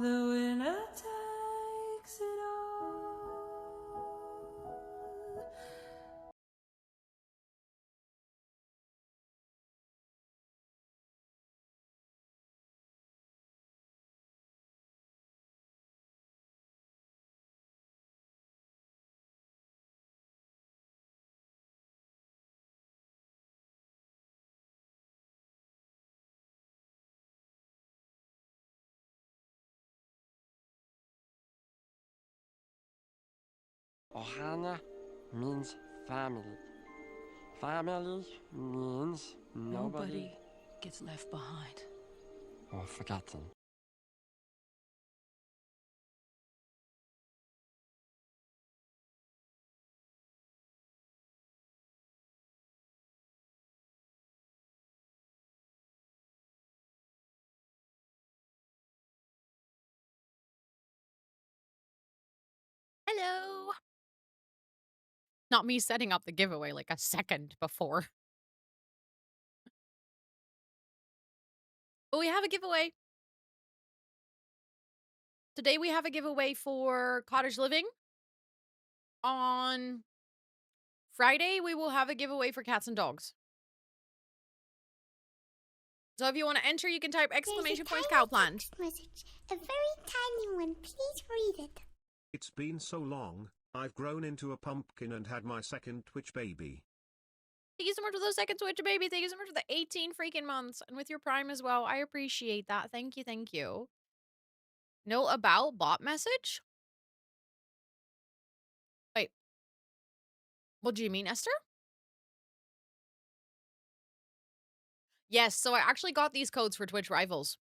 The winner takes it all. Ohana means family. Family means nobody gets left behind or forgotten. Hello. Not me setting up the giveaway like a second before. But we have a giveaway. Today we have a giveaway for cottage living. On Friday, we will have a giveaway for cats and dogs. So if you want to enter, you can type exclamation points Cowplant. Message, a very tiny one. Please read it. It's been so long. I've grown into a pumpkin and had my second Twitch baby. Thank you so much for the second Twitch baby. Thank you so much for the 18 freaking months. And with your Prime as well. I appreciate that. Thank you, thank you. No about bot message? Wait. What do you mean, Esther? Yes, so I actually got these codes for Twitch Rivals.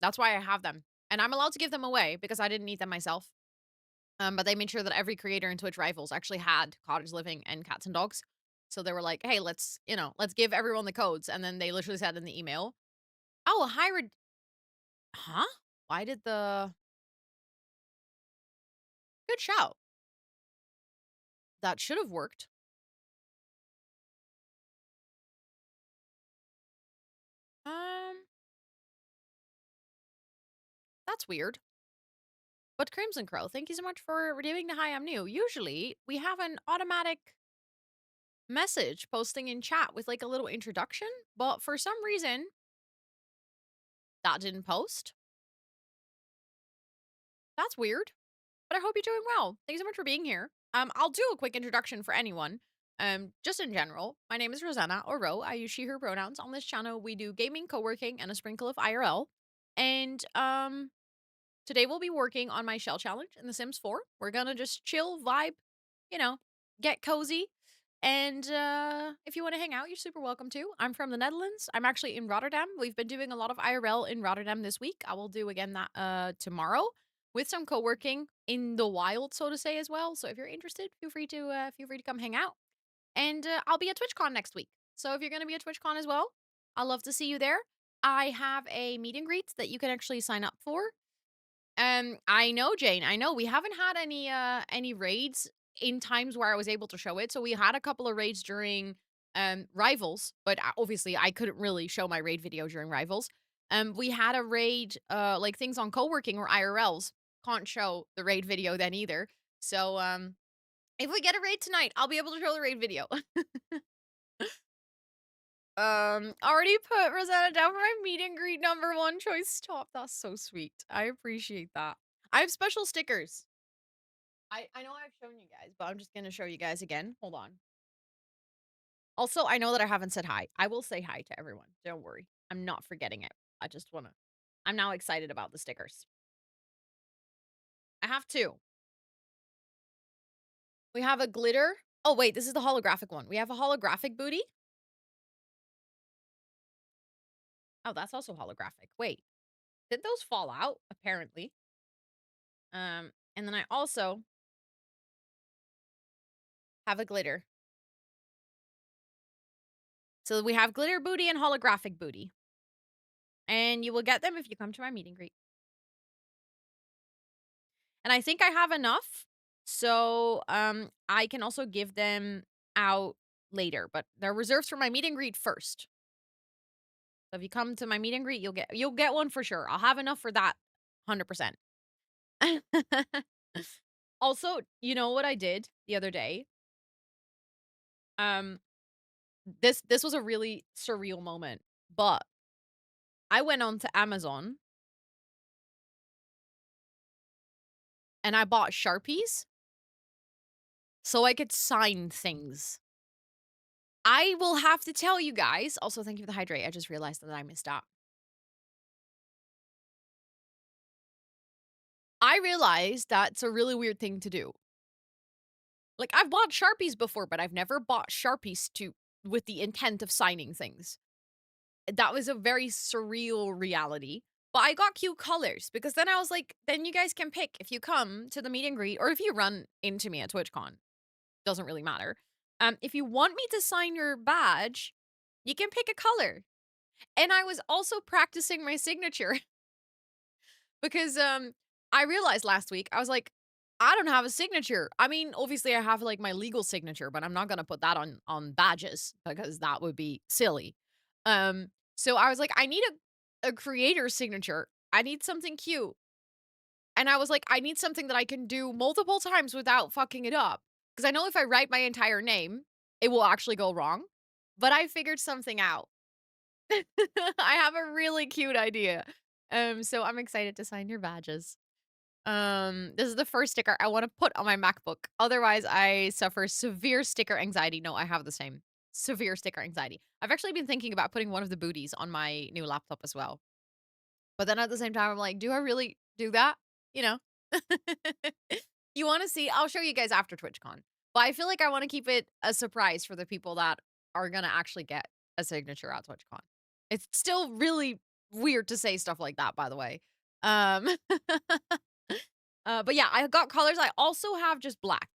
That's why I have them. And I'm allowed to give them away because I didn't need them myself. But they made sure that every creator in Twitch Rivals actually had cottage living and cats and dogs. So they were like, hey, let's give everyone the codes. And then they literally said in the email, oh, hi, huh? Why did the... Good shout. That should have worked. That's weird. But Crimson Crow, thank you so much for redeeming the Hi, I'm New. Usually, we have an automatic message posting in chat with like a little introduction, but for some reason, that didn't post. That's weird, but I hope you're doing well. Thank you so much for being here. I'll do a quick introduction for anyone. Just in general, my name is Rosanna, or Ro. I use she, her pronouns. On this channel, we do gaming, co-working, and a sprinkle of IRL. And, today we'll be working on my shell challenge in The Sims 4. We're gonna just chill, vibe, get cozy. And if you want to hang out, you're super welcome to. I'm from the Netherlands. I'm actually in Rotterdam. We've been doing a lot of IRL in Rotterdam this week. I will do again that tomorrow with some co-working in the wild, so to say, as well. So if you're interested, feel free to come hang out. And I'll be at TwitchCon next week. So if you're going to be at TwitchCon as well, I'd love to see you there. I have a meet and greet that you can actually sign up for. I know, Jane. I know we haven't had any raids in times where I was able to show it. So we had a couple of raids during Rivals, but obviously I couldn't really show my raid video during Rivals. We had a raid like things on co-working or IRLs. Can't show the raid video then either. So if we get a raid tonight, I'll be able to show the raid video. Already put Rosanna down for my meet and greet #1 choice. Stop. That's so sweet. I appreciate that. I have special stickers. I know I've shown you guys, but I'm just gonna show you guys again. Hold on. Also, I know that I haven't said hi. I will say hi to everyone. Don't worry. I'm not forgetting it. I'm now excited about the stickers. I have two. We have a glitter. Oh, wait, this is the holographic one. We have a holographic booty. Oh, that's also holographic. Wait, did those fall out? Apparently. And then I also have a glitter. So we have glitter booty and holographic booty. And you will get them if you come to my meet and greet. And I think I have enough. So I can also give them out later. But they're reserved for my meet and greet first. So if you come to my meet and greet, you'll get one for sure. I'll have enough for that 100%. Also, you know what I did the other day? Um, this was a really surreal moment, but I went on to Amazon and I bought Sharpies so I could sign things. I will have to tell you guys. Also, thank you for the hydrate. I just realized that I missed out. I realized that's a really weird thing to do. Like, I've bought Sharpies before, but I've never bought Sharpies with the intent of signing things. That was a very surreal reality. But I got cute colors because then I was like, then you guys can pick if you come to the meet and greet or if you run into me at TwitchCon. Doesn't really matter. If you want me to sign your badge, you can pick a color. And I was also practicing my signature because I realized last week, I was like, I don't have a signature. I mean, obviously I have like my legal signature, but I'm not gonna put that on badges because that would be silly. So I was like, I need a creator signature. I need something cute. And I was like, I need something that I can do multiple times without fucking it up. Because I know if I write my entire name, it will actually go wrong. But I figured something out. I have a really cute idea. So I'm excited to sign your badges. This is the first sticker I want to put on my MacBook. Otherwise, I suffer severe sticker anxiety. No, I have the same severe sticker anxiety. I've actually been thinking about putting one of the booties on my new laptop as well. But then at the same time, I'm like, do I really do that? You know? You want to see? I'll show you guys after TwitchCon. But I feel like I want to keep it a surprise for the people that are going to actually get a signature at TwitchCon. It's still really weird to say stuff like that, by the way. Um, but yeah, I got colors. I also have just black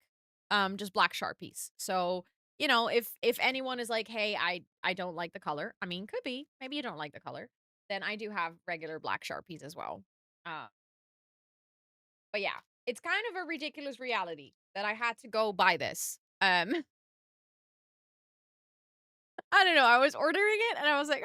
Sharpies. So, you know, if anyone is like, hey, I don't like the color. I mean, could be. Maybe you don't like the color. Then I do have regular black Sharpies as well. Uh, but yeah, it's kind of a ridiculous reality that I had to go buy this. I don't know. I was ordering it and I was like,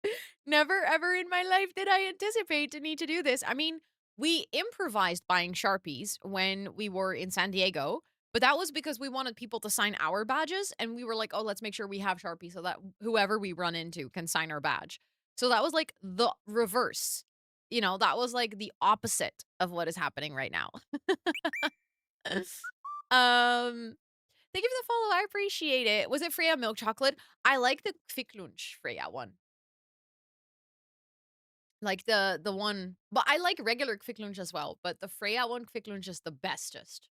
okay. Never ever in my life did I anticipate to need to do this. I mean, we improvised buying Sharpies when we were in San Diego, but that was because we wanted people to sign our badges. And we were like, oh, let's make sure we have Sharpies so that whoever we run into can sign our badge. So that was like the reverse. You know, that was like the opposite of what is happening right now. Thank you for the follow. I appreciate it. Was it Freya milk chocolate? I like the Kviklunch Freya one. Like the one, but I like regular Kviklunch as well, but the Freya one Kviklunch is the bestest.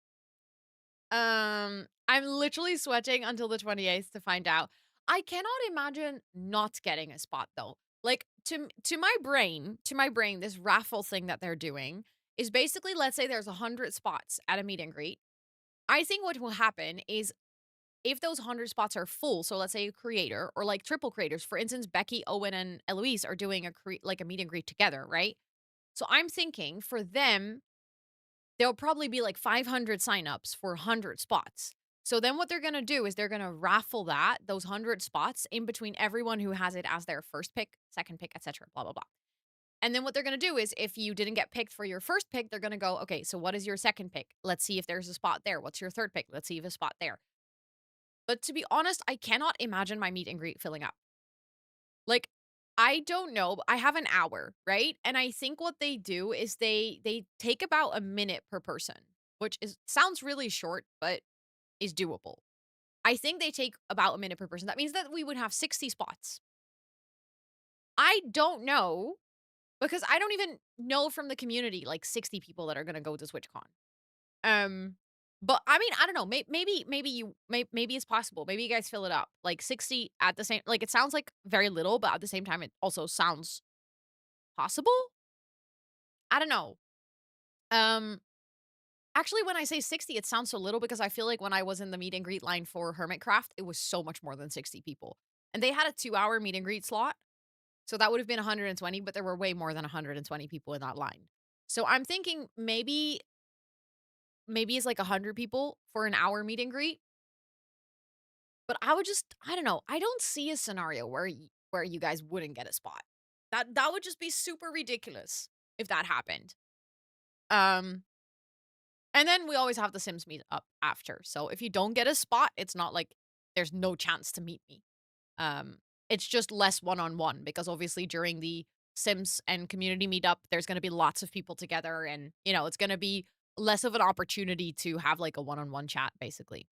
I'm literally sweating until the 28th to find out. I cannot imagine not getting a spot though. Like to my brain, this raffle thing that they're doing is basically, let's say there's 100 spots at a meet and greet. I think what will happen is if those 100 spots are full, so let's say a creator or like triple creators, for instance, Becky, Owen, and Eloise are doing a meet and greet together, right? So I'm thinking for them, there'll probably be like 500 signups for 100 spots. So then what they're going to do is they're going to raffle those 100 spots in between everyone who has it as their first pick, second pick, etc. Blah, blah, blah. And then what they're going to do is if you didn't get picked for your first pick, they're going to go, okay, so what is your second pick? Let's see if there's a spot there. What's your third pick? Let's see if a spot there. But to be honest, I cannot imagine my meet and greet filling up. Like, I don't know. I have an hour, right? And I think what they do is they take about a minute per person, which sounds really short, but is doable. I think they take about a minute per person. That means that we would have 60 spots. I don't know because I don't even know from the community like 60 people that are going to go to SwitchCon. But I mean, I don't know. Maybe it's possible. Maybe you guys fill it up like 60 at the same. Like it sounds like very little, but at the same time, it also sounds possible. I don't know. Um, Actually, when I say 60, it sounds so little because I feel like when I was in the meet and greet line for Hermitcraft, it was so much more than 60 people, and they had a 2-hour meet and greet slot, so that would have been 120. But there were way more than 120 people in that line. So I'm thinking maybe it's like 100 people for an hour meet and greet. But I don't know. I don't see a scenario where you guys wouldn't get a spot. That would just be super ridiculous if that happened. And then we always have the Sims meet up after. So if you don't get a spot, it's not like there's no chance to meet me. It's just less one-on-one because obviously during the Sims and community meetup, there's going to be lots of people together and, you know, it's going to be less of an opportunity to have like a one-on-one chat basically.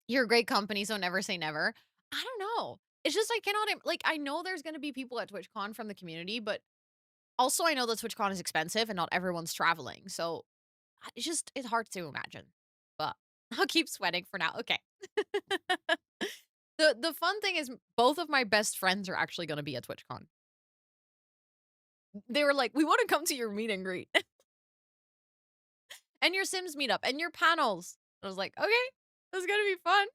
You're a great company, so never say never. I don't know. It's just I cannot like I know there's going to be people at TwitchCon from the community, but also I know that TwitchCon is expensive and not everyone's traveling. So it's hard to imagine. But I'll keep sweating for now. Okay. The fun thing is both of my best friends are actually going to be at TwitchCon. They were like, "We want to come to your meet and greet." And your Sims meetup and your panels. I was like, "Okay, this is going to be fun."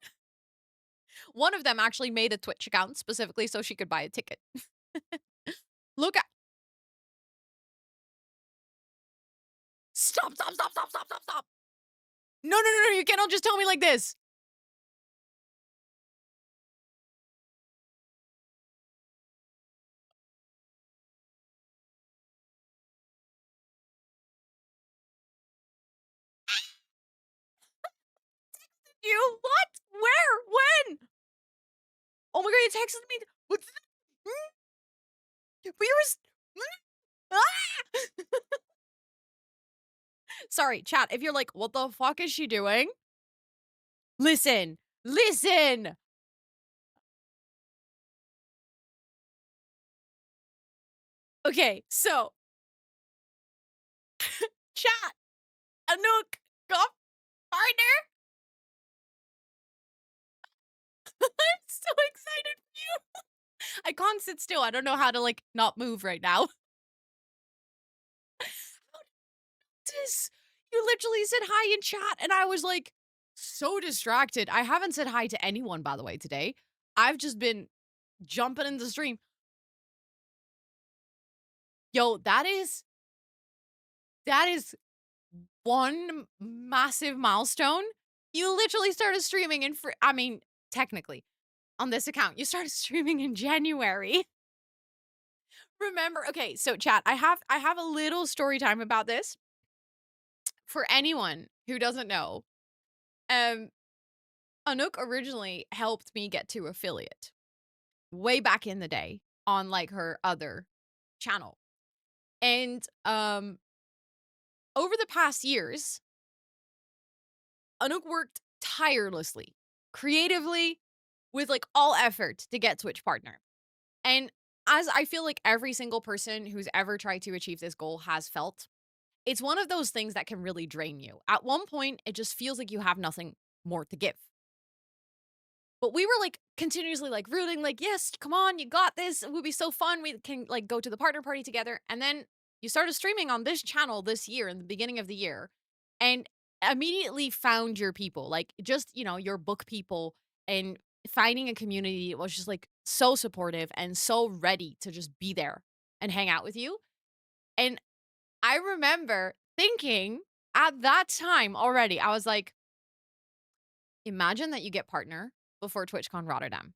One of them actually made a Twitch account specifically so she could buy a ticket. Look at Stop, stop, stop, stop, stop, stop, stop. No, no, no, no, you cannot just tell me like this. You what? Where? When? Oh my god, you texted me. What's we were ah! Sorry, chat. If you're like, what the fuck is she doing? Listen. Listen. Okay, so chat. Anouk, got partner. I'm so excited for you. I can't sit still. I don't know how to like not move right now. This, you literally said hi in chat, and I was like so distracted. I haven't said hi to anyone, by the way, today. I've just been jumping in the stream. Yo, that is one massive milestone. You literally started streaming in I mean, technically, on this account, you started streaming in January. Remember, okay, so chat, I have a little story time about this. For anyone who doesn't know, Anouk originally helped me get to affiliate way back in the day on like her other channel. And over the past years, Anouk worked tirelessly, creatively, with like all effort to get Twitch partner. And as I feel like every single person who's ever tried to achieve this goal has felt, it's one of those things that can really drain you. At one point, it just feels like you have nothing more to give. But we were like continuously like rooting, like, yes, come on, you got this. It would be so fun. We can like go to the partner party together. And then you started streaming on this channel this year in the beginning of the year and immediately found your people, like just, you know, your book people and finding a community that was just like so supportive and so ready to just be there and hang out with you. And I remember thinking at that time already, I was like, imagine that you get partner before TwitchCon Rotterdam.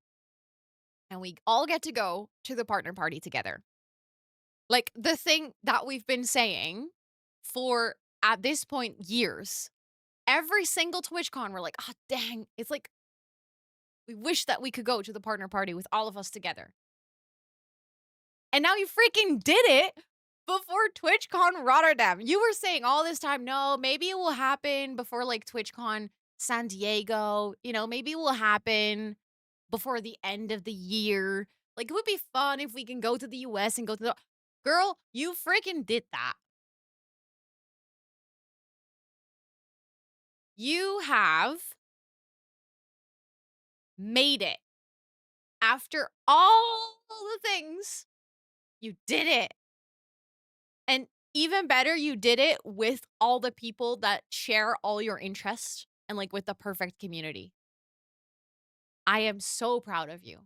And we all get to go to the partner party together. Like the thing that we've been saying for at this point years. Every single TwitchCon, we're like, oh dang, it's like we wish that we could go to the partner party with all of us together. And now you freaking did it before TwitchCon Rotterdam. You were saying all this time, no, maybe it will happen before like TwitchCon San Diego. You know, maybe it will happen before the end of the year. Like, it would be fun if we can go to the US and go to the... Girl, you freaking did that. You have made it. After all the things, you did it. And even better, you did it with all the people that share all your interests and like with the perfect community. I am so proud of you.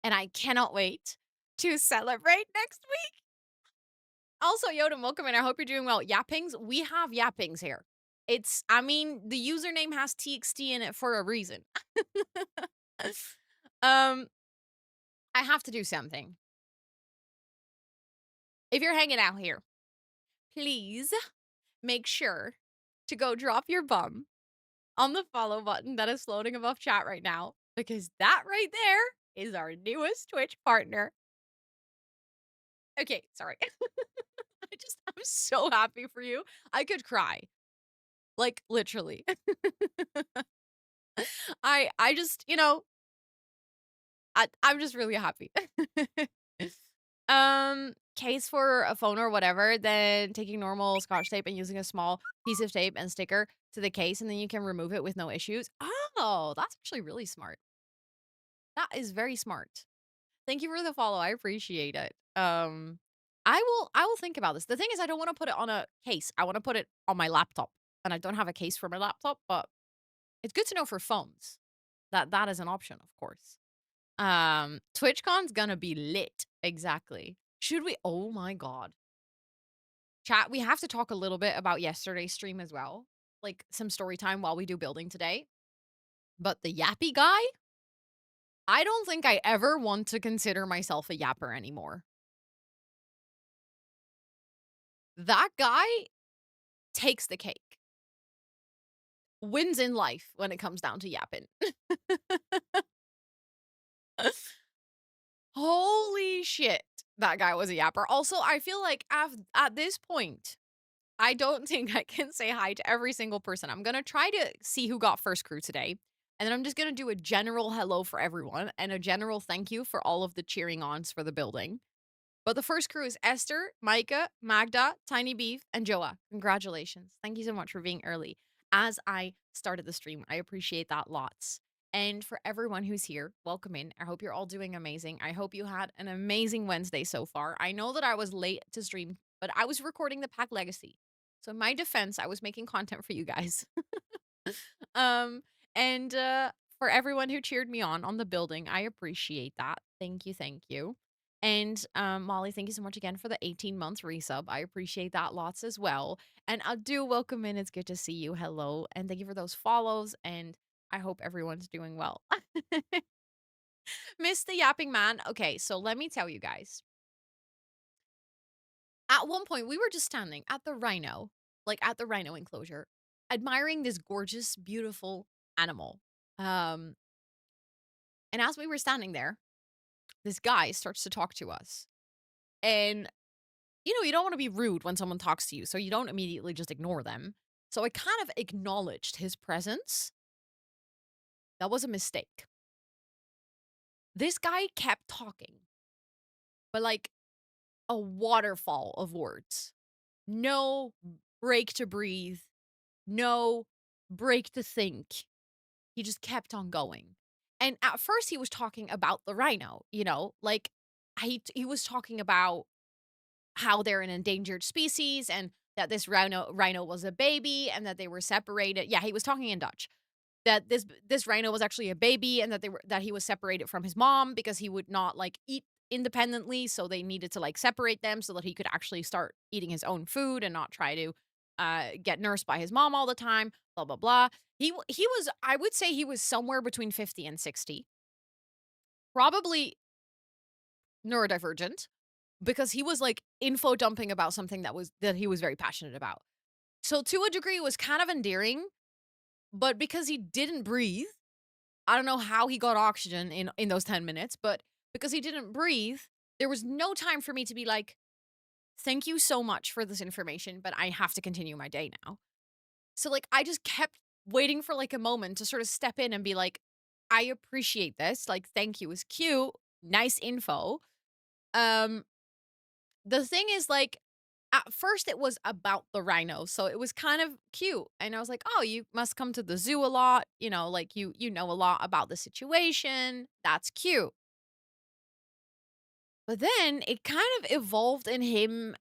And I cannot wait to celebrate next week. Also, Yoda, welcome in. I hope you're doing well. Yappings, we have yappings here. I mean, the username has TXT in it for a reason. I have to do something. if you're hanging out here, please make sure to go drop your bum on the follow button that is floating above chat right now, because that right there is our newest Twitch partner. Okay, sorry. I'm so happy for you. I could cry. Like, literally. I just, I'm just really happy. Case for a phone or whatever, then taking normal Scotch tape and using a small piece of tape and sticker to the case, and then you can remove it with no issues. Oh, that's actually really smart. That is very smart. Thank you for the follow. I appreciate it. I will think about this. The thing is, I don't want to put it on a case. I want to put it on my laptop, and I don't have a case for my laptop, but it's good to know for phones that is an option, of course. TwitchCon's gonna be lit. Exactly. Should we? Oh my god. Chat, we have to talk a little bit about yesterday's stream as well. Like some story time while we do building today. But the yappy guy, I don't think I ever want to consider myself a yapper anymore. That guy takes the cake. Wins in life when it comes down to yapping. Holy shit. That guy was a yapper. Also, I feel like at this point, I don't think I can say hi to every single person. I'm going to try to see who got first crew today. And then I'm just going to do a general hello for everyone and a general thank you for all of the cheering ons for the building. But the first crew is Esther, Micah, Magda, Tiny Beef, and Joa. Congratulations. Thank you so much for being early. As I started the stream, I appreciate that lots. And for everyone who's here, welcome in. I hope you're all doing amazing. I hope you had an amazing Wednesday so far. I know that I was late to stream, but I was recording the Pack Legacy. So in my defense, I was making content for you guys. And for everyone who cheered me on the building, I appreciate that. Thank you, thank you. And Molly, thank you so much again for the 18-month resub. I appreciate that lots as well. And I do welcome in. It's good to see you. Hello. And thank you for those follows. And I hope everyone's doing well. Miss the yapping man. Okay, so let me tell you guys. At one point, we were just standing at the rhino, like at the rhino enclosure, admiring this gorgeous, beautiful animal. And as we were standing there, this guy starts to talk to us. And, you don't want to be rude when someone talks to you, so you don't immediately just ignore them. So I kind of acknowledged his presence. That was a mistake. This guy kept talking, but like a waterfall of words. No break to breathe. No break to think. He just kept on going. And at first he was talking about the rhino, like he was talking about how they're an endangered species and that this rhino was a baby and that they were separated. Yeah, he was talking in Dutch. That this rhino was actually a baby and that he was separated from his mom because he would not like eat independently, so they needed to like separate them so that he could actually start eating his own food and not try to get nursed by his mom all the time, blah blah blah. He was, I would say he was somewhere between 50 and 60. Probably neurodivergent because he was like info dumping about something that he was very passionate about. So to a degree it was kind of endearing, but because he didn't breathe, I don't know how he got oxygen in those 10 minutes, but because he didn't breathe, there was no time for me to be like, thank you so much for this information, but I have to continue my day now. So like I just kept waiting for like a moment to sort of step in and be like, I appreciate this. Like, thank you. It was cute. Nice info. The thing is like, at first it was about the rhino, so it was kind of cute. And I was like, oh, you must come to the zoo a lot. Like you know a lot about the situation. That's cute. But then it kind of evolved in him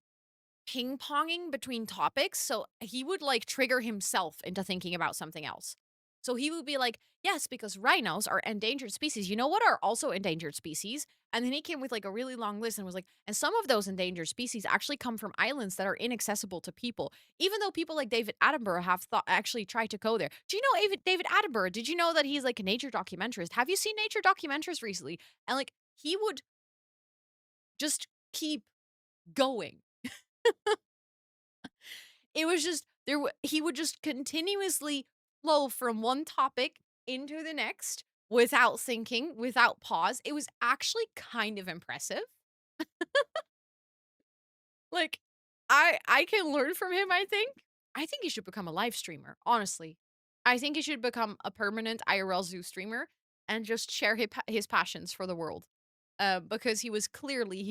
ping-ponging between topics, so he would, like, trigger himself into thinking about something else. So he would be like, "Yes, because rhinos are endangered species. You know what are also endangered species?" And then he came with, like, a really long list and was like, "And some of those endangered species actually come from islands that are inaccessible to people, even though people like David Attenborough have actually tried to go there." Do you know David Attenborough? Did you know that he's, like, a nature documentarist? Have you seen nature documentaries recently? And, like, he would just keep going. It was just he would just continuously flow from one topic into the next without thinking, without pause. It was actually kind of impressive. Like, I can learn from him, I think. I think he should become a live streamer, honestly. I think he should become a permanent IRL zoo streamer and just share his passions for the world. Because he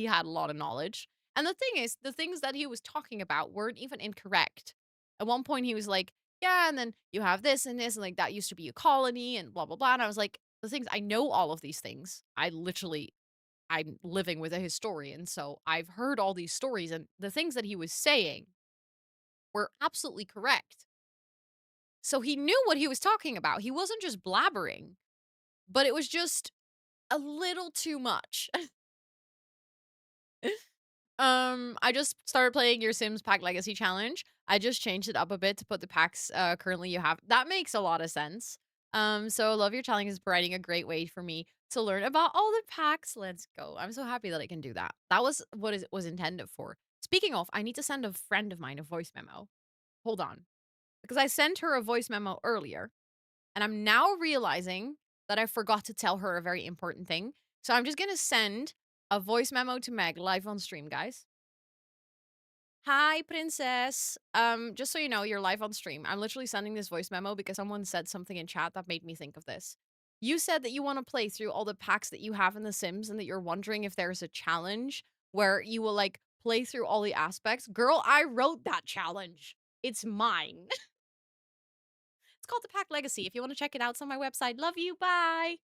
had a lot of knowledge. And the thing is, the things that he was talking about weren't even incorrect. At one point, he was like, yeah, and then you have this and this, and like that used to be a colony, and blah, blah, blah. And I was like, the things, I know all of these things. I'm living with a historian, so I've heard all these stories, and the things that he was saying were absolutely correct. So he knew what he was talking about. He wasn't just blabbering, but it was just a little too much. I just started playing your Sims Pack Legacy Challenge. I just changed it up a bit to put the packs currently you have. That makes a lot of sense. So Love Your Challenge is providing a great way for me to learn about all the packs. Let's go. I'm so happy that I can do that. That was what it was intended for. Speaking of, I need to send a friend of mine a voice memo. Hold on. Because I sent her a voice memo earlier, and I'm now realizing that I forgot to tell her a very important thing. So I'm just going to send a voice memo to Meg live on stream, guys. Hi, princess. Just so you know, you're live on stream. I'm literally sending this voice memo because someone said something in chat that made me think of this. You said that you want to play through all the packs that you have in The Sims and that you're wondering if there's a challenge where you will like play through all the aspects. Girl, I wrote that challenge. It's mine. It's called the Pack Legacy. If you want to check it out, it's on my website. Love you. Bye.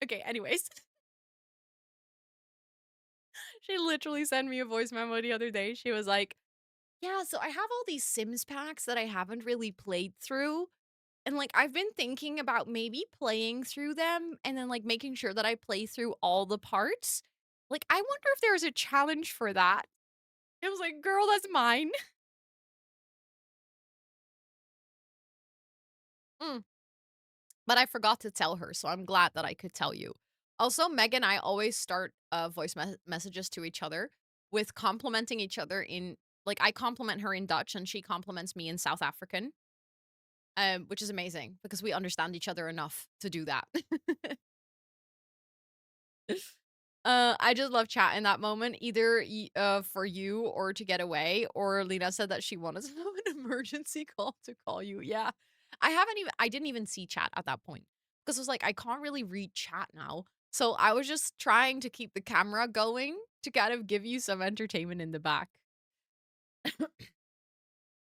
Okay, anyways. She literally sent me a voice memo the other day. She was like, yeah, so I have all these Sims packs that I haven't really played through. And like, I've been thinking about maybe playing through them and then like making sure that I play through all the parts. Like, I wonder if there's a challenge for that. I was like, girl, that's mine. Mm. But I forgot to tell her, so I'm glad that I could tell you. Also, Meg and I always start voice messages to each other with complimenting each other in, like, I compliment her in Dutch and she compliments me in South African, which is amazing because we understand each other enough to do that. I just love chat in that moment, either for you or to get away. Or Lena said that she wanted to know an emergency call to call you. Yeah, I didn't even see chat at that point because I was like, I can't really read chat now. So I was just trying to keep the camera going to kind of give you some entertainment in the back.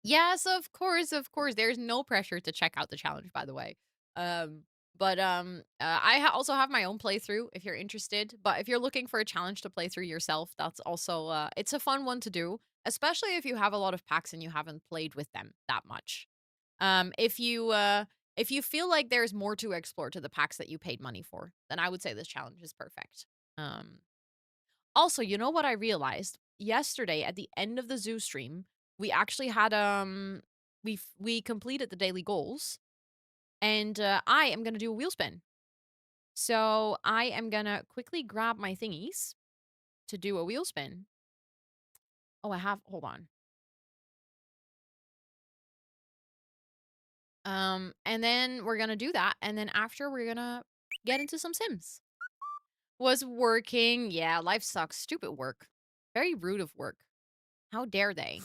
Yes, of course, of course. There's no pressure to check out the challenge, by the way. Um, but also have my own playthrough if you're interested. But if you're looking for a challenge to play through yourself, that's also it's a fun one to do, especially if you have a lot of packs and you haven't played with them that much. If you feel like there's more to explore to the packs that you paid money for, then I would say this challenge is perfect. Um, Also, you know what I realized? Yesterday at the end of the zoo stream, we actually had we completed the daily goals and I am going to do a wheel spin. So, I am going to quickly grab my thingies to do a wheel spin. Oh, hold on. And then we're going to do that and then after we're going to get into some Sims. Was working. Yeah, life sucks. Stupid work. Very rude of work. How dare they?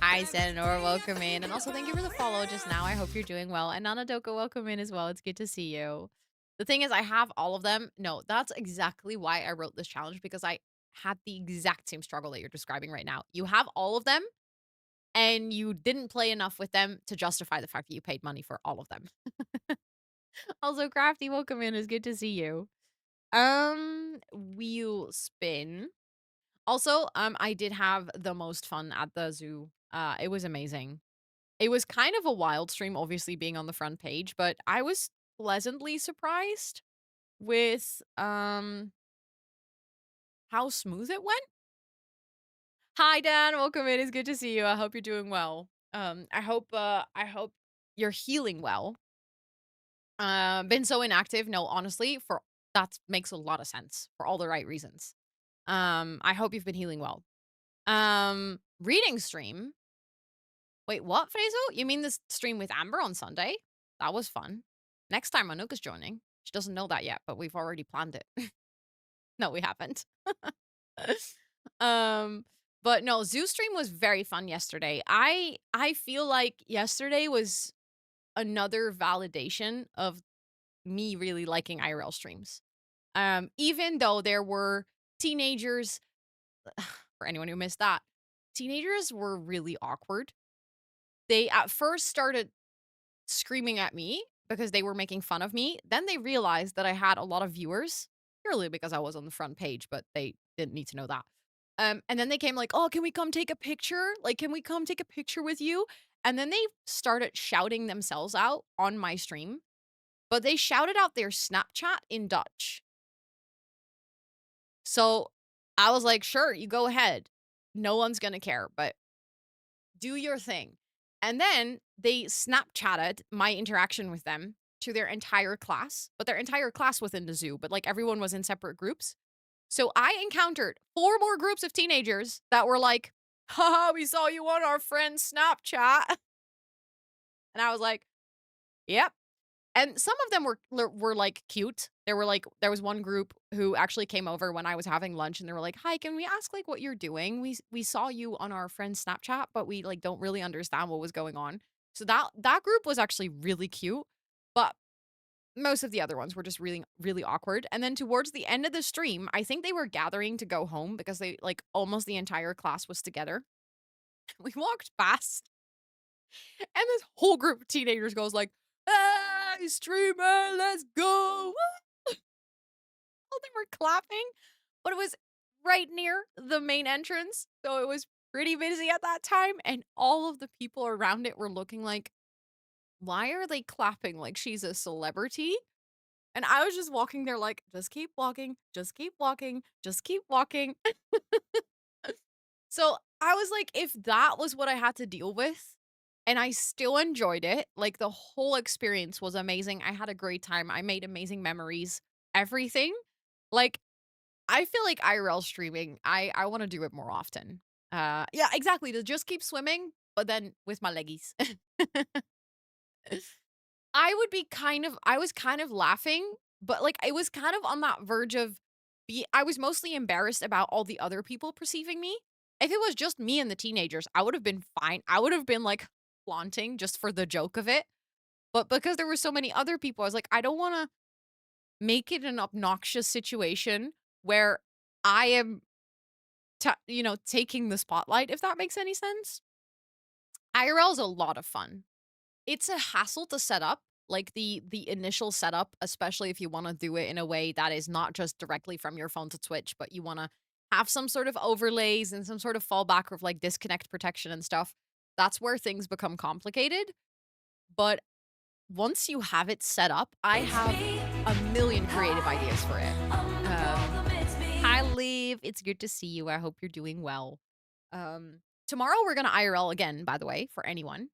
Hi, Senor. Welcome in. And also, thank you for the follow just now. I hope you're doing well. And Nanadoka, welcome in as well. It's good to see you. The thing is, I have all of them. No, that's exactly why I wrote this challenge because I had the exact same struggle that you're describing right now. You have all of them and you didn't play enough with them to justify the fact that you paid money for all of them. Also, Crafty, welcome in. It's good to see you. Wheel spin. Also, I did have the most fun at the zoo. It was amazing. It was kind of a wild stream, obviously being on the front page, but I was pleasantly surprised with how smooth it went. Hi Dan, welcome in. It's good to see you. I hope you're doing well. I hope you're healing well. Been so inactive. No, honestly, that makes a lot of sense for all the right reasons. I hope you've been healing well. Reading stream. Wait, what, Faisal? You mean this stream with Amber on Sunday? That was fun. Next time Anoka's joining. She doesn't know that yet, but we've already planned it. No, we haven't. But no, Zoo stream was very fun yesterday. I feel like yesterday was another validation of me really liking IRL streams. Even though there were teenagers, for anyone who missed that, teenagers were really awkward. They at first started screaming at me because they were making fun of me. Then they realized that I had a lot of viewers, purely because I was on the front page, but they didn't need to know that. And then they came like, "Oh, can we come take a picture? Like, can we come take a picture with you?" And then they started shouting themselves out on my stream, but they shouted out their Snapchat in Dutch. So I was like, "Sure, you go ahead. No one's gonna care, but do your thing." And then they Snapchatted my interaction with them to their entire class, but their entire class within the zoo, but like everyone was in separate groups. So I encountered 4 more groups of teenagers that were like, "Haha, we saw you on our friend's Snapchat." And I was like, "Yep." And some of them were like cute. There was one group who actually came over when I was having lunch and they were like, "Hi, can we ask like what you're doing? We saw you on our friend's Snapchat, but we like don't really understand what was going on." So that group was actually really cute, but most of the other ones were just really really awkward. And then towards the end of the stream, I think they were gathering to go home because they like almost the entire class was together. We walked past and this whole group of teenagers goes like, "Hey, streamer, let's go!" Well, they were clapping, but it was right near the main entrance, so it was pretty busy at that time, and all of the people around it were looking like, "Why are they clapping like she's a celebrity?" And I was just walking there like, "Just keep walking, just keep walking, just keep walking." So I was like, if that was what I had to deal with, and I still enjoyed it, like the whole experience was amazing. I had a great time. I made amazing memories, everything. Like, I feel like IRL streaming, I want to do it more often. Yeah, exactly. To just keep swimming, but then with my leggies. I was kind of laughing, but like it was kind of on that verge of I was mostly embarrassed about all the other people perceiving me. If it was just me and the teenagers, I would have been fine. I would have been like flaunting just for the joke of it. But because there were so many other people, I was like, I don't want to make it an obnoxious situation where I am, taking the spotlight, if that makes any sense. IRL is a lot of fun. It's a hassle to set up, like the initial setup, especially if you want to do it in a way that is not just directly from your phone to Twitch, but you want to have some sort of overlays and some sort of fallback of like disconnect protection and stuff. That's where things become complicated. But once you have it set up, I have a million creative ideas for it. Hi, Liv. It's good to see you. I hope you're doing well. Tomorrow we're gonna IRL again, by the way, for anyone.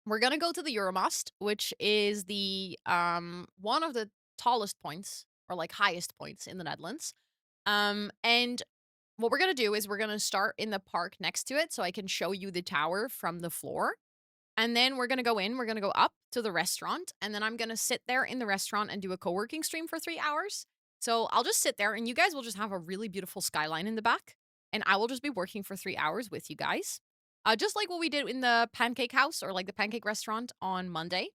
We're gonna go to the Euromast, which is the one of the tallest points or like highest points in the Netherlands. And what we're gonna do is we're gonna start in the park next to it so I can show you the tower from the floor. And then we're gonna go in, we're gonna go up to the restaurant, and then I'm gonna sit there in the restaurant and do a co-working stream for 3 hours. So I'll just sit there and you guys will just have a really beautiful skyline in the back. And I will just be working for 3 hours with you guys. Just like what we did in the pancake house or like the pancake restaurant on Monday.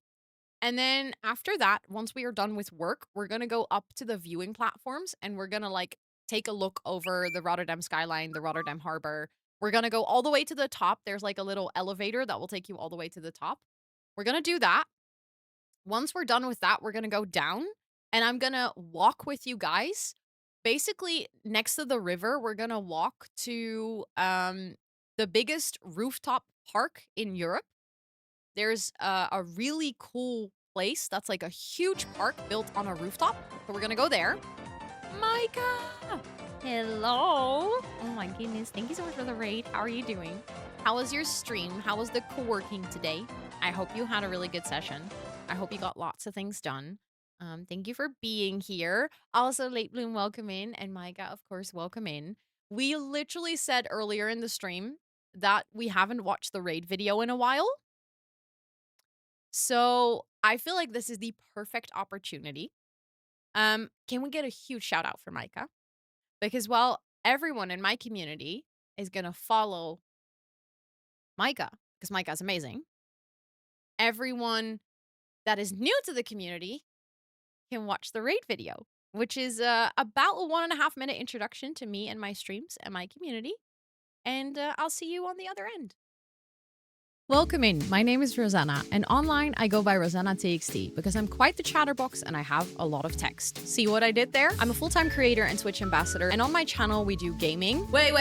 And then after that, once we are done with work, we're gonna go up to the viewing platforms and we're gonna like take a look over the Rotterdam skyline, the Rotterdam harbor. We're gonna go all the way to the top. There's like a little elevator that will take you all the way to the top. We're gonna do that. Once we're done with that, we're gonna go down and I'm gonna walk with you guys. Basically, next to the river, we're gonna walk to the biggest rooftop park in Europe. There's a really cool place that's like a huge park built on a rooftop. So we're gonna go there. Micah! Hello! Oh my goodness, thank you so much for the raid. How are you doing? How was your stream? How was the co-working today? I hope you had a really good session. I hope you got lots of things done. Thank you for being here. Also, Late Bloom, welcome in. And Micah, of course, welcome in. We literally said earlier in the stream that we haven't watched the raid video in a while. So I feel like this is the perfect opportunity. Can we get a huge shout out for Micah? Because, well, everyone in my community is going to follow Micah because Micah's amazing. Everyone that is new to the community can watch the raid video, which is about a 1.5 minute introduction to me and my streams and my community. And I'll see you on the other end. Welcome in. My name is Rosanna, and online I go by Rosannatxt because I'm quite the chatterbox and I have a lot of text. See what I did there? I'm a full-time creator and Twitch ambassador, and on my channel we do gaming. Wait.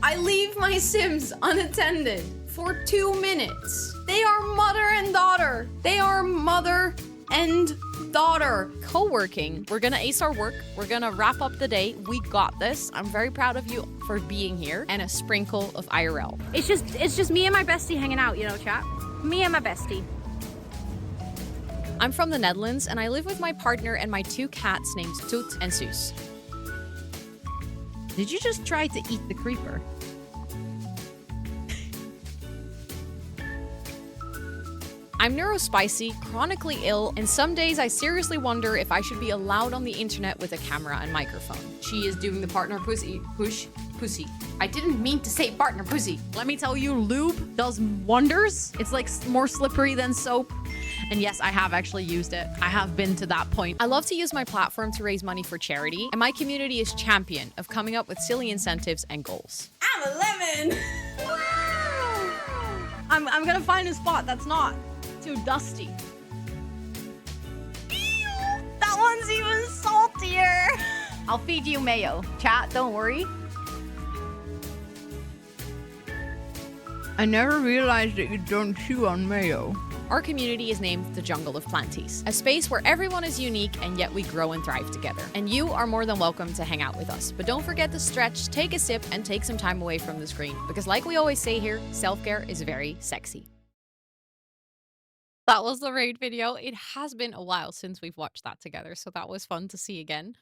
I leave my Sims unattended for 2 minutes. They are mother and daughter. They are mother and daughter. Co-working. We're gonna ace our work. We're gonna wrap up the day. We got this. I'm very proud of you for being here, and a sprinkle of IRL. It's just me and my bestie hanging out, you know, chat. Me and my bestie. I'm from the Netherlands, and I live with my partner and my 2 cats named Toot and Soos. Did you just try to eat the creeper? I'm neurospicy, chronically ill, and some days I seriously wonder if I should be allowed on the internet with a camera and microphone. She is doing the partner pussy. I didn't mean to say partner pussy. Let me tell you, lube does wonders. It's like more slippery than soap. And yes, I have actually used it. I have been to that point. I love to use my platform to raise money for charity, and my community is champion of coming up with silly incentives and goals. I'm a lemon. Wow. I'm gonna find a spot that's not too dusty. Ew, that one's even saltier. I'll feed you mayo. Chat, don't worry. I never realized that you don't chew on mayo. Our community is named the Jungle of Planties, a space where everyone is unique and yet we grow and thrive together. And you are more than welcome to hang out with us. But don't forget to stretch, take a sip, and take some time away from the screen. Because like we always say here, self-care is very sexy. That was the raid video. It has been a while since we've watched that together, so that was fun to see again.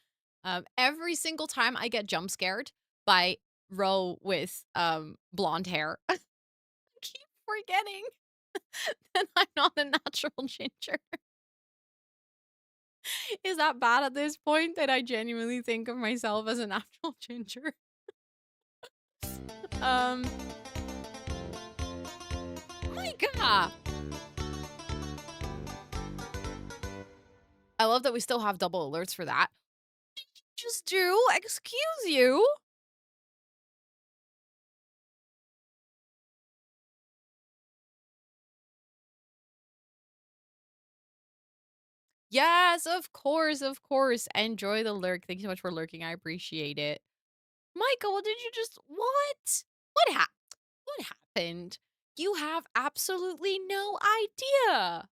Every single time I get jump scared by Ro with blonde hair. I keep forgetting that I'm not a natural ginger. Is that bad at this point that I genuinely think of myself as a natural ginger? My God. I love that we still have double alerts for that. What did you just do? Excuse you? Yes, of course, of course. Enjoy the lurk. Thank you so much for lurking. I appreciate it. Michael, what did you just... What? What happened? You have absolutely no idea.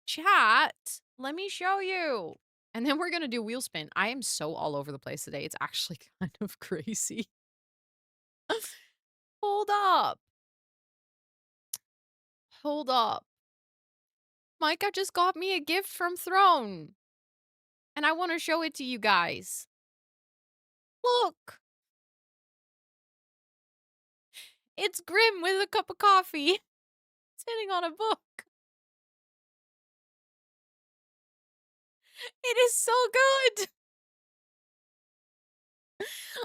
Chat, let me show you. And then we're going to do wheel spin. I am so all over the place today. It's actually kind of crazy. Hold up. Hold up. Micah just got me a gift from Throne. And I want to show it to you guys. Look. It's Grim with a cup of coffee. Sitting on a book. It is so good.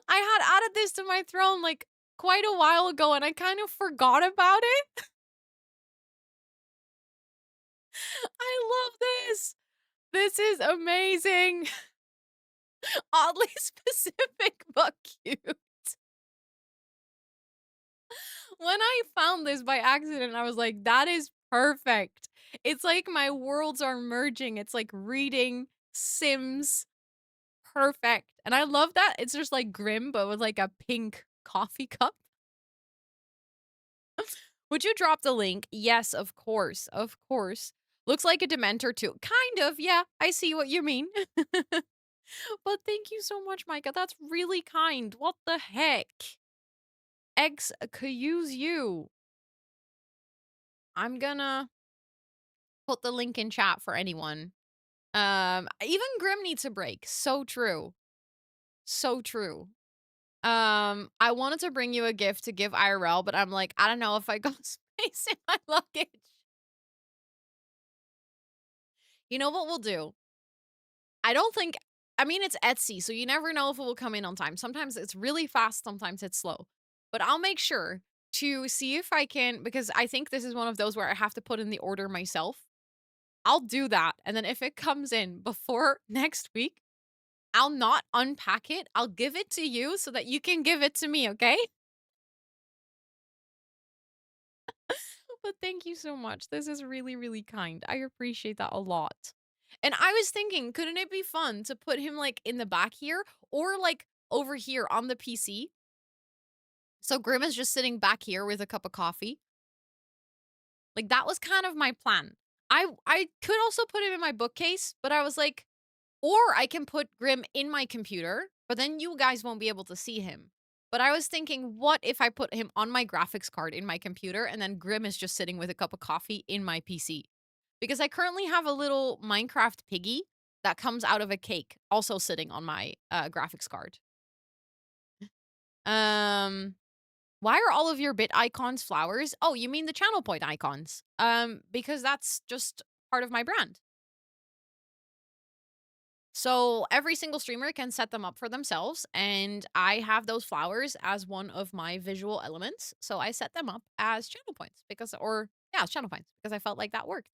I had added this to my Throne like quite a while ago and I kind of forgot about it. I love this. This is amazing. Oddly specific, but cute. When I found this by accident, I was like, that is perfect. It's like my worlds are merging. It's like reading Sims. Perfect. And I love that. It's just like Grim, but with like a pink coffee cup. Would you drop the link? Yes, of course. Of course. Looks like a Dementor too. Kind of. Yeah, I see what you mean. But thank you so much, Micah. That's really kind. What the heck? Eggs could use you. I'm gonna put the link in chat for anyone. Even Grim needs a break. So true. So true. I wanted to bring you a gift to give IRL, but I'm like, I don't know if I got space in my luggage. You know what we'll do? I mean, it's Etsy, so you never know if it will come in on time. Sometimes it's really fast, sometimes it's slow. But I'll make sure to see if I can, because I think this is one of those where I have to put in the order myself. I'll do that. And then if it comes in before next week, I'll not unpack it. I'll give it to you so that you can give it to me, okay? But thank you so much. This is really, really kind. I appreciate that a lot. And I was thinking, couldn't it be fun to put him like in the back here or like over here on the PC? So Grim is just sitting back here with a cup of coffee. Like that was kind of my plan. I could also put him in my bookcase, but I was like, or I can put Grim in my computer, but then you guys won't be able to see him. But I was thinking, what if I put him on my graphics card in my computer and then Grim is just sitting with a cup of coffee in my PC? Because I currently have a little Minecraft piggy that comes out of a cake, also sitting on my graphics card. Why are all of your bit icons flowers? Oh, you mean the channel point icons? Because that's just part of my brand. So every single streamer can set them up for themselves, and I have those flowers as one of my visual elements. So I set them up as channel points channel points because I felt like that worked.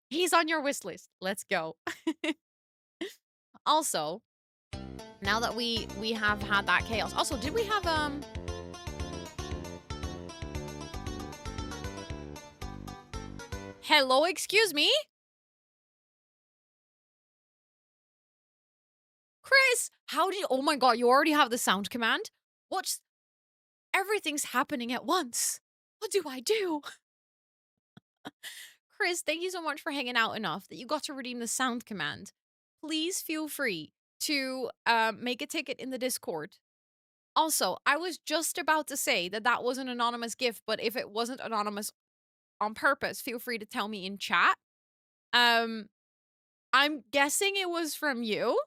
He's on your wish list. Let's go. Also, now that we have had that chaos. Also, did we have hello, excuse me? Chris, how do you... Oh my god, you already have the sound command? What's... Everything's happening at once. What do I do? Chris, thank you so much for hanging out enough that you got to redeem the sound command. Please feel free to make a ticket in the Discord. Also, I was just about to say that that was an anonymous gift, but if it wasn't anonymous on purpose, feel free to tell me in chat. I'm guessing it was from you,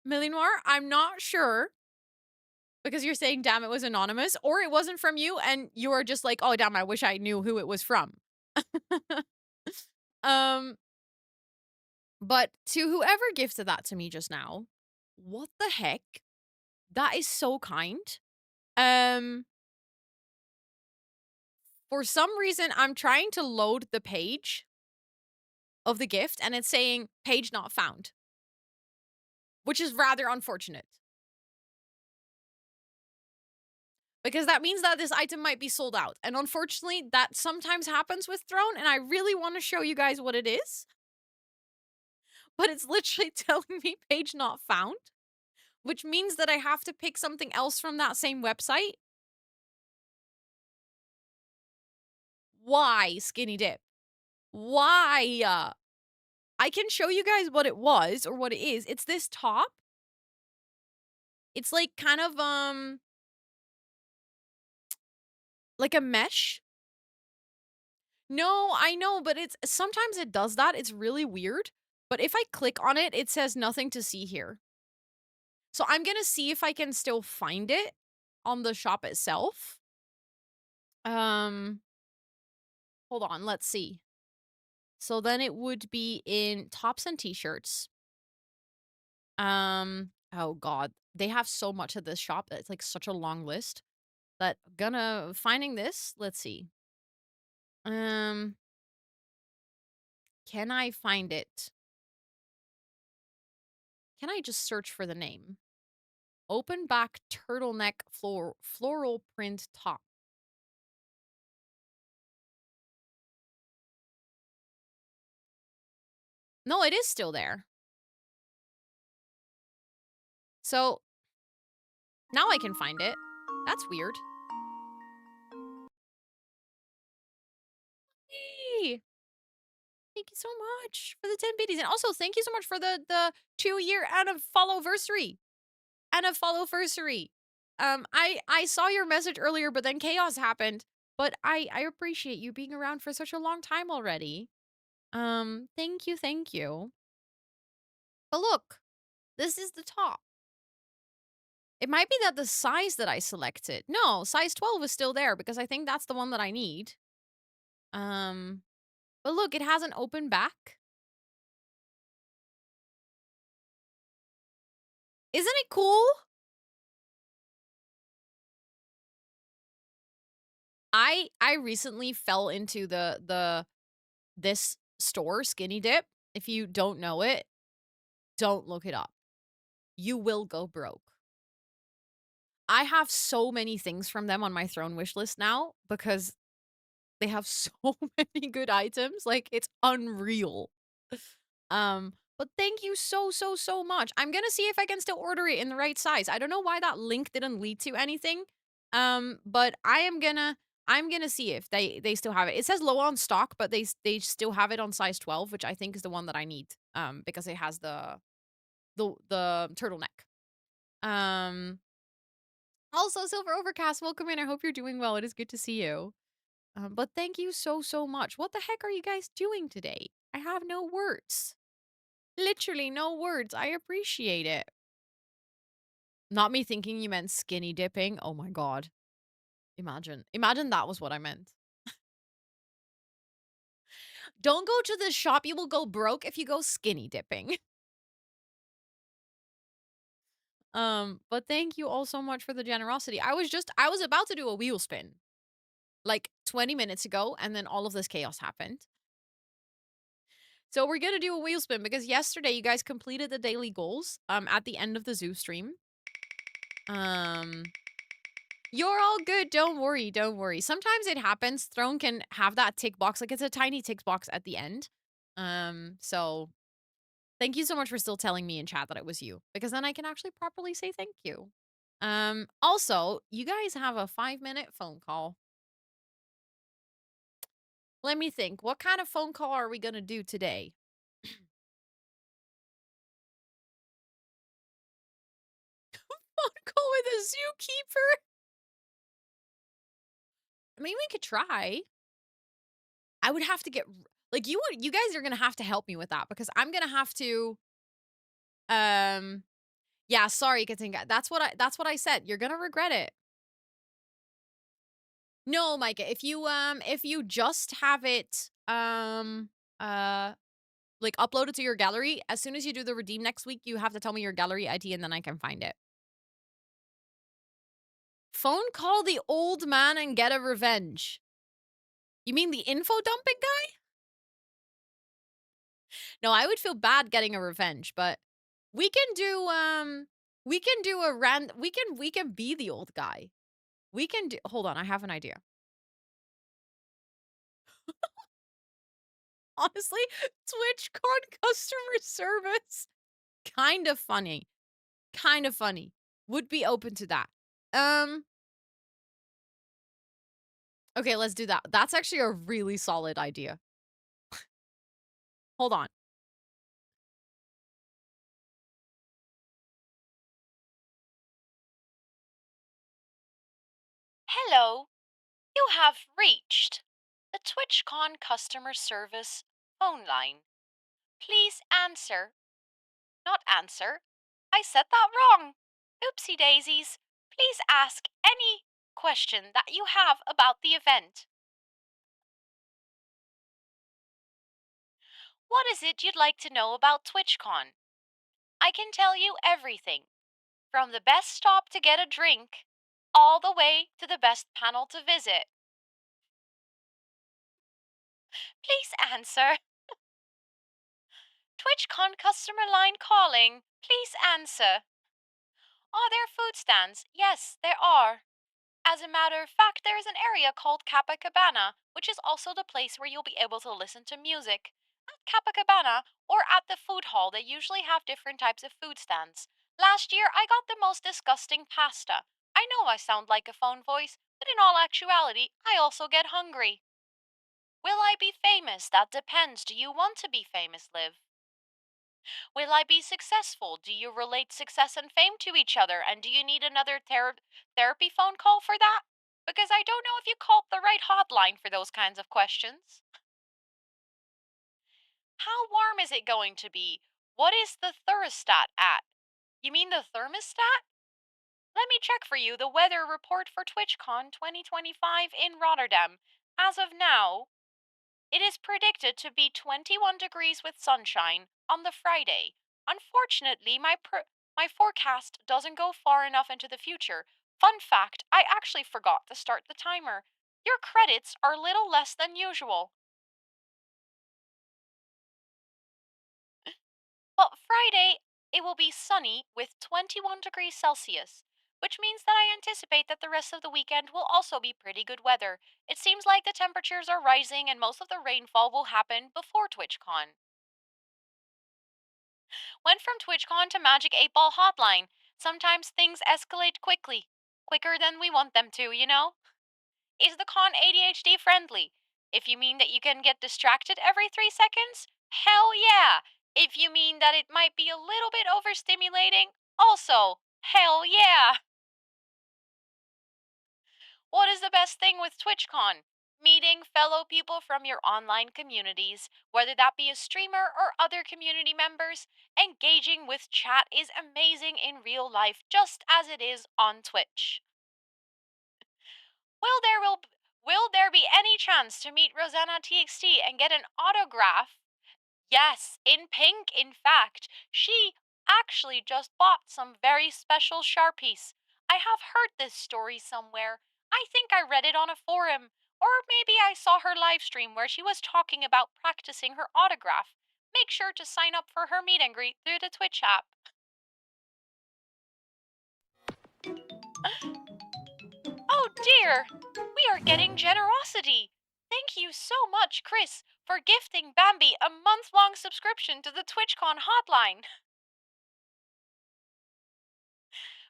Millinoir. I'm not sure. Because you're saying, damn, it was anonymous, or it wasn't from you, and you are just like, oh, damn, I wish I knew who it was from. But to whoever gifted that to me just now, what the heck? That is so kind. For some reason, I'm trying to load the page of the gift, and it's saying, page not found. Which is rather unfortunate. Because that means that this item might be sold out. And unfortunately, that sometimes happens with Throne, and I really want to show you guys what it is. But it's literally telling me page not found, which means that I have to pick something else from that same website. Why, Skinny Dip? Why? I can show you guys what it was, or what it is. It's this top. It's like kind of, like a mesh. No, I know, but it's sometimes it does that. It's really weird. But if I click on it, it says nothing to see here. So I'm going to see if I can still find it on the shop itself. Hold on, let's see. So then it would be in tops and t-shirts. Oh god, they have so much at this shop. It's like such a long list. That finding this, let's see. Can I find it? Can I just search for the name? Open back turtleneck floral print top. No, it is still there. So now I can find it. That's weird. Hey! Thank you so much for the 10 biddies. And also, thank you so much for the 2-year follow-versary. I saw your message earlier, but then chaos happened. but I appreciate you being around for such a long time already. Thank you, thank you. But look, this is the top. It might be that the size that I selected. No, size 12 is still there because I think that's the one that I need. But look, it has an open back. Isn't it cool? I recently fell into this store, Skinny Dip. If you don't know it, don't look it up. You will go broke. I have so many things from them on my throne wish list now because they have so many good items. Like, it's unreal. But thank you so much. I'm gonna see if I can still order it in the right size. I don't know why that link didn't lead to anything. But I'm gonna see if they still have it. It says low on stock, but they still have it on size 12, which I think is the one that I need. Because it has the turtleneck. Also, Silver Overcast, welcome in. I hope you're doing well. It is good to see you. But thank you so much. What the heck are you guys doing today? I have no words. Literally no words. I appreciate it. Not me thinking you meant skinny dipping. Oh my god. Imagine that was what I meant. Don't go to this shop. You will go broke if you go skinny dipping. But thank you all so much for the generosity. I was about to do a wheel spin like 20 minutes ago, and then all of this chaos happened. So we're gonna do a wheel spin because yesterday you guys completed the daily goals at the end of the zoo stream. You're all good. Don't worry. Don't worry. Sometimes it happens. Throne can have that tick box. Like, it's a tiny tick box at the end. So thank you so much for still telling me in chat that it was you, because then I can actually properly say thank you. Also, you guys have a 5-minute phone call. Let me think. What kind of phone call are we gonna do today? Phone call with a zookeeper? I mean, we could try. I would have to get like you guys are gonna have to help me with that because I'm gonna have to yeah, sorry, Katinka. That's what I said. You're gonna regret it. No, Micah, if you just have it like upload it to your gallery, as soon as you do the redeem next week, you have to tell me your gallery ID and then I can find it. Phone call the old man and get a revenge. You mean the info dumping guy? No, I would feel bad getting a revenge, but we can do a we can be the old guy. We can do hold on, I have an idea. Honestly, TwitchCon customer service. Kind of funny. Kind of funny. Would be open to that. Okay, let's do that. That's actually a really solid idea. Hold on. Hello. You have reached the TwitchCon customer service phone line. Please answer. Not answer. I said that wrong. Oopsie daisies. Please ask any question that you have about the event. What is it you'd like to know about TwitchCon? I can tell you everything, from the best stop to get a drink, all the way to the best panel to visit. Please answer. TwitchCon customer line calling. Please answer. Are there food stands? Yes, there are. As a matter of fact, there is an area called Cabana, which is also the place where you'll be able to listen to music. At Cabana, or at the food hall, they usually have different types of food stands. Last year, I got the most disgusting pasta. I know I sound like a phone voice, but in all actuality, I also get hungry. Will I be famous? That depends. Do you want to be famous, Liv? Will I be successful? Do you relate success and fame to each other? And do you need another therapy phone call for that? because I don't know if you called the right hotline for those kinds of questions. How warm is it going to be? What is the thermostat at? You mean the thermostat? Let me check for you the weather report for TwitchCon 2025 in Rotterdam. As of now, it is predicted to be 21 degrees with sunshine on the Friday. Unfortunately, my forecast doesn't go far enough into the future. Fun fact, I actually forgot to start the timer. Your credits are little less than usual. Well, Friday, it will be sunny with 21 degrees Celsius, which means that I anticipate that the rest of the weekend will also be pretty good weather. It seems like the temperatures are rising and most of the rainfall will happen before TwitchCon. Went from TwitchCon to Magic 8 Ball Hotline. Sometimes things escalate quickly. Quicker than we want them to, you know? Is the con ADHD friendly? If you mean that you can get distracted every 3 seconds, hell yeah! If you mean that it might be a little bit overstimulating, also, hell yeah! What is the best thing with TwitchCon? Meeting fellow people from your online communities, whether that be a streamer or other community members. Engaging with chat is amazing in real life, just as it is on Twitch. Will there will will there be any chance to meet Rosannatxt and get an autograph? Yes, in pink, in fact. She actually just bought some very special Sharpies. I have heard this story somewhere. I think I read it on a forum. Or maybe I saw her live stream where she was talking about practicing her autograph. Make sure to sign up for her meet and greet through the Twitch app. Oh dear! We are getting generosity! Thank you so much, Chris, for gifting Bambi a month-long subscription to the TwitchCon hotline.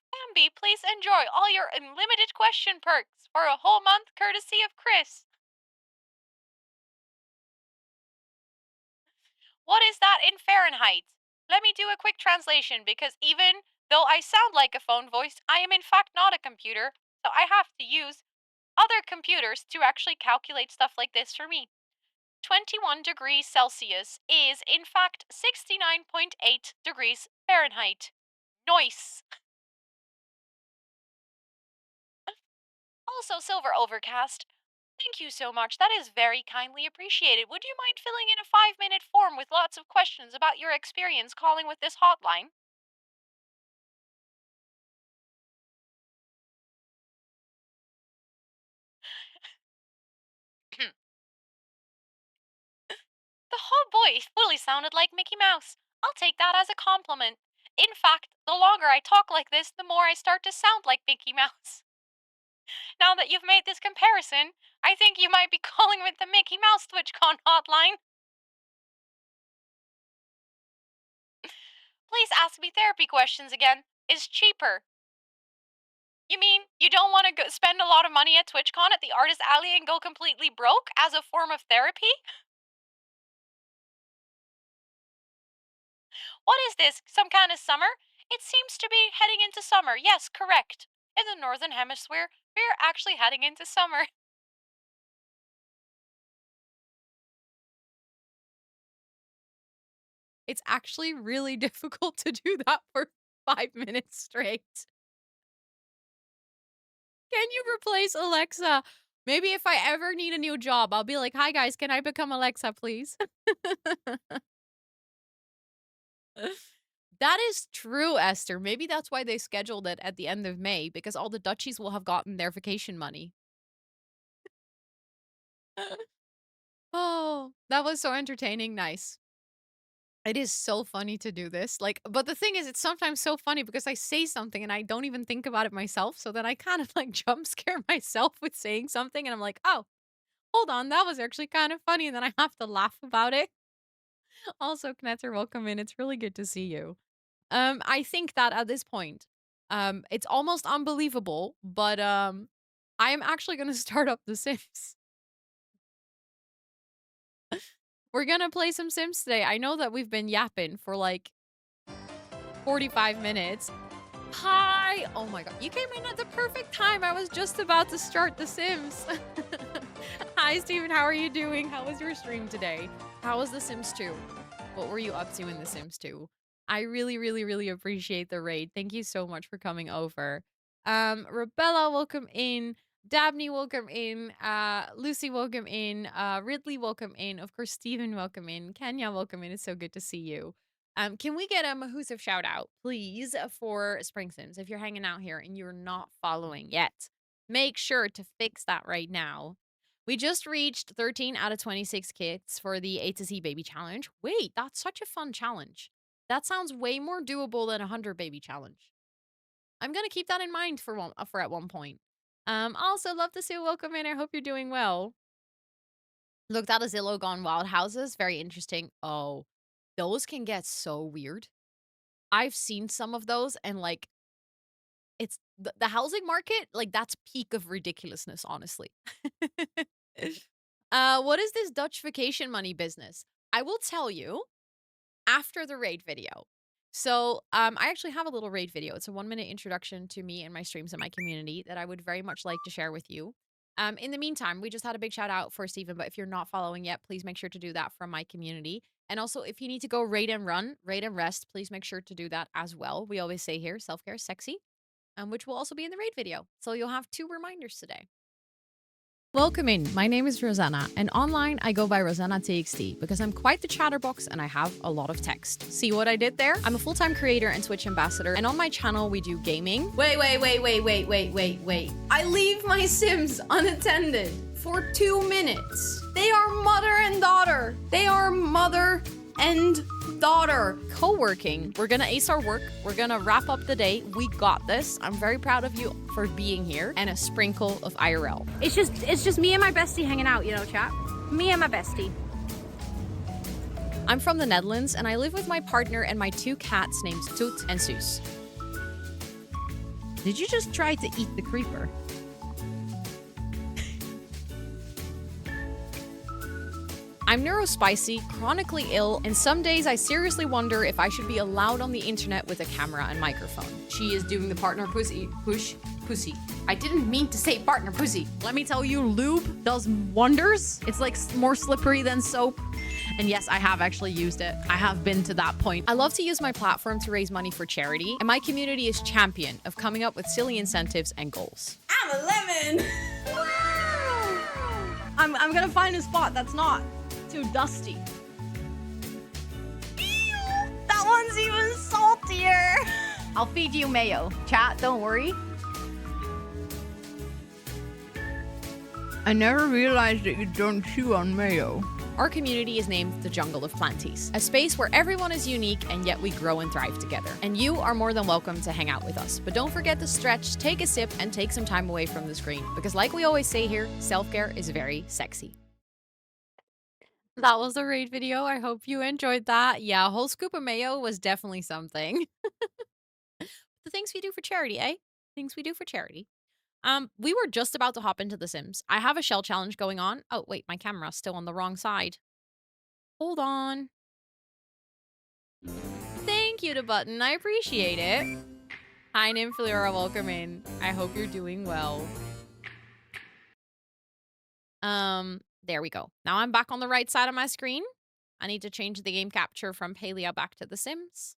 Bambi, please enjoy all your unlimited question perks for a whole month courtesy of Chris. What is that in Fahrenheit? Let me do a quick translation because even though I sound like a phone voice, I am in fact not a computer, so I have to use other computers to actually calculate stuff like this for me. 21 degrees Celsius is in fact 69.8 degrees Fahrenheit. Nice. Also, Silver Overcast, thank you so much. That is very kindly appreciated. Would you mind filling in a 5-minute form with lots of questions about your experience calling with this hotline? The whole boy fully sounded like Mickey Mouse. I'll take that as a compliment. In fact, the longer I talk like this, the more I start to sound like Mickey Mouse. Now that you've made this comparison, I think you might be calling with the Mickey Mouse TwitchCon hotline. Please ask me therapy questions again. Is cheaper. You mean you don't want to spend a lot of money at TwitchCon at the Artist Alley and go completely broke as a form of therapy? What is this? Some kind of summer? It seems to be heading into summer. Yes, correct. In the Northern Hemisphere, we're actually heading into summer. It's actually really difficult to do that for 5 minutes straight. Can you replace Alexa? Maybe if I ever need a new job, I'll be like, hi guys, can I become Alexa, please? That is true, Esther. Maybe that's why they scheduled it at the end of May, because all the duchies will have gotten their vacation money. Oh, that was so entertaining. Nice. It is so funny to do this. Like, but the thing is, it's sometimes so funny because I say something and I don't even think about it myself. So then I kind of like jump scare myself with saying something and I'm like, oh, hold on, that was actually kind of funny. And then I have to laugh about it. Also, Knetter, welcome in. It's really good to see you. I think that at this point, it's almost unbelievable, but I am actually gonna start up The Sims. We're gonna play some Sims today. I know that we've been yapping for like 45 minutes. Hi, Hi. Oh my god. You came in at the perfect time. I was just about to start The Sims. Hi, Steven. How are you doing? How was your stream today? How was The Sims 2? What were you up to in The Sims 2? I really, really, really appreciate the raid. Thank you so much for coming over. Rebella, welcome in. Dabney, welcome in. Lucy, welcome in. Ridley, welcome in. Of course, Steven, welcome in. Kenya, welcome in. It's so good to see you. Can we get a Mahusive shout out, please, for Spring Sims? If you're hanging out here and you're not following yet, make sure to fix that right now. We just reached 13 out of 26 kits for the A to Z baby challenge. Wait, that's such a fun challenge. That sounds way more doable than a 100 baby challenge. I'm gonna keep that in mind for at one point. Also love to see you. Welcome in. I hope you're doing well. Looked at a Zillow Gone Wild houses. Very interesting. Oh, those can get so weird. I've seen some of those and like it's the housing market, like that's peak of ridiculousness, honestly. What is this Dutch vacation money business? I will tell you after the raid video. So, I actually have a little raid video. It's a 1-minute introduction to me and my streams and my community that I would very much like to share with you. In the meantime, we just had a big shout out for Steven, but if you're not following yet, please make sure to do that from my community. And also, if you need to go raid and run, raid and rest, please make sure to do that as well. We always say here, self-care is sexy, which will also be in the raid video. So you'll have 2 reminders today. Welcome in. My name is Rosanna, and online I go by Rosannatxt because I'm quite the chatterbox and I have a lot of text. See what I did there? I'm a full-time creator and Twitch ambassador, and on my channel we do gaming. Wait. I leave my Sims unattended for 2 minutes. They are mother and daughter. They are mother and daughter. Co-working. We're gonna ace our work. We're gonna wrap up the day. We got this. I'm very proud of you for being here, and a sprinkle of IRL. It's just me and my bestie hanging out, you know, chat. Me and my bestie. I'm from the Netherlands, and I live with my partner and my 2 cats named Toot and Soos. Did you just try to eat the creeper? I'm neurospicy, chronically ill, and some days I seriously wonder if I should be allowed on the internet with a camera and microphone. She is doing the partner pussy. I didn't mean to say partner pussy. Let me tell you, lube does wonders. It's like more slippery than soap. And yes, I have actually used it. I have been to that point. I love to use my platform to raise money for charity, and my community is champion of coming up with silly incentives and goals. I'm a lemon! Wow! I'm gonna find a spot that's not too dusty. Ew, that one's even saltier. I'll feed you mayo. Chat, don't worry. I never realized that you don't chew on mayo. Our community is named the Jungle of Planties, a space where everyone is unique and yet we grow and thrive together. And you are more than welcome to hang out with us. But don't forget to stretch, take a sip, and take some time away from the screen. Because like we always say here, self-care is very sexy. That was the raid video. I hope you enjoyed that. Yeah, a whole scoop of mayo was definitely something. The things we do for charity, eh? Things we do for charity. We were just about to hop into The Sims. I have a shell challenge going on. Oh, wait, my camera's still on the wrong side. Hold on. Thank you to Button. I appreciate it. Hi, Nymphleura. Welcome in. I hope you're doing well. There we go. Now I'm back on the right side of my screen. I need to change the game capture from Palia back to The Sims.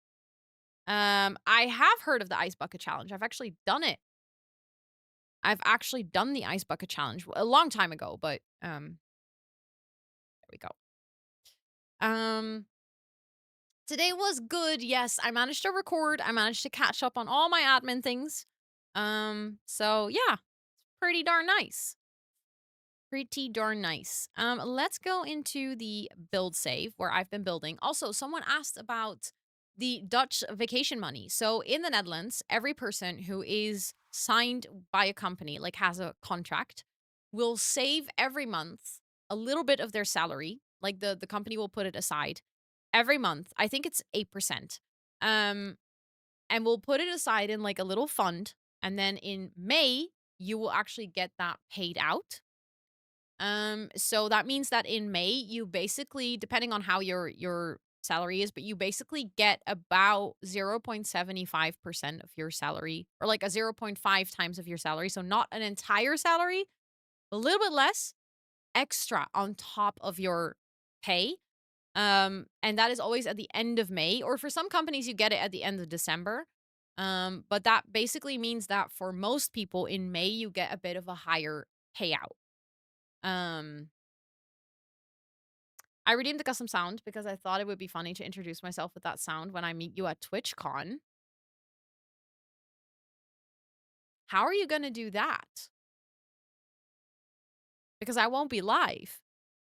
I have heard of the Ice Bucket Challenge. I've actually done it. I've actually done the Ice Bucket Challenge a long time ago, but, there we go. Today was good. Yes, I managed to record. I managed to catch up on all my admin things. So yeah, pretty darn nice. Pretty darn nice. Let's go into the build save where I've been building. Also, someone asked about the Dutch vacation money. So in the Netherlands, every person who is signed by a company, like has a contract, will save every month a little bit of their salary. Like the company will put it aside every month. I think it's 8%. And we'll put it aside in like a little fund. And then in May, you will actually get that paid out. So that means that in May, you basically, depending on how your salary is, but you basically get about 0.75% of your salary, or like a 0.5 times of your salary. So not an entire salary, a little bit less extra on top of your pay. And that is always at the end of May, or for some companies, you get it at the end of December. But that basically means that for most people in May, you get a bit of a higher payout. I redeemed the custom sound because I thought it would be funny to introduce myself with that sound when I meet you at TwitchCon. How are you going to do that? Because I won't be live.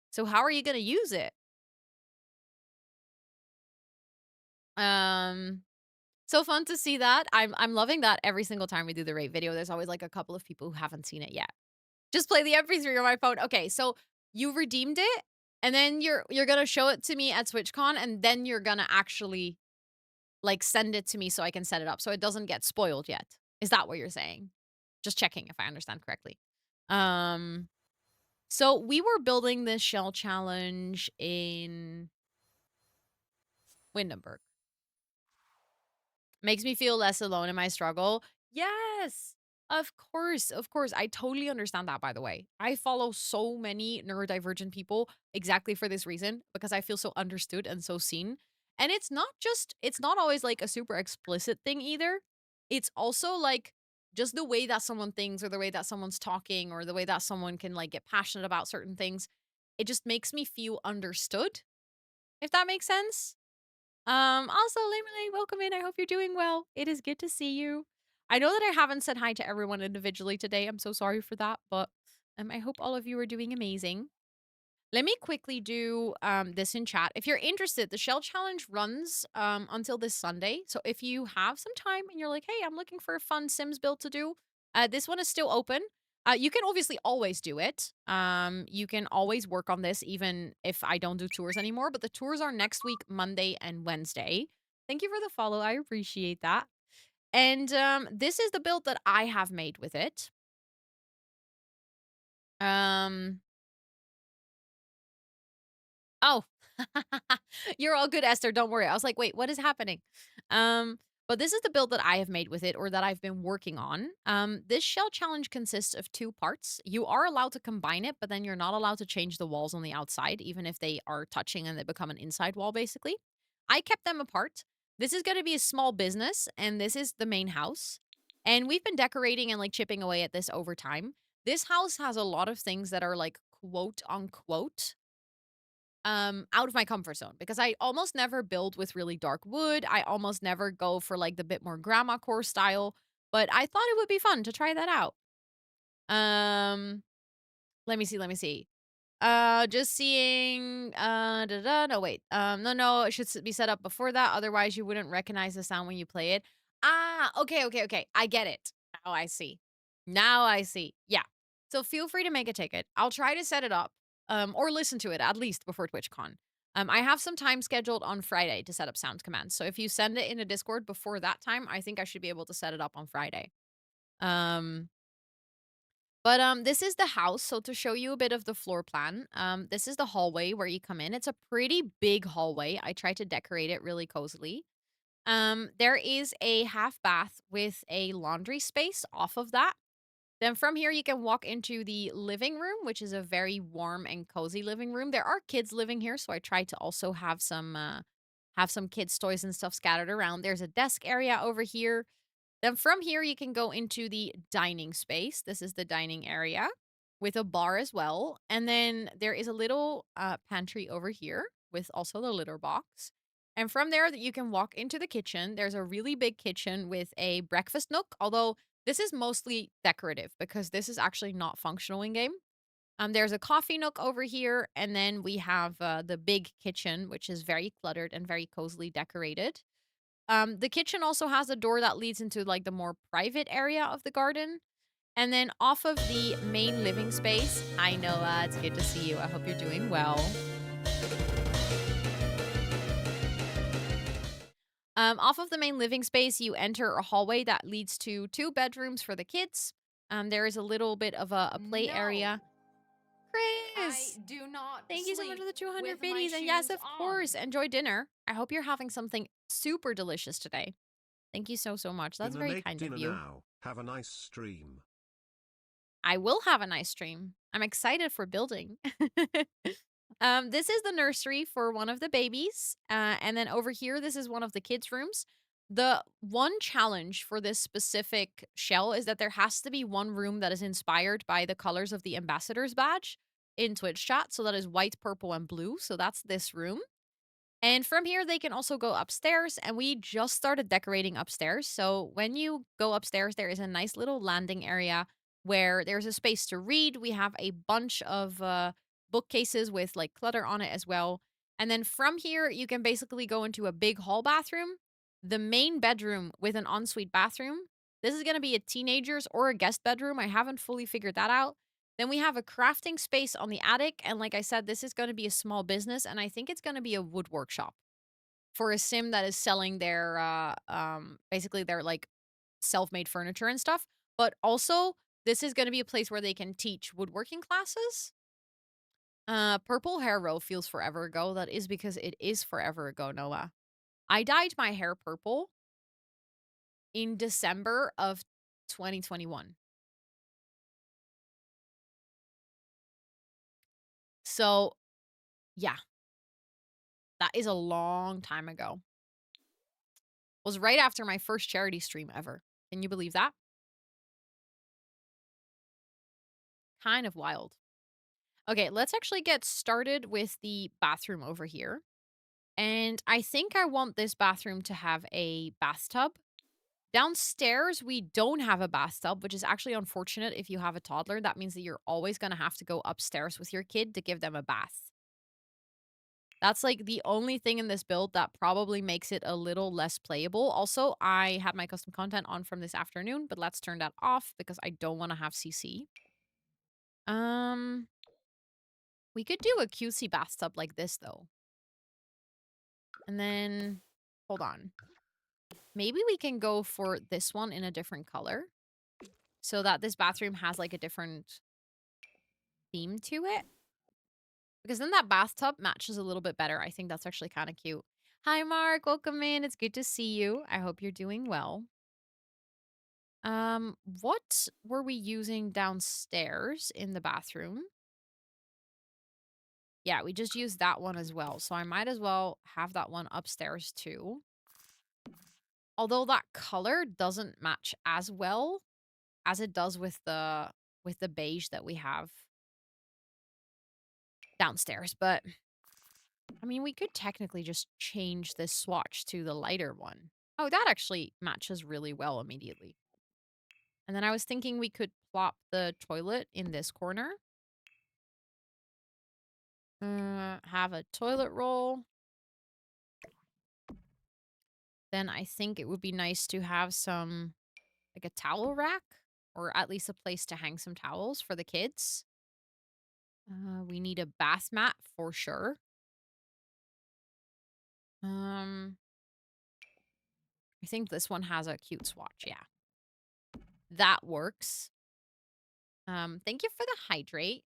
So how are you going to use it? So fun to see that. I'm loving that every single time we do the rate video. There's always like a couple of people who haven't seen it yet. Just play the MP3 on my phone. Okay, so you redeemed it, and then you're gonna show it to me at TwitchCon, and then you're gonna actually like send it to me so I can set it up so it doesn't get spoiled yet. Is that what you're saying? Just checking if I understand correctly. So we were building this shell challenge in Windenburg. Makes me feel less alone in my struggle. Yes, of course. Of course. I totally understand that, by the way. I follow so many neurodivergent people exactly for this reason, because I feel so understood and so seen. And it's not always like a super explicit thing either. It's also like just the way that someone thinks, or the way that someone's talking, or the way that someone can like get passionate about certain things. It just makes me feel understood, if that makes sense. Also, Lamely, welcome in. I hope you're doing well. It is good to see you. I know that I haven't said hi to everyone individually today. I'm so sorry for that, but I hope all of you are doing amazing. Let me quickly do this in chat. If you're interested, the Shell Challenge runs until this Sunday. So if you have some time and you're like, hey, I'm looking for a fun Sims build to do, this one is still open. You can obviously always do it. You can always work on this even if I don't do tours anymore. But the tours are next week, Monday and Wednesday. Thank you for the follow. I appreciate that. And this is the build that I have made with it. Oh, you're all good, Esther. Don't worry. I was like, wait, what is happening? But this is the build that I have made with it, or that I've been working on. This shell challenge consists of 2 parts. You are allowed to combine it, but then you're not allowed to change the walls on the outside, even if they are touching and they become an inside wall, basically. I kept them apart. This is going to be a small business, and this is the main house. And we've been decorating and like chipping away at this over time. This house has a lot of things that are like quote unquote out of my comfort zone, because I almost never build with really dark wood. I almost never go for like the bit more grandma core style, but I thought it would be fun to try that out. Let me see. Just seeing no wait. No, it should be set up before that, otherwise you wouldn't recognize the sound when you play it. Ah, okay. I get it. Now I see. Yeah. So feel free to make a ticket. I'll try to set it up. Or listen to it at least before TwitchCon. I have some time scheduled on Friday to set up sound commands. So if you send it in a Discord before that time, I think I should be able to set it up on Friday. But this is the house. So to show you a bit of the floor plan, this is the hallway where you come in. It's a pretty big hallway. I tried to decorate it really cozily. There is a half bath with a laundry space off of that. Then from here, you can walk into the living room, which is a very warm and cozy living room. There are kids living here, so I tried to also have some kids' toys and stuff scattered around. There's a desk area over here. Then from here, you can go into the dining space. This is the dining area with a bar as well. And then there is a little pantry over here with also the litter box. And from there, that you can walk into the kitchen. There's a really big kitchen with a breakfast nook, although this is mostly decorative because this is actually not functional in game. There's a coffee nook over here, and then we have the big kitchen, which is very cluttered and very cozily decorated. The kitchen also has a door that leads into like the more private area of the garden. And then off of the main living space, hi Noah, it's good to see you. I hope you're doing well. Off of the main living space, you enter a hallway that leads to 2 bedrooms for the kids. There is a little bit of a play area. Chris. do not. Thank you so much for the 200 with my biddies. And yes, shoes of course, enjoy dinner. I hope you're having something super delicious today. Thank you so, so much. That's Gonna very make kind dinner of you. now. Have a nice stream. I will have a nice stream. I'm excited for building. This is the nursery for one of the babies. And then over here, this is one of the kids' rooms. The one challenge for this specific shell is that there has to be one room that is inspired by the colors of the ambassador's badge in Twitch chat. So that is white, purple, and blue. So that's this room. And from here, they can also go upstairs. And we just started decorating upstairs. So when you go upstairs, there is a nice little landing area where there's a space to read. We have a bunch of bookcases with like clutter on it as well. And then from here, you can basically go into a big hall bathroom, the main bedroom with an ensuite bathroom. This is going to be a teenager's or a guest bedroom. I haven't fully figured that out. Then we have a crafting space on the attic. And like I said, this is going to be a small business. And I think it's going to be a wood workshop for a sim that is selling their, basically their like self-made furniture and stuff. But also, this is going to be a place where they can teach woodworking classes. Purple hair row feels forever ago. That is because it is forever ago, Noah. I dyed my hair purple in December of 2021. So, yeah. That is a long time ago. Was right after my first charity stream ever. Can you believe that? Kind of wild. Okay, let's actually get started with the bathroom over here. And I think I want this bathroom to have a bathtub. Downstairs, we don't have a bathtub, which is actually unfortunate if you have a toddler. That means that you're always going to have to go upstairs with your kid to give them a bath. That's like the only thing in this build that probably makes it a little less playable. Also, I had my custom content on from this afternoon, but let's turn that off because I don't want to have CC. We could do a cutesy bathtub like this though. And then, hold on. Maybe we can go for this one in a different color so that this bathroom has like a different theme to it. Because then that bathtub matches a little bit better. I think that's actually kind of cute. Hi, Mark. Welcome in. It's good to see you. I hope you're doing well. What were we using downstairs in the bathroom? Yeah, we just used that one as well. So I might as well have that one upstairs too. Although that color doesn't match as well as it does with the beige that we have downstairs, but I mean, we could technically just change this swatch to the lighter one. Oh, that actually matches really well immediately. And then I was thinking we could plop the toilet in this corner. Have a toilet roll. Then I think it would be nice to have some, like a towel rack, or at least a place to hang some towels for the kids. We need a bath mat for sure. I think this one has a cute swatch, yeah. That works. Thank you for the hydrate.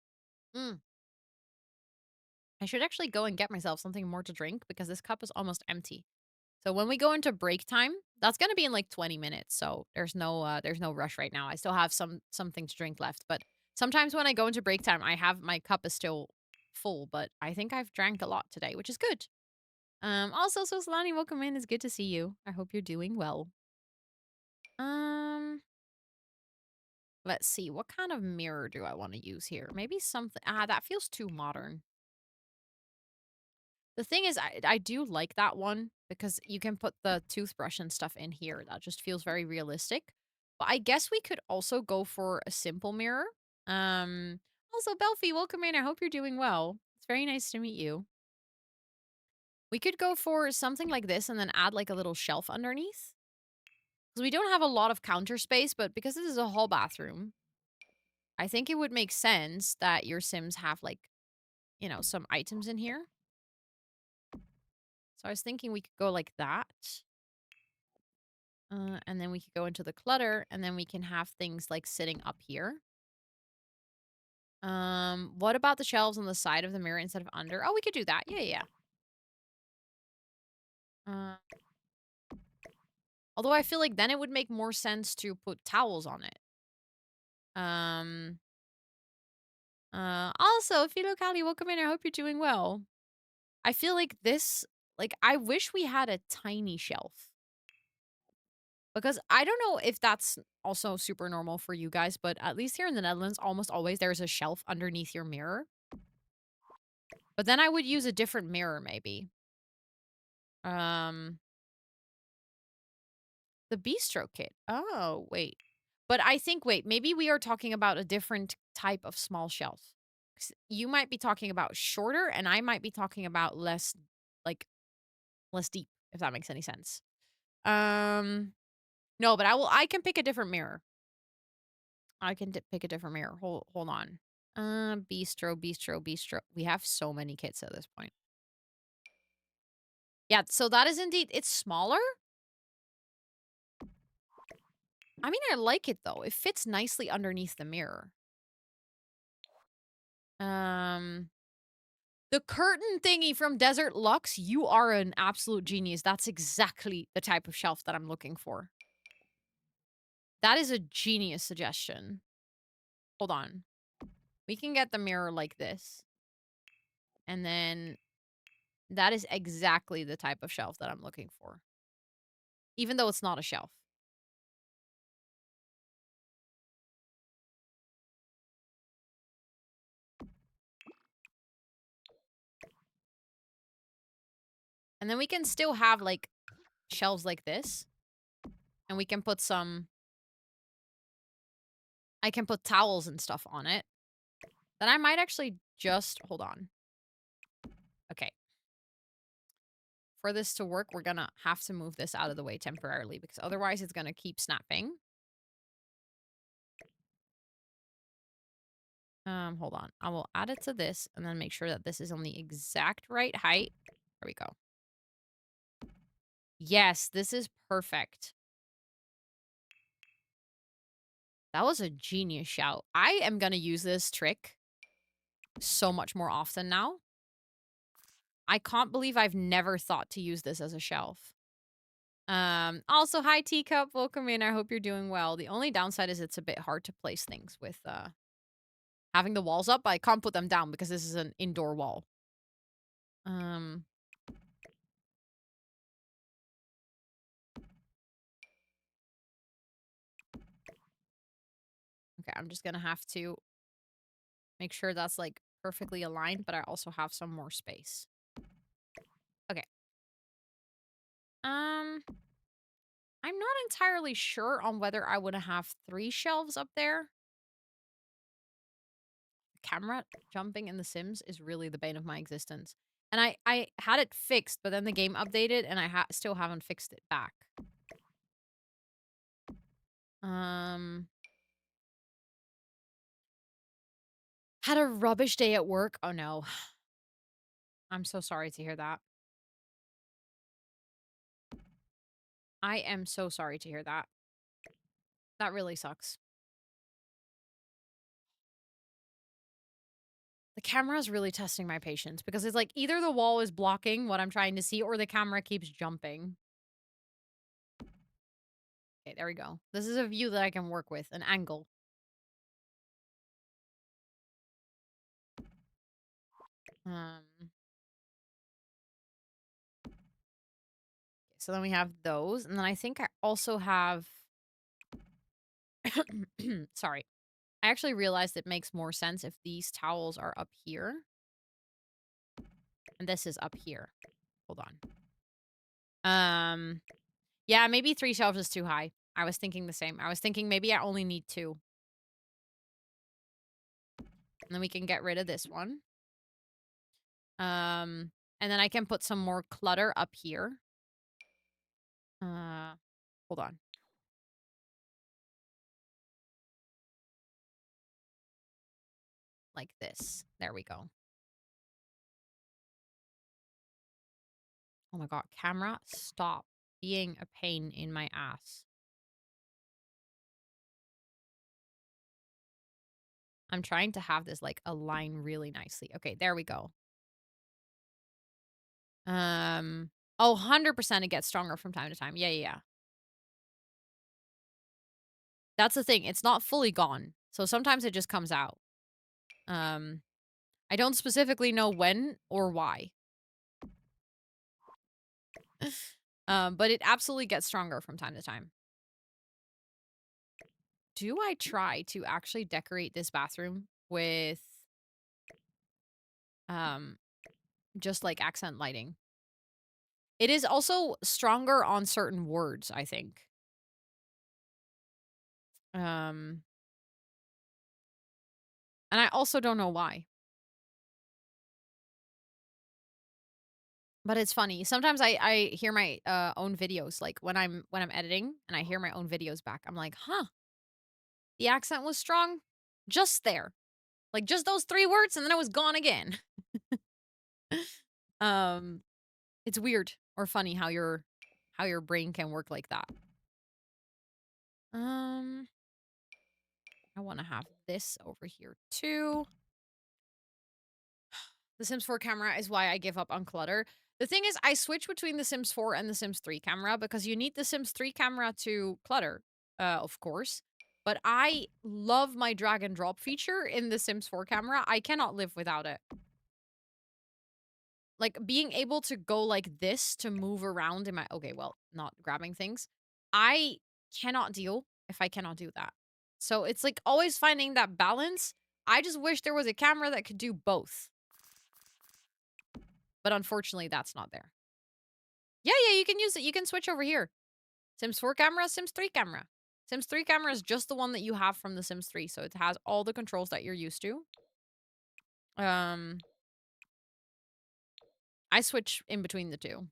I should actually go and get myself something more to drink because this cup is almost empty. So when we go into break time, that's gonna be in like 20 minutes. So there's no rush right now. I still have something to drink left. But sometimes when I go into break time, my cup is still full, but I think I've drank a lot today, which is good. Also, so Solani, welcome in. It's good to see you. I hope you're doing well. Let's see. What kind of mirror do I want to use here? Maybe something. That feels too modern. The thing is, I do like that one because you can put the toothbrush and stuff in here. That just feels very realistic. But I guess we could also go for a simple mirror. Also, Belfie, welcome in. I hope you're doing well. It's very nice to meet you. We could go for something like this and then add like a little shelf underneath. Because we don't have a lot of counter space, but because this is a hall bathroom, I think it would make sense that your Sims have like, you know, some items in here. So I was thinking we could go like that. And then we could go into the clutter, and then we can have things like sitting up here. What about the shelves on the side of the mirror instead of under? Oh, we could do that. Yeah, yeah. Although I feel like then it would make more sense to put towels on it. Also, Philo Cali, welcome in. I hope you're doing well. I feel like this, like, I wish we had a tiny shelf. Because I don't know if that's also super normal for you guys, but at least here in the Netherlands, almost always there's a shelf underneath your mirror. But then I would use a different mirror, maybe. The bistro kit. Oh, wait. But I think, wait, maybe we are talking about a different type of small shelf. 'Cause you might be talking about shorter, and I might be talking about less, like, less deep, if that makes any sense. No, but I can pick a different mirror. I can pick a different mirror. Hold on. Bistro. We have so many kits at this point. Yeah, so that is indeed, it's smaller. I mean, I like it though. It fits nicely underneath the mirror. The curtain thingy from Desert Lux, you are an absolute genius. That's exactly the type of shelf that I'm looking for. That is a genius suggestion. Hold on. We can get the mirror like this. And then that is exactly the type of shelf that I'm looking for. Even though it's not a shelf. And then we can still have, like, shelves like this. And we can put some... I can put towels and stuff on it. Then I might actually just... Hold on. Okay. For this to work, we're gonna have to move this out of the way temporarily, because otherwise it's gonna keep snapping. Hold on. I will add it to this and then make sure that this is on the exact right height. There we go. Yes, this is perfect. That was a genius shout. I am gonna use this trick so much more often now. I can't believe I've never thought to use this as a shelf. Also, hi Teacup, welcome in. I hope you're doing well. The only downside is it's a bit hard to place things with having the walls up. I can't put them down because this is an indoor wall. Okay, I'm just gonna have to make sure that's, like, perfectly aligned, but I also have some more space. Okay. I'm not entirely sure on whether I would have 3 shelves up there. Camera jumping in The Sims is really the bane of my existence. And I had it fixed, but then the game updated and I still haven't fixed it back. Had a rubbish day at work. Oh no. I'm so sorry to hear that. I am so sorry to hear that. That really sucks. The camera is really testing my patience because it's like either the wall is blocking what I'm trying to see or the camera keeps jumping. Okay, there we go. This is a view that I can work with, an angle. So then we have those, and then I think I also have... Sorry. I actually realized it makes more sense if these towels are up here. And this is up here. Hold on. Yeah, maybe 3 shelves is too high. I was thinking the same. I was thinking maybe I only need 2. And then we can get rid of this one. And then I can put some more clutter up here. Hold on. Like this. There we go. Oh my god, camera, stop being a pain in my ass. I'm trying to have this like align really nicely. Okay, there we go. Oh, 100% it gets stronger from time to time. Yeah, yeah, yeah. That's the thing. It's not fully gone. So sometimes it just comes out. I don't specifically know when or why. But it absolutely gets stronger from time to time. Do I try to actually decorate this bathroom with just like accent lighting? It is also stronger on certain words, I think. And I also don't know why. But it's funny. Sometimes I hear my own videos, like when I'm editing and I hear my own videos back. I'm like, huh, the accent was strong just there. Like just those 3 words and then it was gone again. um it's weird or funny how your brain can work like that. I want to have this over here too. The Sims 4 camera is why I give up on clutter. The thing is, I switch between the Sims 4 and the Sims 3 camera because you need the Sims 3 camera to clutter, of course. But I love my drag and drop feature in the Sims 4 camera. I cannot live without it. Like, being able to go like this to move around in my... Okay, well, not grabbing things. I cannot deal if I cannot do that. So it's like always finding that balance. I just wish there was a camera that could do both. But unfortunately, that's not there. Yeah, you can use it. You can switch over here. Sims 4 camera, Sims 3 camera. Sims 3 camera is just the one that you have from the Sims 3, so it has all the controls that you're used to. I switch in between the two.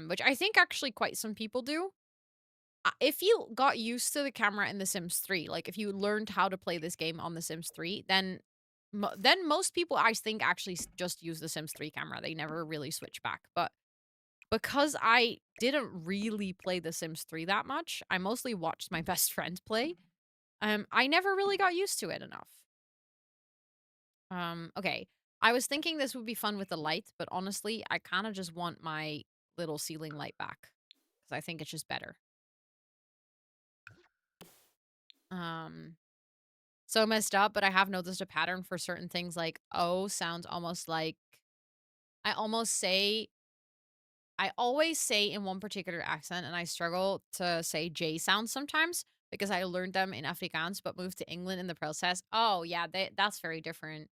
Which I think actually quite some people do. If you got used to the camera in The Sims 3, like if you learned how to play this game on The Sims 3, then most people, I think, actually just use The Sims 3 camera. They never really switch back. But because I didn't really play The Sims 3 that much, I mostly watched my best friend play. I never really got used to it enough. Okay. I was thinking this would be fun with the light, but honestly, I kind of just want my little ceiling light back because I think it's just better. So messed up, but I have noticed a pattern for certain things like O sounds almost like I always say in one particular accent and I struggle to say J sounds sometimes because I learned them in Afrikaans but moved to England in the process. Oh, yeah, that's very different.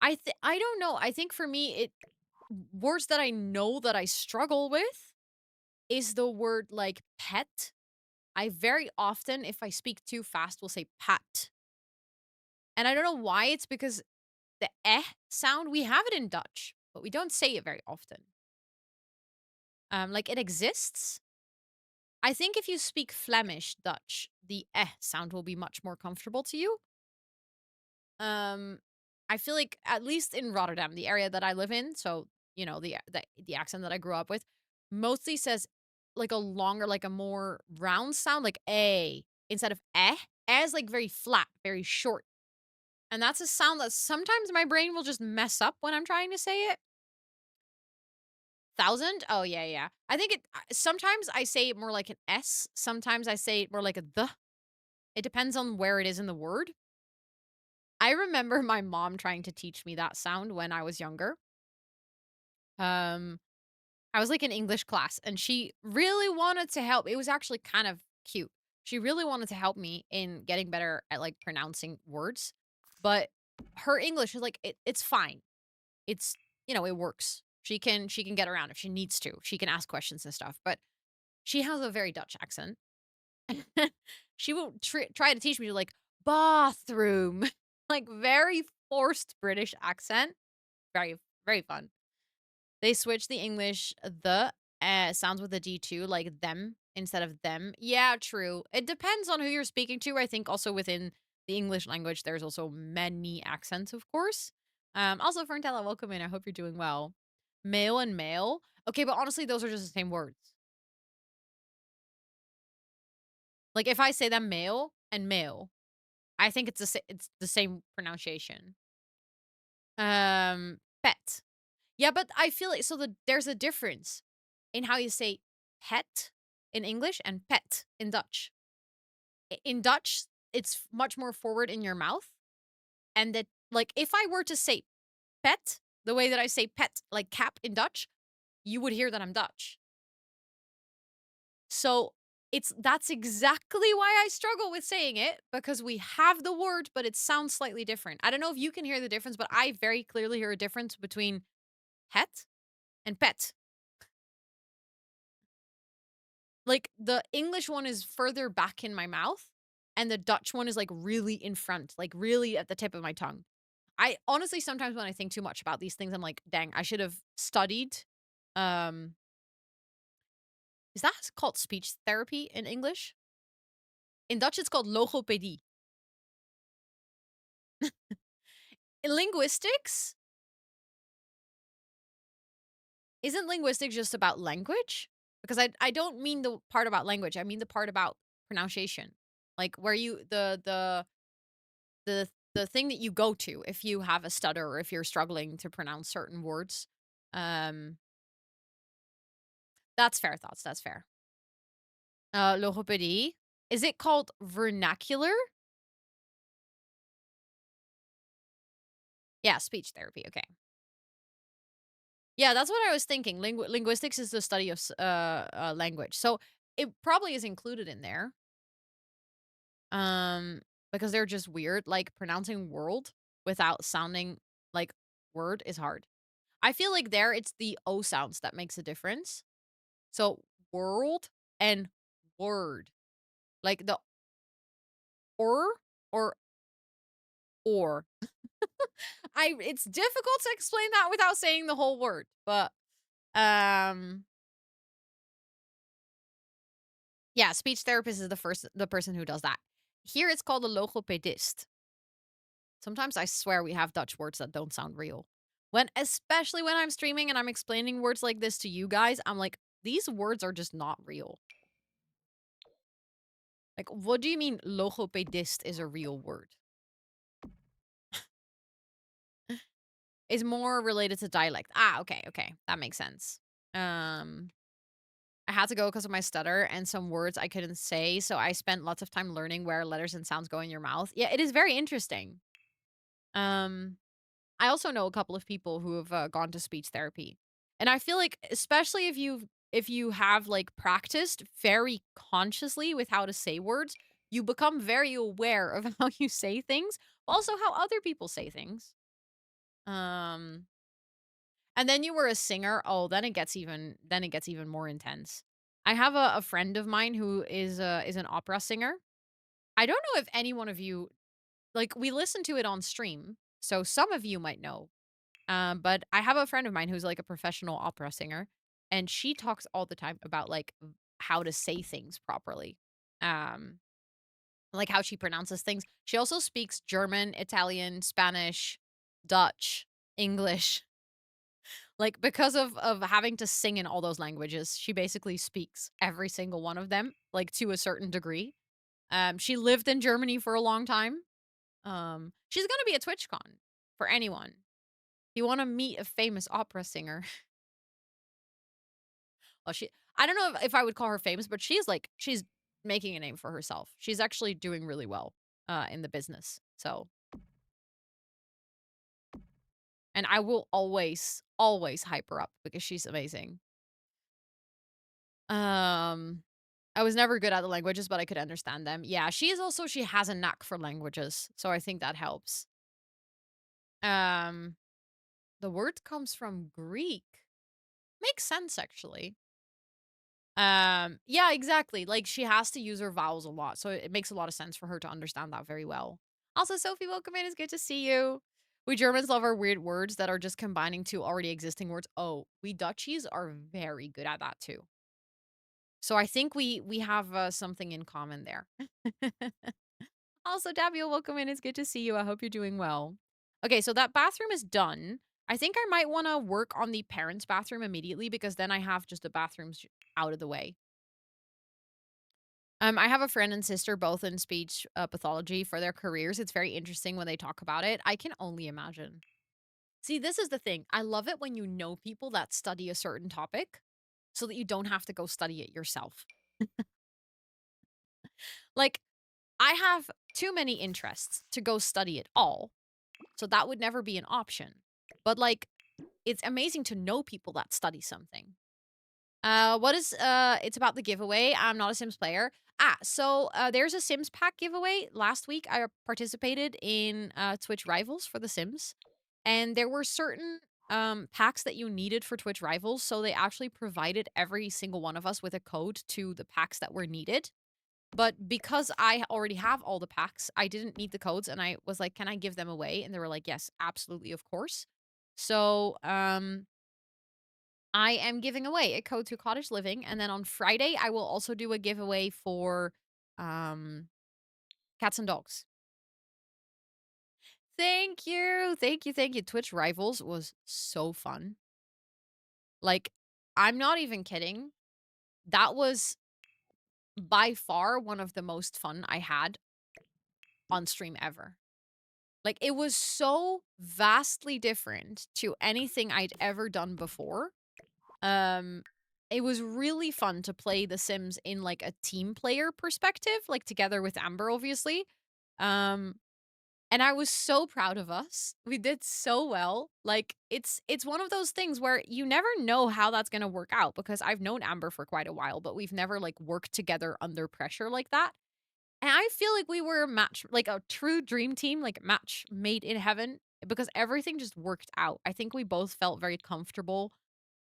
I don't know. I think for me words that I know that I struggle with is the word like pet. I very often, if I speak too fast, will say pat. And I don't know why. It's because the sound, we have it in Dutch, but we don't say it very often. Like it exists. I think if you speak Flemish Dutch, the sound will be much more comfortable to you. I feel like at least in Rotterdam, the area that I live in, so you know the accent that I grew up with, mostly says like a longer, like a more round sound, like a instead of eh. Eh is like very flat, very short, and that's a sound that sometimes my brain will just mess up when I'm trying to say it. 1,000? Oh yeah. I think it. Sometimes I say it more like an S. Sometimes I say it more like a the. It depends on where it is in the word. I remember my mom trying to teach me that sound when I was younger. I was like in English class and she really wanted to help. It was actually kind of cute. She really wanted to help me in getting better at like pronouncing words. But her English is like it's fine. It's, you know, it works. She can get around if she needs to. She can ask questions and stuff. But she has a very Dutch accent. She will try to teach me to like bathroom. Like very forced British accent. Very, very fun. They switched the English, the sounds with a D too, like them instead of them. Yeah, true. It depends on who you're speaking to. I think also within the English language, there's also many accents, of course. Also, Ferntella, welcome in. I hope you're doing well. Male and male. Okay, but honestly, those are just the same words. Like if I say them male, and male. I think it's the same pronunciation. Pet. Yeah, but I feel like there's a difference in how you say pet in English and pet in Dutch. In Dutch, it's much more forward in your mouth, and that like if I were to say pet the way that I say pet like cap in Dutch, you would hear that I'm Dutch. So that's exactly why I struggle with saying it, because we have the word, but it sounds slightly different. I don't know if you can hear the difference, but I very clearly hear a difference between het and pet. Like the English one is further back in my mouth, and the Dutch one is like really in front, like really at the tip of my tongue. I honestly sometimes when I think too much about these things, I'm like, dang, I should have studied. Um, is that called speech therapy in English? In Dutch, it's called logopedie. In linguistics, isn't linguistics just about language? Because I don't mean the part about language. I mean the part about pronunciation. Like where you the thing that you go to if you have a stutter or if you're struggling to pronounce certain words. Um that's fair thoughts. That's fair. Logopedie. Is it called vernacular? Yeah, speech therapy. Okay. Yeah, that's what I was thinking. Linguistics is the study of language. So it probably is included in there. Um, because they're just weird. Like pronouncing world without sounding like word is hard. I feel like there it's the O sounds that makes a difference. So world and word. Like the or or or. It's difficult to explain that without saying the whole word. But um yeah, speech therapist is the person who does that. Here it's called a logopedist. Sometimes I swear we have Dutch words that don't sound real. Especially when I'm streaming and I'm explaining words like this to you guys, I'm like, these words are just not real. Like, what do you mean logopedist is a real word? Is more related to dialect. Ah, okay, okay. That makes sense. I had to go because of my stutter and some words I couldn't say, so I spent lots of time learning where letters and sounds go in your mouth. Yeah, it is very interesting. Um I also know a couple of people who have gone to speech therapy. And I feel like especially if you have like practiced very consciously with how to say words, you become very aware of how you say things, also how other people say things. Um and then you were a singer, oh, then it gets even more intense. I have a friend of mine who is an opera singer. I don't know if any one of you like we listen to it on stream, so some of you might know. But I have a friend of mine who's like a professional opera singer, and she talks all the time about like how to say things properly. Um, like how she pronounces things. She also speaks German, Italian, Spanish, Dutch, English. Like because of having to sing in all those languages, she basically speaks every single one of them, like to a certain degree. She lived in Germany for a long time. She's gonna be at TwitchCon for anyone. You want to meet a famous opera singer. Well, I don't know if I would call her famous, but she's making a name for herself. She's actually doing really well in the business. So, and I will always hype her up because she's amazing. I was never good at the languages, but I could understand them. Yeah, she has a knack for languages, so I think that helps. Um, the word comes from Greek. Makes sense actually. Yeah, exactly. Like she has to use her vowels a lot, so it makes a lot of sense for her to understand that very well. Also, Sophie, welcome in. It's good to see you. We Germans love our weird words that are just combining two already existing words. Oh, we Dutchies are very good at that too. So I think we have something in common there. Also, Dabio, welcome in. It's good to see you. I hope you're doing well. Okay, so that bathroom is done. I think I might want to work on the parents' bathroom immediately because then I have just the bathrooms out of the way. I have a friend and sister both in speech pathology for their careers. It's very interesting when they talk about it. I can only imagine. See, this is the thing. I love it when you know people that study a certain topic so that you don't have to go study it yourself. Like, I have too many interests to go study it all, so that would never be an option. But, like, it's amazing to know people that study something. It's about the giveaway. I'm not a Sims player. There's a Sims pack giveaway. Last week, I participated in Twitch Rivals for the Sims, and there were certain packs that you needed for Twitch Rivals, so they actually provided every single one of us with a code to the packs that were needed. But because I already have all the packs, I didn't need the codes, and I was like, "Can I give them away?" And they were like, "Yes, absolutely, of course." So, I am giving away a code to Cottage Living, and then on Friday, I will also do a giveaway for, um, cats and dogs. Thank you. Thank you, thank you. Twitch Rivals was so fun. Like, I'm not even kidding. That was by far one of the most fun I had on stream ever. Like, it was so vastly different to anything I'd ever done before. It was really fun to play The Sims in, like, a team player perspective, like, together with Amber, obviously. Um, and I was so proud of us. We did so well. Like, it's one of those things where you never know how that's gonna work out because I've known Amber for quite a while, but we've never, like, worked together under pressure like that. And I feel like we were a match, like, a true dream team, like, match made in heaven because everything just worked out. I think we both felt very comfortable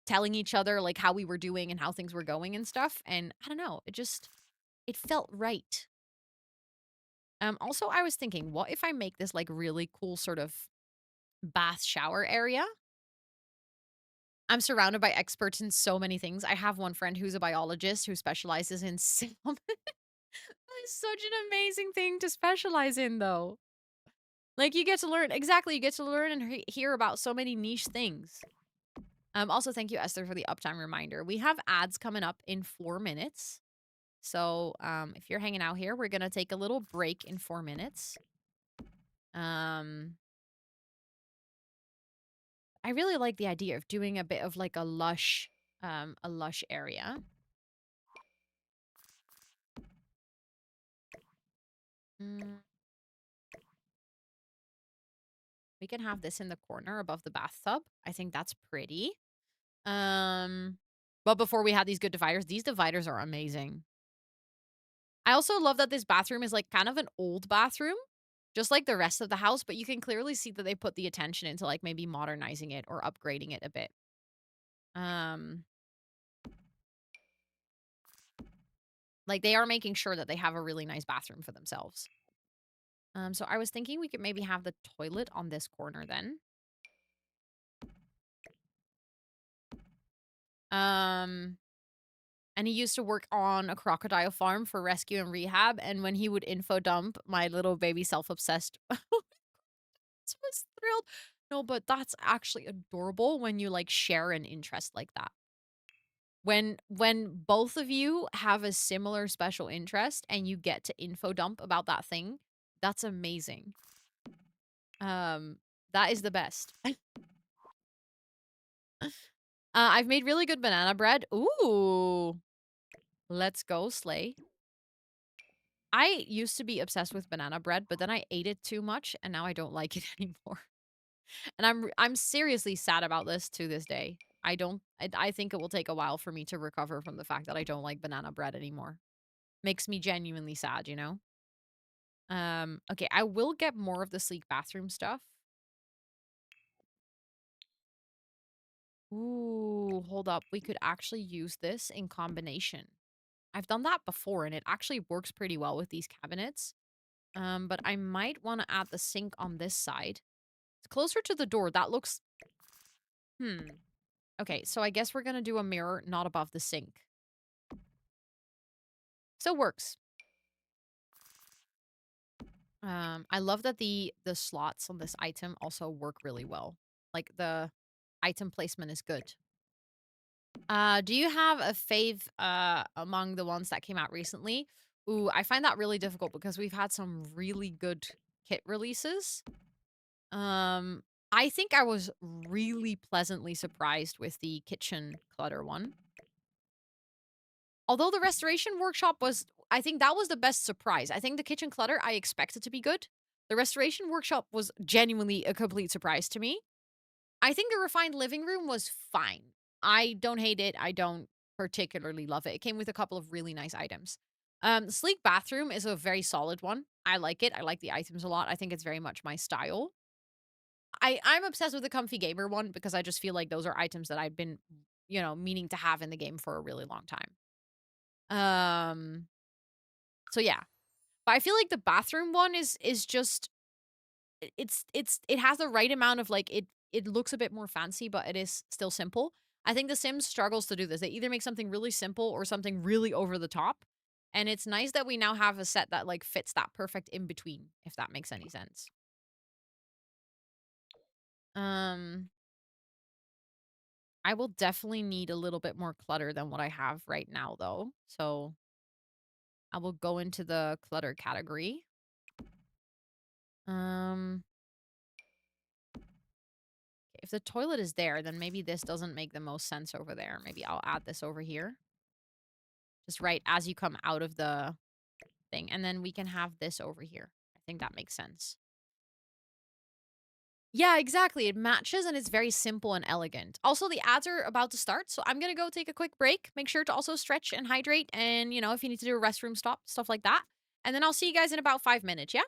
telling each other, like, how we were doing and how things were going and stuff, and I don't know, it felt right. Also, I was thinking, what if I make this, like, really cool sort of bath shower area? I'm surrounded by experts in so many things. I have one friend who's a biologist who specializes in salmon. That is such an amazing thing to specialize in, though. Like, you get to learn exactly, you get to learn and hear about so many niche things. Also, thank you, Esther, for the uptime reminder. We have ads coming up in 4 minutes. So, if you're hanging out here, we're gonna take a little break in 4 minutes. I really like the idea of doing a bit of like a lush area. Mm, we can have this in the corner above the bathtub. I think that's pretty. But before we had these dividers are amazing. I also love that this bathroom is like kind of an old bathroom, just like the rest of the house, but you can clearly see that they put the attention into like maybe modernizing it or upgrading it a bit. Like they are making sure that they have a really nice bathroom for themselves. So I was thinking we could maybe have the toilet on this corner then. And he used to work on a crocodile farm for rescue and rehab. And when he would info dump, my little baby self-obsessed was thrilled. No, but that's actually adorable when you like share an interest like that. When both of you have a similar special interest and you get to info dump about that thing, that's amazing. That is the best. I've made really good banana bread. Ooh. Let's go, Slay. I used to be obsessed with banana bread, but then I ate it too much and now I don't like it anymore. And I'm seriously sad about this to this day. I think it will take a while for me to recover from the fact that I don't like banana bread anymore. Makes me genuinely sad, you know? Okay, I will get more of the sleek bathroom stuff. Ooh, hold up. We could actually use this in combination. I've done that before and it actually works pretty well with these cabinets. But I might want to add the sink on this side. It's closer to the door. That looks... Okay, so I guess we're going to do a mirror not above the sink. Still works. I love that the slots on this item also work really well. Like, the item placement is good. Do you have a fave among the ones that came out recently? Ooh, I find that really difficult because we've had some really good kit releases. I think I was really pleasantly surprised with the kitchen clutter one. Although the restoration workshop was, I think that was the best surprise. I think the kitchen clutter, I expected to be good. The restoration workshop was genuinely a complete surprise to me. I think the refined living room was fine. I don't hate it. I don't particularly love it. It came with a couple of really nice items. Sleek bathroom is a very solid one. I like it. I like the items a lot. I think it's very much my style. I'm obsessed with the comfy gamer one because I just feel like those are items that I've been, meaning to have in the game for a really long time. So yeah. But I feel like the bathroom one is just it has the right amount of like it looks a bit more fancy, but it is still simple. I think The Sims struggles to do this. They either make something really simple or something really over the top. And it's nice that we now have a set that like fits that perfect in between, if that makes any sense. Um I will definitely need a little bit more clutter than what I have right now though. So I will go into the clutter category. Um If the toilet is there, then maybe this doesn't make the most sense over there. Maybe I'll add this over here. Just right as you come out of the thing. And then we can have this over here. I think that makes sense. Yeah, exactly. It matches and it's very simple and elegant. Also, the ads are about to start, so I'm going to go take a quick break. Make sure to also stretch and hydrate and, if you need to do a restroom stop, stuff like that. And then I'll see you guys in about 5 minutes, yeah?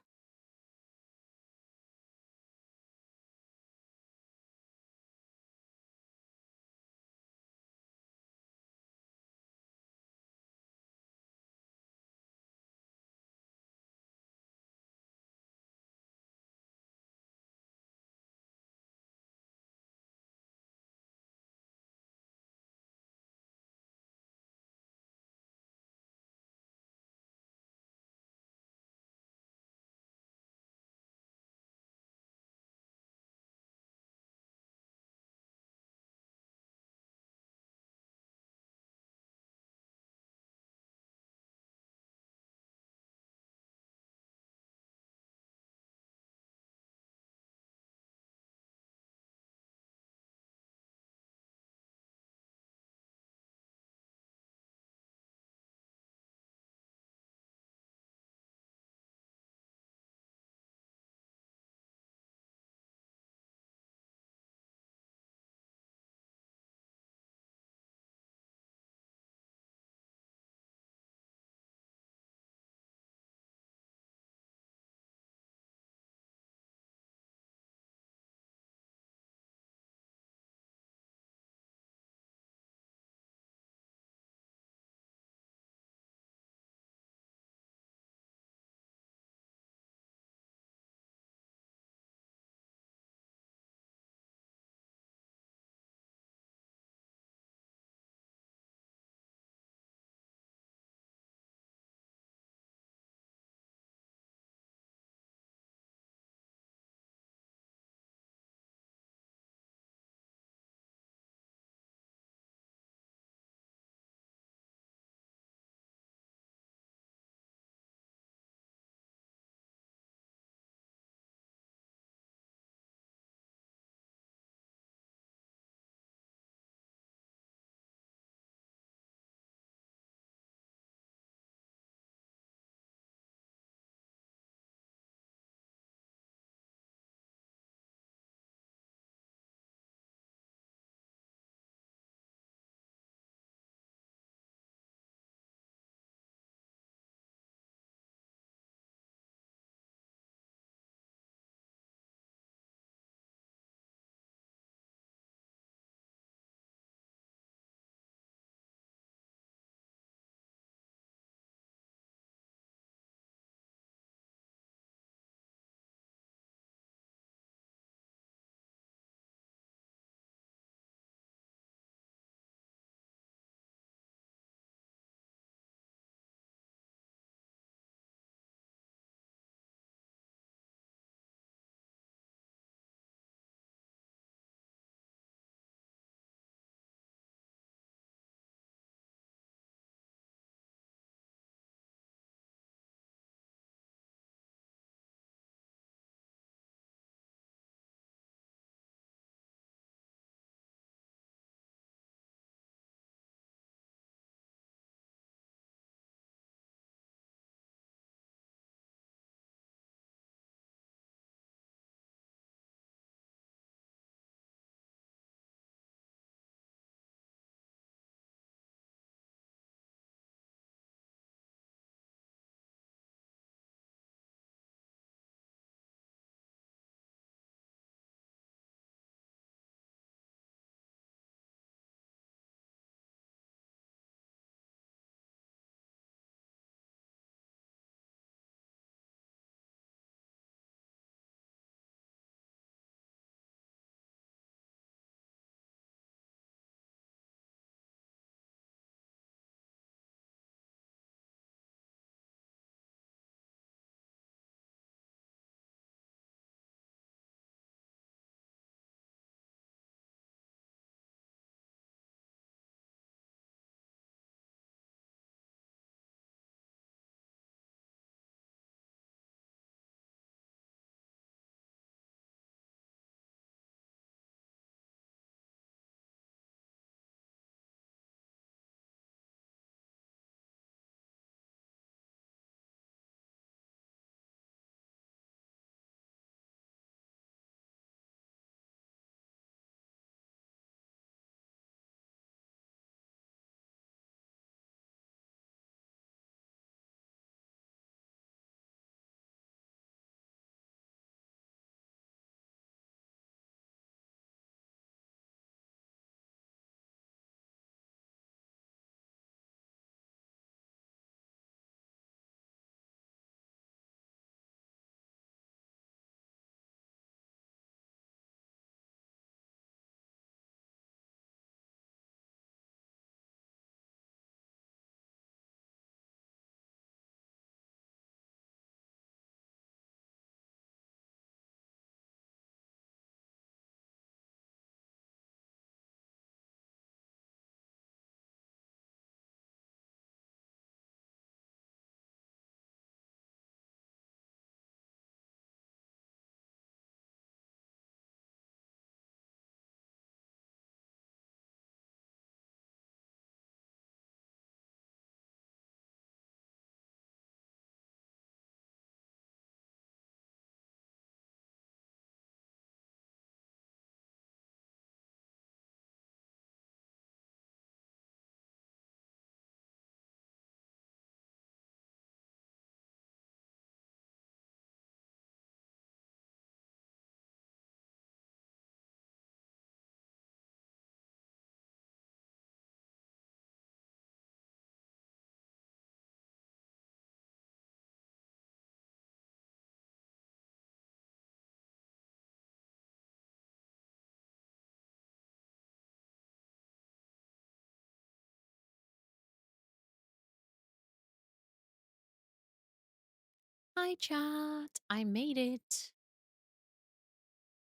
Hi, chat. I made it.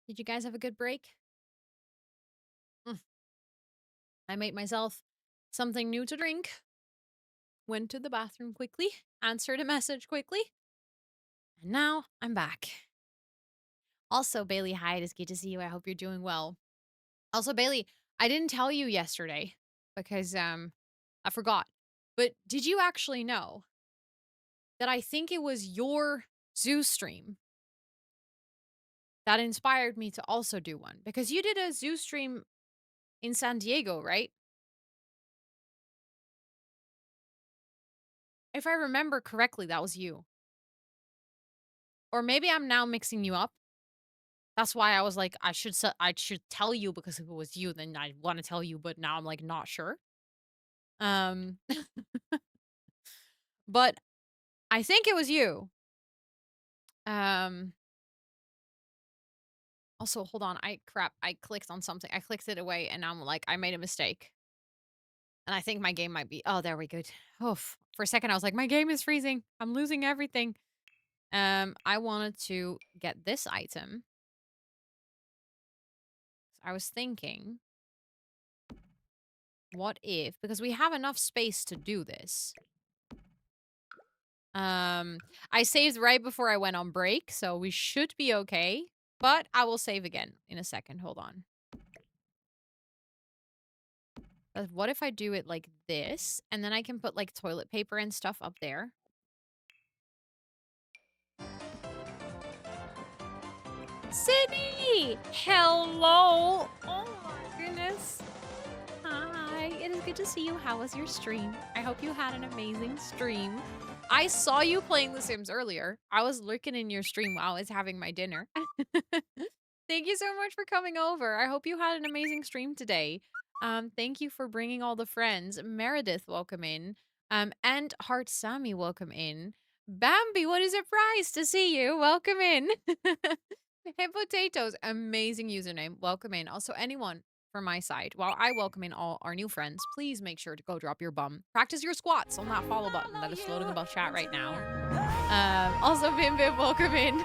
Did you guys have a good break? I made myself something new to drink. Went to the bathroom quickly. Answered a message quickly. And now I'm back. Also, Bailey, hi. It is good to see you. I hope you're doing well. Also, Bailey, I didn't tell you yesterday because I forgot. But did you actually know that I think it was your zoo stream that inspired me to also do one? Because you did a zoo stream in San Diego, right? If I remember correctly, that was you. Or maybe I'm now mixing you up. That's why I was like, I should tell you, because if it was you, then I want to tell you, but now I'm like not sure. But I think it was you. Also, hold on. I clicked on something. I clicked it away and now I'm like, I made a mistake. And I think my game might be, oh, there we go. Oof. For a second, I was like, my game is freezing. I'm losing everything. I wanted to get this item. I was thinking, what if, because we have enough space to do this. I saved right before I went on break, so we should be okay. But I will save again in a second. Hold on. But what if I do it like this, and then I can put like toilet paper and stuff up there? Sydney! Hello! Oh my goodness. Hi, it is good to see you. How was your stream? I hope you had an amazing stream. I saw you playing The Sims earlier. I was lurking in your stream while I was having my dinner. Thank you so much for coming over. I hope you had an amazing stream today. Thank you for bringing all the friends. Meredith, welcome in. And Heart Sammy, welcome in. Bambi, what a surprise to see you. Welcome in. Hip Potatoes, amazing username. Welcome in. Also, anyone from my side, while I welcome in all our new friends, please make sure to go drop your bum. Practice your squats on that follow button that is floating above chat right now. Also, Bim Bim, welcome in.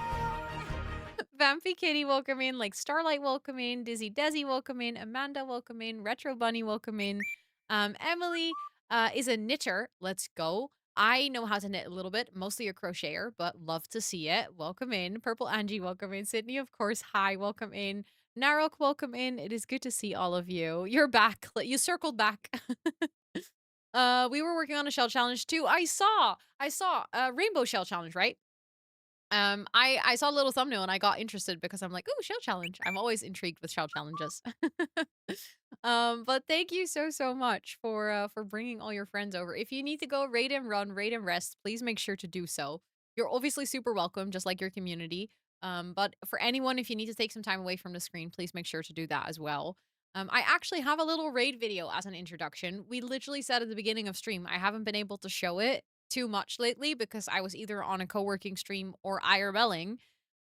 Vampy Kitty, welcome in. Like Starlight, welcome in. Dizzy Desi, welcome in. Amanda, welcome in. Retro Bunny, welcome in. Emily is a knitter. Let's go. I know how to knit a little bit, mostly a crocheter, but love to see it. Welcome in. Purple Angie, welcome in. Sydney, of course, hi, welcome in. Narok, welcome in. It is good to see all of you. You're back. You circled back. We were working on a shell challenge too. I saw a rainbow shell challenge, right? I saw a little thumbnail and I got interested because I'm like, ooh, shell challenge. I'm always intrigued with shell challenges. But thank you so much for bringing all your friends over. If you need to go raid and run, raid and rest, please make sure to do so. You're obviously super welcome, just like your community. But for anyone, if you need to take some time away from the screen, please make sure to do that as well. I actually have a little raid video as an introduction. We literally said at the beginning of stream, I haven't been able to show it too much lately because I was either on a co-working stream or IRLing.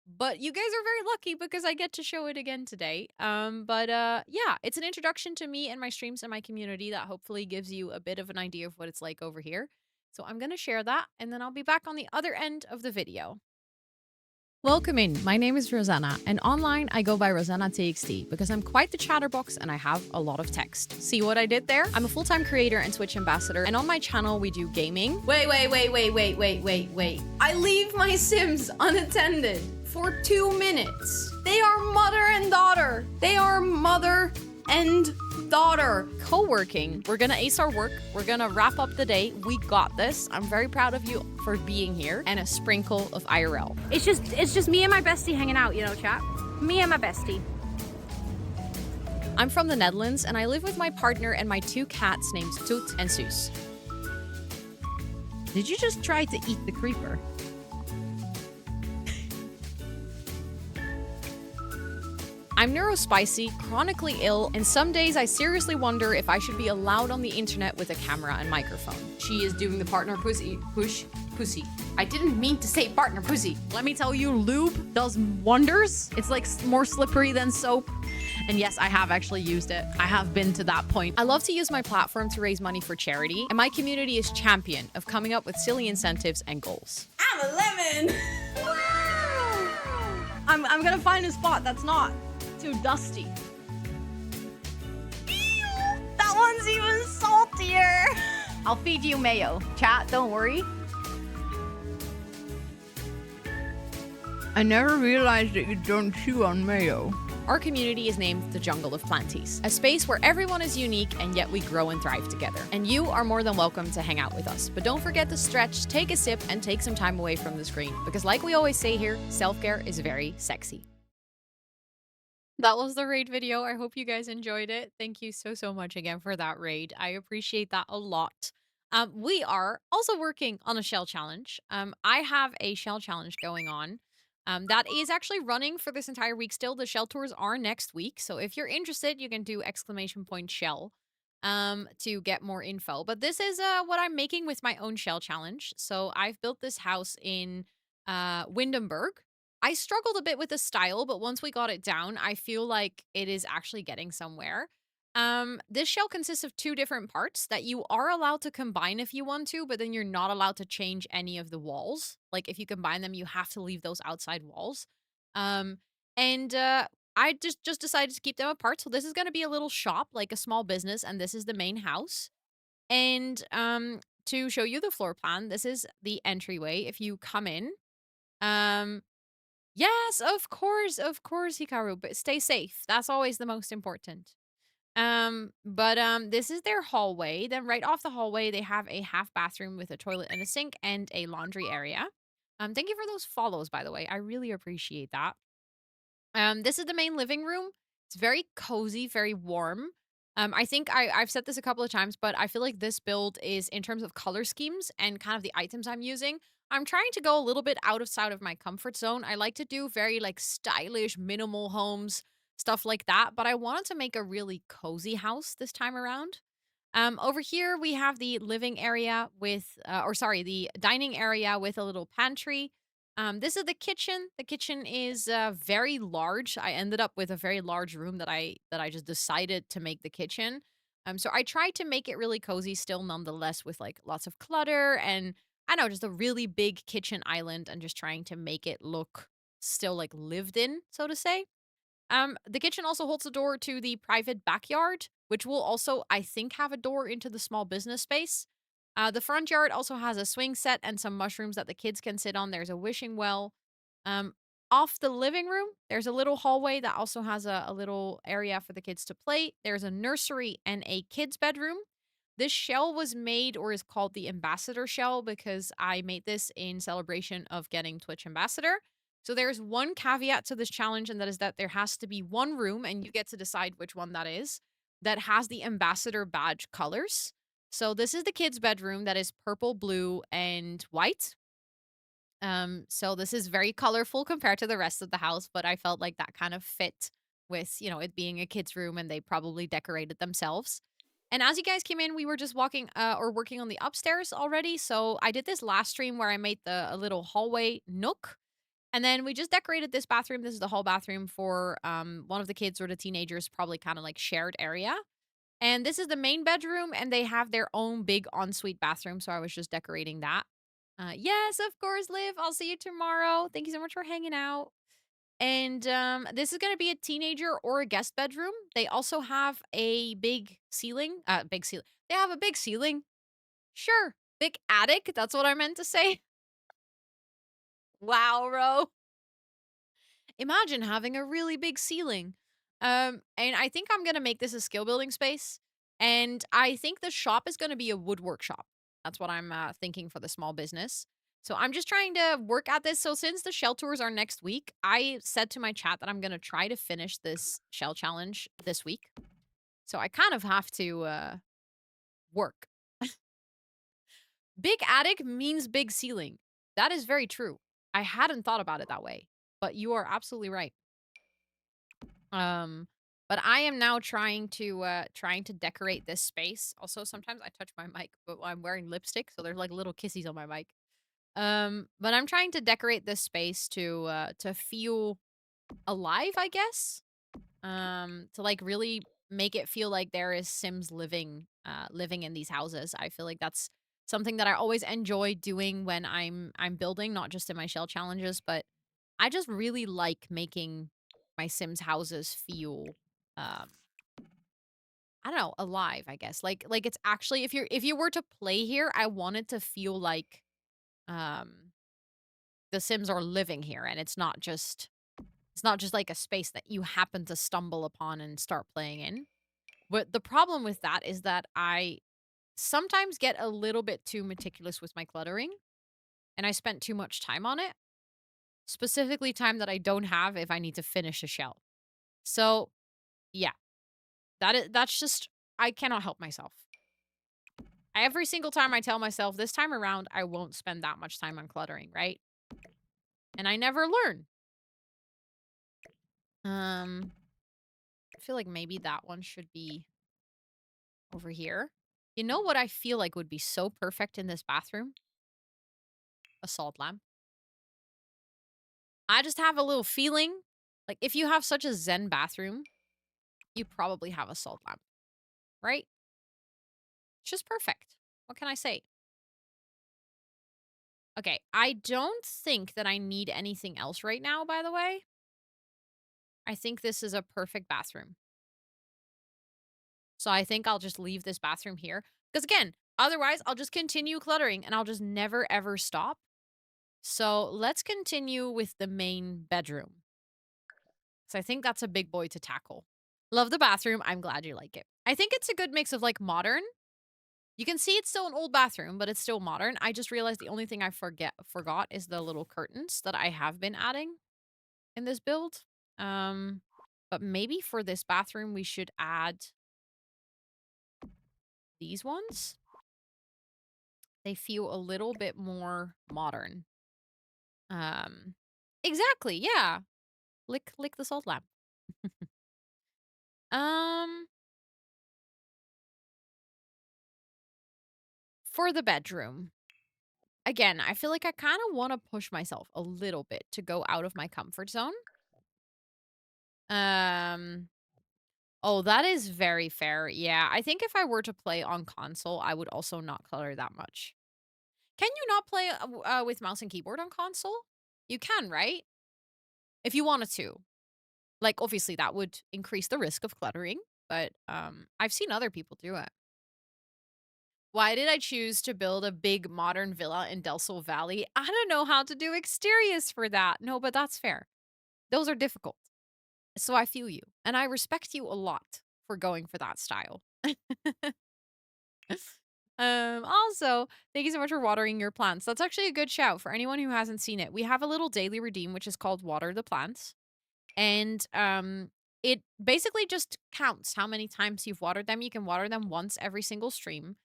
But you guys are very lucky because I get to show it again today. Yeah, it's an introduction to me and my streams and my community that hopefully gives you a bit of an idea of what it's like over here. So I'm going to share that and then I'll be back on the other end of the video. Welcome in, my name is Rosanna, and online I go by Rosannatxt because I'm quite the chatterbox and I have a lot of text. See what I did there? I'm a full-time creator and Twitch ambassador, and on my channel we do gaming. Wait. I leave my Sims unattended for 2 minutes. They are mother and daughter. They are mother and daughter. Co-working. We're gonna ace our work. We're gonna wrap up the day. We got this. I'm very proud of you for being here, and a sprinkle of IRL. It's just me and my bestie hanging out, you know, chat. Me and my bestie. I'm from the Netherlands, and I live with my partner and my 2 cats named Toot and Suus. Did you just try to eat the creeper? I'm neurospicy, chronically ill, and some days I seriously wonder if I should be allowed on the internet with a camera and microphone. She is doing the partner pussy. I didn't mean to say partner pussy. Let me tell you, lube does wonders. It's like more slippery than soap. And yes, I have actually used it. I have been to that point. I love to use my platform to raise money for charity, and my community is champion of coming up with silly incentives and goals. I'm a lemon. I'm gonna find a spot that's not too dusty. Ew, that one's even saltier. I'll feed you mayo. Chat, don't worry. I never realized that you don't chew on mayo. Our community is named the Jungle of Planties, a space where everyone is unique and yet we grow and thrive together. And you are more than welcome to hang out with us. But don't forget to stretch, take a sip, and take some time away from the screen. Because like we always say here, self-care is very sexy. That was the raid video. I hope you guys enjoyed it. Thank you so much again for that raid. I appreciate that a lot. We are also working on a shell challenge. I have a shell challenge going on. That is actually running for this entire week still. The shell tours are next week. So if you're interested, you can do !shell to get more info. But this is what I'm making with my own shell challenge. So I've built this house in Windenburg. I struggled a bit with the style, but once we got it down, I feel like it is actually getting somewhere. This shell consists of 2 different parts that you are allowed to combine if you want to, but then you're not allowed to change any of the walls. Like if you combine them, you have to leave those outside walls. I just decided to keep them apart. So this is going to be a little shop, like a small business, and this is the main house. And to show you the floor plan, this is the entryway. If you come in, yes, of course, Hikaru, but stay safe. That's always the most important. This is their hallway. Then right off the hallway, they have a half bathroom with a toilet and a sink and a laundry area. Thank you for those follows, by the way. I really appreciate that. This is the main living room. It's very cozy, very warm. I think I've said this a couple of times, but I feel like this build is, in terms of color schemes and kind of the items I'm using, I'm trying to go a little bit outside of my comfort zone. I like to do very like stylish, minimal homes, stuff like that, but I wanted to make a really cozy house this time around. Over here we have the living area with, the dining area with a little pantry. This is the kitchen. The kitchen is very large. I ended up with a very large room that I just decided to make the kitchen. So I tried to make it really cozy still nonetheless with like lots of clutter and I know just a really big kitchen island and just trying to make it look still like lived in, so to say. The kitchen also holds the door to the private backyard, which will also, I think, have a door into the small business space. The front yard also has a swing set and some mushrooms that the kids can sit on. There's a wishing well. Um, Off the living room, there's a little hallway that also has a little area for the kids to play. There's a nursery and a kids' bedroom. This shell was made or is called the Ambassador shell because I made this in celebration of getting Twitch Ambassador. So there's one caveat to this challenge, and that is that there has to be one room, and you get to decide which one that is, that has the Ambassador badge colors. So this is the kids' bedroom that is purple, blue, and white. So this is very colorful compared to the rest of the house, but I felt like that kind of fit with, it being a kid's room and they probably decorated themselves. And as you guys came in, we were just working on the upstairs already. So I did this last stream where I made a little hallway nook. And then we just decorated this bathroom. This is the hall bathroom for one of the kids or the teenagers, probably kind of like shared area. And this is the main bedroom, and they have their own big ensuite bathroom. So I was just decorating that. Yes, of course, Liv. I'll see you tomorrow. Thank you so much for hanging out. And this is going to be a teenager or a guest bedroom. They also have a big ceiling. They have a big ceiling. Sure. Big attic. That's what I meant to say. Wow, Ro. Imagine having a really big ceiling. And I think I'm going to make this a skill building space. And I think the shop is going to be a woodwork shop. That's what I'm thinking for the small business. So I'm just trying to work at this. So since the shell tours are next week, I said to my chat that I'm going to try to finish this shell challenge this week. So I kind of have to work. Big attic means big ceiling. That is very true. I hadn't thought about it that way, but you are absolutely right. But I am now trying to decorate this space. Also, sometimes I touch my mic, but I'm wearing lipstick, so there's like little kissies on my mic. But I'm trying to decorate this space to feel alive, I guess. To like really make it feel like there is Sims living in these houses. I feel like that's something that I always enjoy doing when I'm building, not just in my shell challenges, but I just really like making my Sims houses feel, um, I don't know, alive, I guess. Like it's actually if you were to play here, I want it to feel like um the Sims are living here and it's not just like a space that you happen to stumble upon and start playing in. But the problem with that is that I sometimes get a little bit too meticulous with my cluttering and I spent too much time on it, specifically time that I don't have if I need to finish a shell. So, yeah, that's just I cannot help myself. Every single time I tell myself this time around I won't spend that much time on cluttering, right? And I never learn. I feel like maybe that one should be over here. You know what I feel like would be so perfect in this bathroom? A salt lamp. I just have a little feeling like if you have such a zen bathroom, you probably have a salt lamp, right? It's just perfect. What can I say? Okay, I don't think that I need anything else right now, by the way. I think this is a perfect bathroom. So I think I'll just leave this bathroom here. Because again, otherwise I'll just continue cluttering and I'll just never ever stop. So let's continue with the main bedroom. So I think that's a big boy to tackle. Love the bathroom. I'm glad you like it. I think it's a good mix of like modern. You can see it's still an old bathroom, but it's still modern. I just realized the only thing I forgot is the little curtains that I have been adding in this build. But maybe for this bathroom we should add these ones. They feel a little bit more modern. Exactly, yeah. Lick the salt lamp. Um, for the bedroom. Again, I feel like I kind of want to push myself a little bit to go out of my comfort zone. Um, oh, that is very fair. Yeah, I think if I were to play on console, I would also not clutter that much. Can you not play with mouse and keyboard on console? You can, right? If you wanted to. Like, obviously, that would increase the risk of cluttering, but I've seen other people do it. Why did I choose to build a big modern villa in Del Sol Valley? I don't know how to do exteriors for that. No, but that's fair. Those are difficult. So I feel you. And I respect you a lot for going for that style. Also, thank you so much for watering your plants. That's actually a good shout for anyone who hasn't seen it. We have a little daily redeem, which is called Water the Plants. And it basically just counts how many times you've watered them. You can water them once every single stream.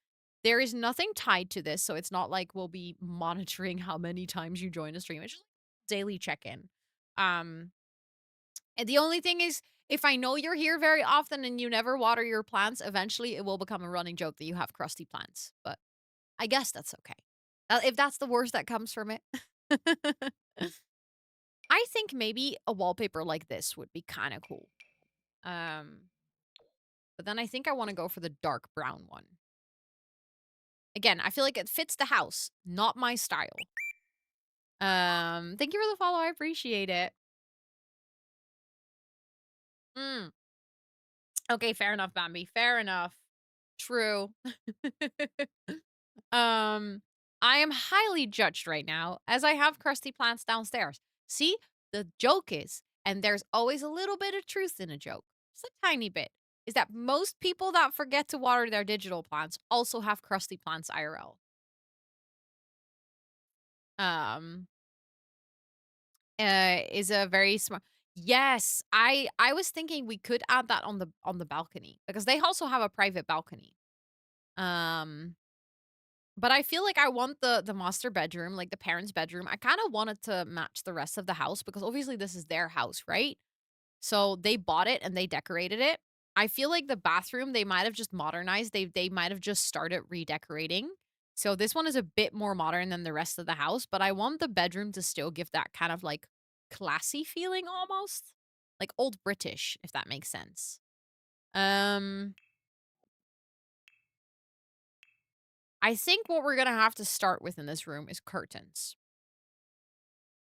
There is nothing tied to this, so it's not like we'll be monitoring how many times you join a stream. It's just daily check-in. And the only thing is, if I know you're here very often and you never water your plants, eventually it will become a running joke that you have crusty plants. But I guess that's okay. If that's the worst that comes from it. I think maybe a wallpaper like this would be kind of cool. But then I think I want to go for the dark brown one. Again, I feel like it fits the house, not my style. Thank you for the follow. I appreciate it. Okay, fair enough, Bambi. Fair enough. True. I am highly judged right now as I have crusty plants downstairs. See, the joke is, and there's always a little bit of truth in a joke, just a tiny bit, is that most people that forget to water their digital plants also have crusty plants IRL. Um, is a very smart. Yes, I was thinking we could add that on the balcony because they also have a private balcony. Um, but I feel like I want the master bedroom, like the parents' bedroom. I kind of want it to match the rest of the house because obviously this is their house, right? So they bought it and they decorated it. I feel like the bathroom they might have just modernized. They might have just started redecorating. So this one is a bit more modern than the rest of the house, but I want the bedroom to still give that kind of like classy feeling almost. Like old British, if that makes sense. I think what we're going to have to start with in this room is curtains.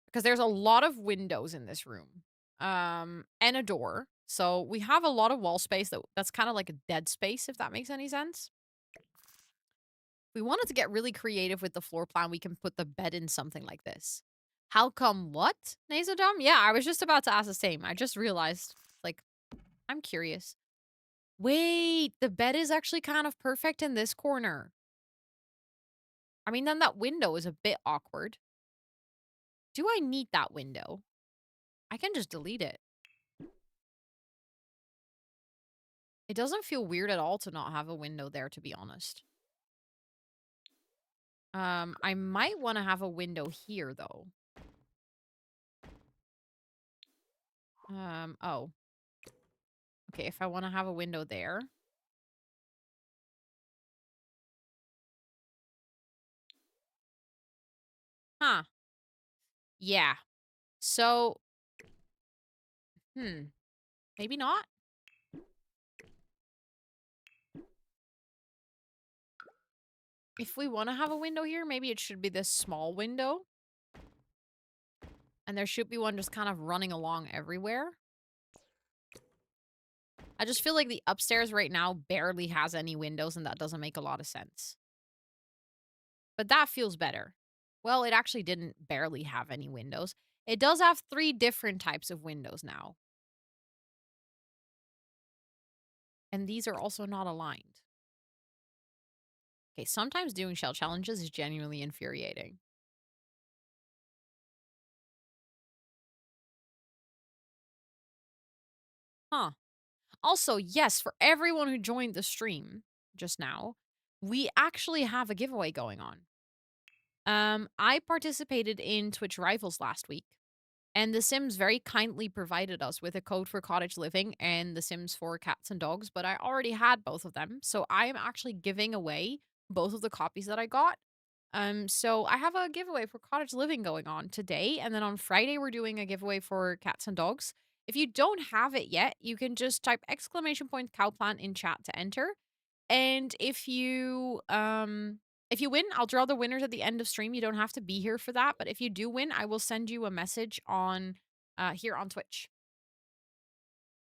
because there's a lot of windows in this room. And a door. So we have a lot of wall space that's kind of like a dead space, if that makes any sense. If we wanted to get really creative with the floor plan, we can put the bed in something like this. How come what? Nasodom? Yeah, I was just about to ask the same. I just realized, like, I'm curious. Wait, the bed is actually kind of perfect in this corner. I mean, then that window is a bit awkward. Do I need that window? I can just delete it. It doesn't feel weird at all to not have a window there, to be honest. I might want to have a window here, though. Oh. Okay, if I want to have a window there. Huh. Yeah. So, maybe not. If we want to have a window here, maybe it should be this small window. And there should be one just kind of running along everywhere. I just feel like the upstairs right now barely has any windows, and that doesn't make a lot of sense. But that feels better. Well, it actually didn't barely have any windows. It does have 3 different types of windows now. And these are also not aligned. Okay, sometimes doing shell challenges is genuinely infuriating. Huh. Also, yes, for everyone who joined the stream just now, we actually have a giveaway going on. I participated in Twitch Rivals last week, and The Sims very kindly provided us with a code for Cottage Living and The Sims for Cats and Dogs, but I already had both of them, so I am actually giving away both of the copies that I got. So I have a giveaway for Cottage Living going on today, and then on Friday we're doing a giveaway for Cats and Dogs. If you don't have it yet, you can just type !cowplant in chat to enter. And if you win, I'll draw the winners at the end of stream. You don't have to be here for that, but if you do win, I will send you a message on here on Twitch.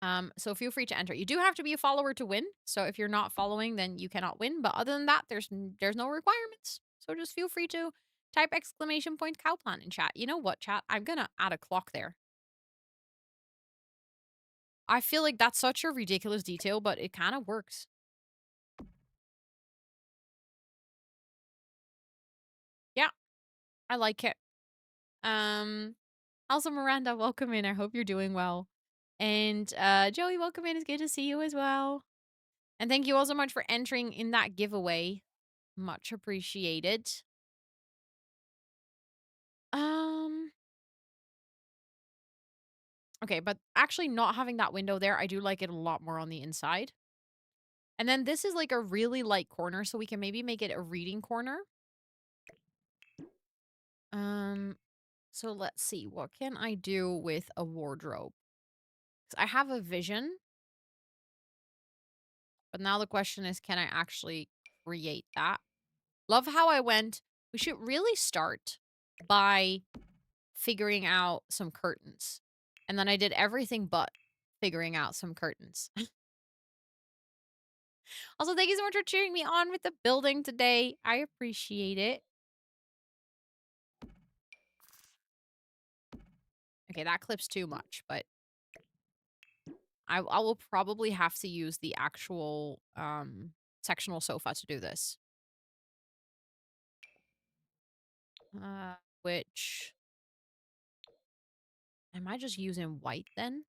So feel free to enter. You do have to be a follower to win. So if you're not following, then you cannot win. But other than that, there's no requirements. So just feel free to type !cowplant in chat. You know what, chat? I'm gonna add a clock there. I feel like that's such a ridiculous detail, but it kind of works. Yeah, I like it. Also, Miranda, welcome in. I hope you're doing well. And Joey, welcome in. It's good to see you as well. And thank you all so much for entering in that giveaway. Much appreciated. Okay, but actually not having that window there, I do like it a lot more on the inside. And then this is like a really light corner, so we can maybe make it a reading corner. So let's see. What can I do with a wardrobe? 'Cause I have a vision. But now the question is, can I actually create that? Love how I went. We should really start by figuring out some curtains. And then I did everything but figuring out some curtains. Also, thank you so much for cheering me on with the building today. I appreciate it. Okay, that clips too much, but I will probably have to use the actual sectional sofa to do this. Which... Am I just using white then?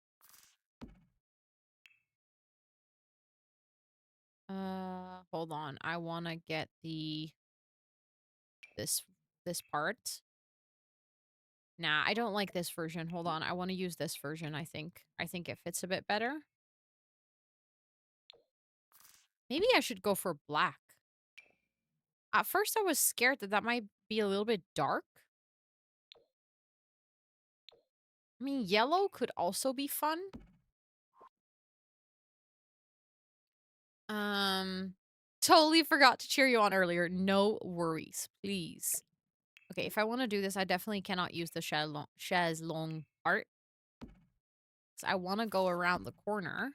Hold on. I want to get this part. Nah, I don't like this version. Hold on. I want to use this version, I think. I think it fits a bit better. Maybe I should go for black. At first, I was scared that might be a little bit dark. I mean, yellow could also be fun. Totally forgot to cheer you on earlier. No worries, please. Okay, if I want to do this, I definitely cannot use the chaise longue part. So I want to go around the corner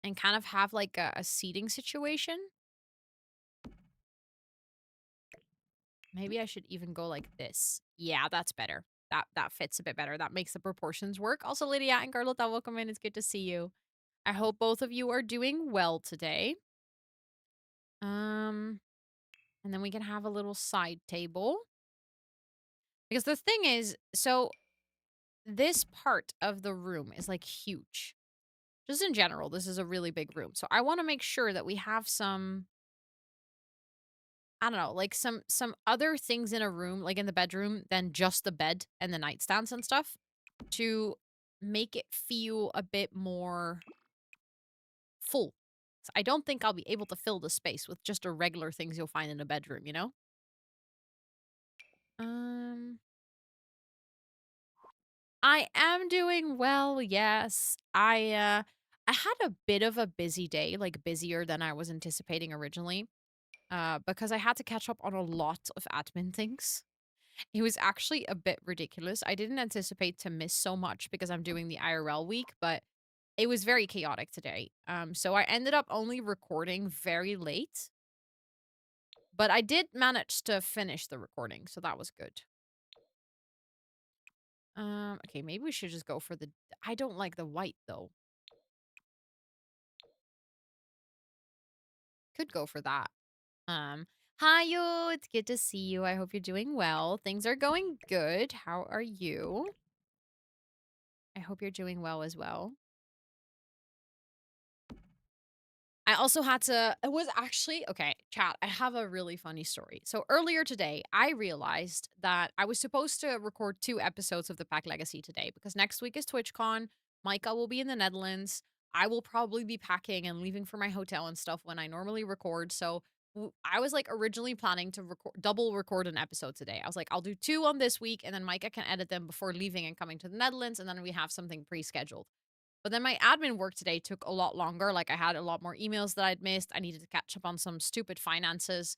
and kind of have like a seating situation. Maybe I should even go like this. Yeah, that's better. That fits a bit better. That makes the proportions work. Also, Lydia and Carlotta, welcome in. It's good to see you. I hope both of you are doing well today. And then we can have a little side table. Because the thing is, so this part of the room is like huge. Just in general, this is a really big room. So I want to make sure that we have some, I don't know, like some other things in a room, like in the bedroom, than just the bed and the nightstands and stuff, to make it feel a bit more full. So I don't think I'll be able to fill the space with just the regular things you'll find in a bedroom, you know? I am doing well, yes. I had a bit of a busy day, like busier than I was anticipating originally, because I had to catch up on a lot of admin things. It was actually a bit ridiculous. I didn't anticipate to miss so much because I'm doing the IRL week, but it was very chaotic today. So I ended up only recording very late, but I did manage to finish the recording, so that was good. Okay, maybe we should just go for the. I don't like the white though. Could go for that. Hi you. It's good to see you. I hope you're doing well. Things are going good. How are you? I hope you're doing well as well. I also had to, it was actually, okay, chat, I have a really funny story. So earlier today, I realized that I was supposed to record 2 episodes of the Pack Legacy today because next week is TwitchCon. Micah will be in the Netherlands. I will probably be packing and leaving for my hotel and stuff when I normally record. So I was like originally planning to double record an episode today. I was like, I'll do 2 on this week and then Micah can edit them before leaving and coming to the Netherlands. And then we have something pre-scheduled. But then my admin work today took a lot longer. Like I had a lot more emails that I'd missed. I needed to catch up on some stupid finances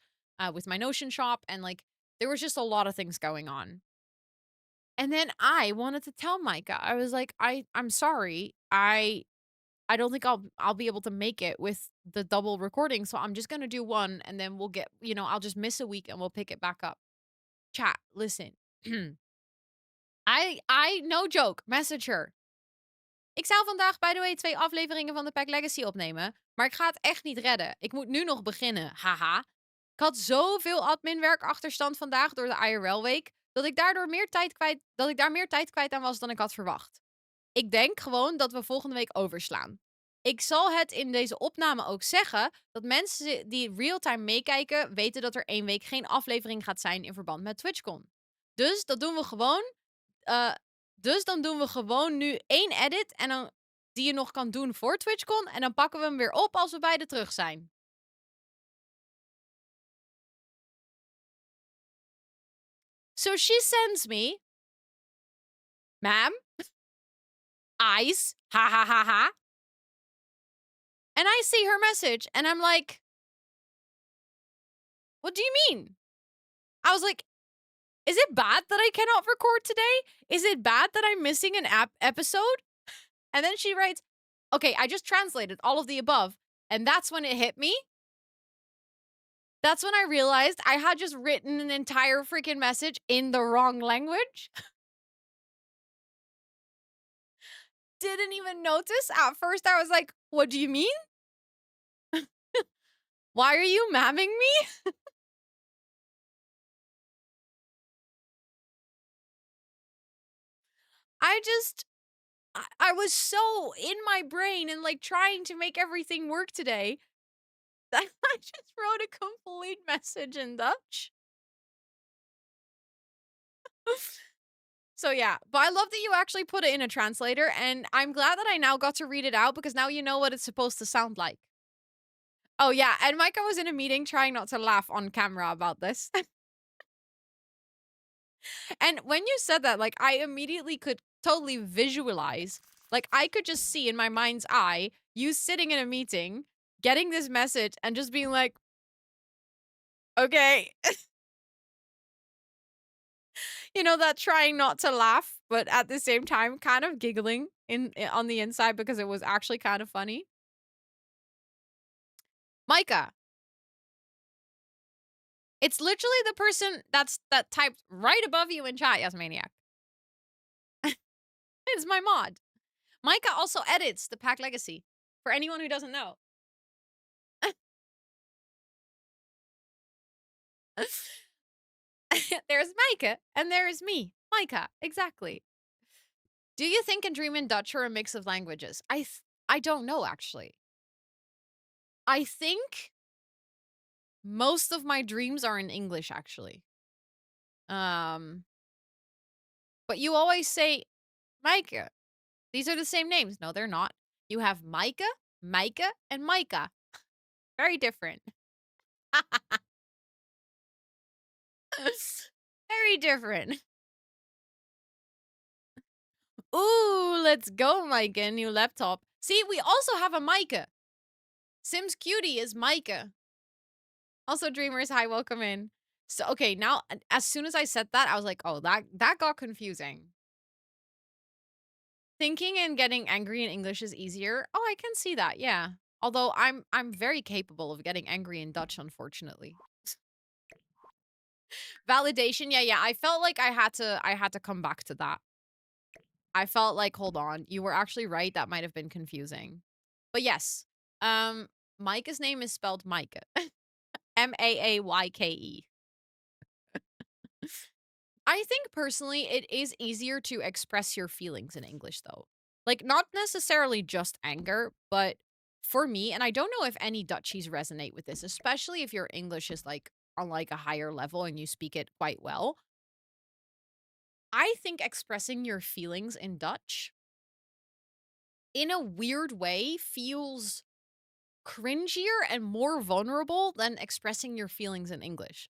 with my Notion shop. And like there was just a lot of things going on. And then I wanted to tell Micah, I was like, I'm sorry. I don't think I'll be able to make it with the double recording. So I'm just gonna do 1 and then we'll get, I'll just miss a week and we'll pick it back up. Chat, listen. I no joke, message her. Ik zou vandaag, by the way, 2 afleveringen van de Pack Legacy opnemen. Maar ik ga het echt niet redden. Ik moet nu nog beginnen. Haha. Ik had zoveel adminwerk achterstand vandaag door de IRL-week. Dat ik daar meer tijd kwijt aan was dan ik had verwacht. Ik denk gewoon dat we volgende week overslaan. Ik zal het in deze opname ook zeggen dat mensen die real-time meekijken weten dat er 1 week geen aflevering gaat zijn in verband met TwitchCon. Dus dat doen we gewoon. Dus dan doen we gewoon nu 1 edit en dan, die je nog kan doen voor TwitchCon. En dan pakken we hem weer op als we beide terug zijn. So she sends me, ma'am, eyes, ha ha ha ha. And I see her message and I'm like, what do you mean? I was like, is it bad that I cannot record today? Is it bad that I'm missing an episode? And then she writes, okay, I just translated all of the above. And that's when it hit me. That's when I realized I had just written an entire freaking message in the wrong language. Didn't even notice. At first, I was like, what do you mean? Why are you mamming me? I was so in my brain and like trying to make everything work today that I just wrote a complete message in Dutch. So yeah, but I love that you actually put it in a translator, and I'm glad that I now got to read it out because now you know what it's supposed to sound like. Oh yeah, and Micah was in a meeting trying not to laugh on camera about this. And when you said that, like, I immediately could totally visualize, like, I could just see in my mind's eye you sitting in a meeting, getting this message, and just being like, okay. You know, that trying not to laugh, but at the same time kind of giggling on the inside because it was actually kind of funny. Micah. It's literally the person that typed right above you in chat, Yes Maniac. It's my mod. Micah also edits the Pack Legacy, for anyone who doesn't know. There's Micah, and there's me. Micah, exactly. Do you think and dream in Dutch or a mix of languages? I don't know, actually. I think most of my dreams are in English, actually. But you always say Micah. These are the same names. No, they're not. You have Micah, Micah, and Micah. Very different. Very different. Ooh, let's go, Micah. New laptop. See, we also have a Micah. Sims Cutie is Micah. Also, Dreamers, hi, welcome in. So, okay, now, as soon as I said that, I was like, oh, that got confusing. Thinking and getting angry in English is easier. Oh, I can see that, yeah. Although I'm very capable of getting angry in Dutch, unfortunately. Validation, yeah. I felt like I had to come back to that. I felt like, hold on, you were actually right. That might have been confusing. But yes, Micah's name is spelled Micah. Maayke. I think personally it is easier to express your feelings in English though. Like not necessarily just anger, but for me, and I don't know if any Dutchies resonate with this, especially if your English is like on like a higher level and you speak it quite well. I think expressing your feelings in Dutch in a weird way feels cringier and more vulnerable than expressing your feelings in English.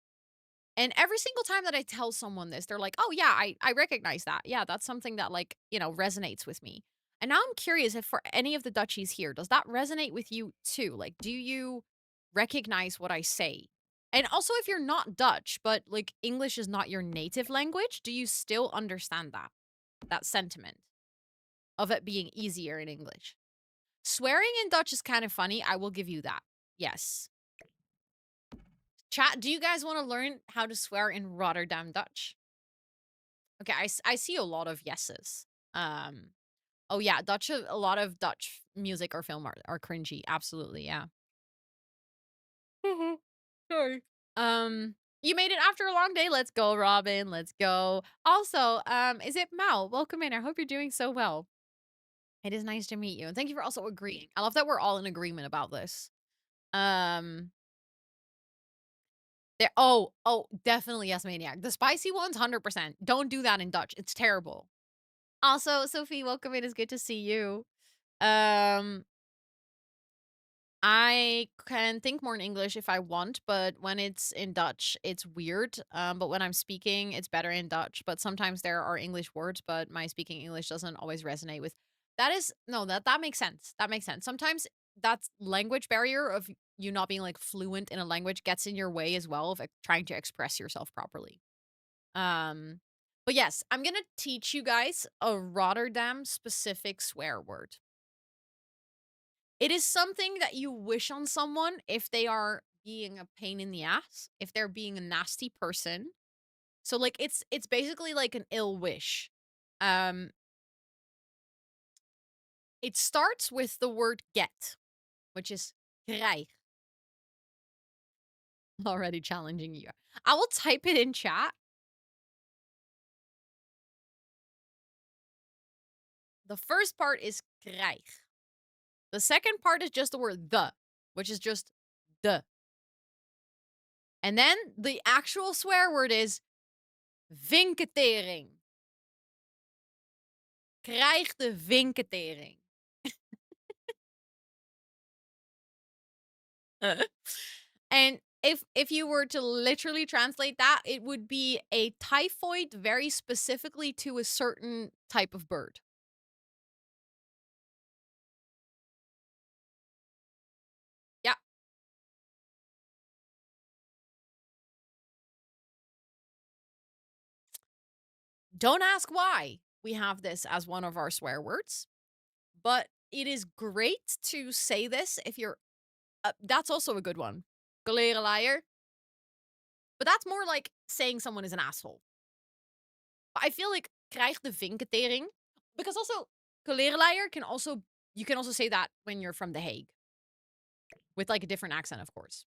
And every single time that I tell someone this, they're like, "Oh yeah, I recognize that. Yeah, that's something that like, resonates with me." And now I'm curious if for any of the Dutchies here, does that resonate with you too? Like, do you recognize what I say? And also if you're not Dutch, but like English is not your native language, do you still understand that sentiment of it being easier in English? Swearing in Dutch is kind of funny. I will give you that. Yes. Chat, do you guys want to learn how to swear in Rotterdam Dutch? Okay, I see a lot of yeses. Oh yeah, Dutch, a lot of Dutch music or film are cringy. Absolutely, yeah. Sorry. You made it after a long day. Let's go, Robin. Let's go. Also, is it Mal? Welcome in. I hope you're doing so well. It is nice to meet you. And thank you for also agreeing. I love that we're all in agreement about this. There oh, definitely Yes Maniac. The spicy ones, 100%. Don't do that in Dutch. It's terrible. Also, Sophie, welcome in. It's good to see you. Um, I can think more in English if I want, but when it's in Dutch, it's weird. But when I'm speaking, it's better in Dutch. But sometimes there are English words, but my speaking English doesn't always resonate with. That is no, that makes sense. That makes sense. Sometimes that's language barrier of you not being like fluent in a language gets in your way as well of trying to express yourself properly. Um, but yes, I'm gonna teach you guys a Rotterdam specific swear word. It is something that you wish on someone if they are being a pain in the ass, if they're being a nasty person. So like it's basically like an ill wish. Um it starts with the word get, which is krijg. Already challenging you. I will type it in chat. The first part is krijg. The second part is just the word the, which is just the. And then the actual swear word is vinketering. Krijg de vinketering. And if you were to literally translate that, it would be a typhoid very specifically to a certain type of bird. Yeah. Don't ask why we have this as one of our swear words, but it is great to say this if you're. That's also a good one. Galere liar. But that's more like saying someone is an asshole. But I feel like krijg de vinketering. Because also, galere liar can also. You can also say that when you're from The Hague. With like a different accent, of course.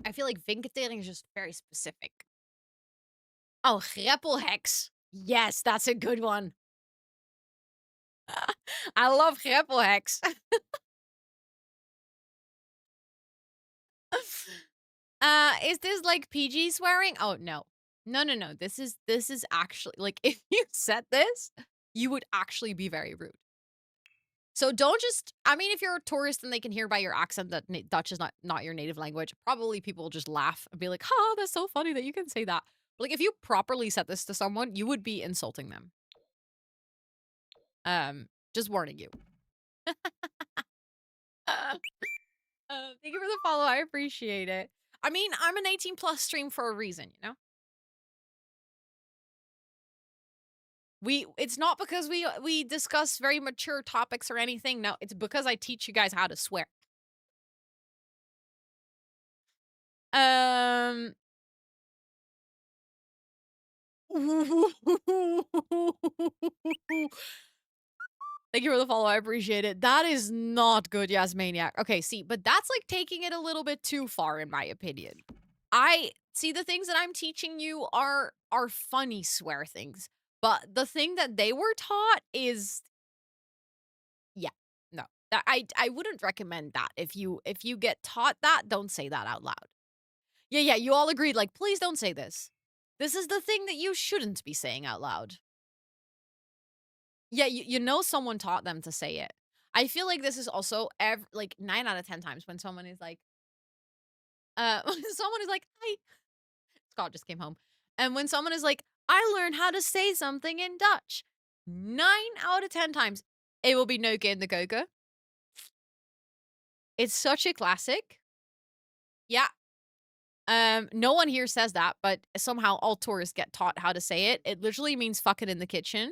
I feel like vinketering is just very specific. Oh, greppelheks. Yes, that's a good one. I love greppelheks. Is this like PG swearing? Oh no. No, no, no. This is actually like if you said this, you would actually be very rude. So don't just I mean if you're a tourist and they can hear by your accent that Dutch is not your native language, probably people will just laugh and be like, "Oh, that's so funny that you can say that." But like if you properly said this to someone, you would be insulting them. Just warning you. Thank you for the follow. I appreciate it. I mean, I'm an 18 plus stream for a reason, you know? It's not because we discuss very mature topics or anything. No, it's because I teach you guys how to swear. Thank you for the follow. I appreciate it. That is not good, Yasmaniac. Okay, see, but that's like taking it a little bit too far, in my opinion. I see the things that I'm teaching you are funny swear things, but the thing that they were taught is, yeah, no, that I wouldn't recommend that. If you get taught that, don't say that out loud. Yeah, you all agreed. Like, please don't say this. This is the thing that you shouldn't be saying out loud. Yeah, you know someone taught them to say it. I feel like this is also like 9 out of 10 times when someone is like, when someone is like, "Hi," Scott just came home, and when someone is like, "I learned how to say something in Dutch," 9 out of 10 times it will be no in the goga. It's such a classic. Yeah. No one here says that, but somehow all tourists get taught how to say it. It literally means fuck it in the kitchen.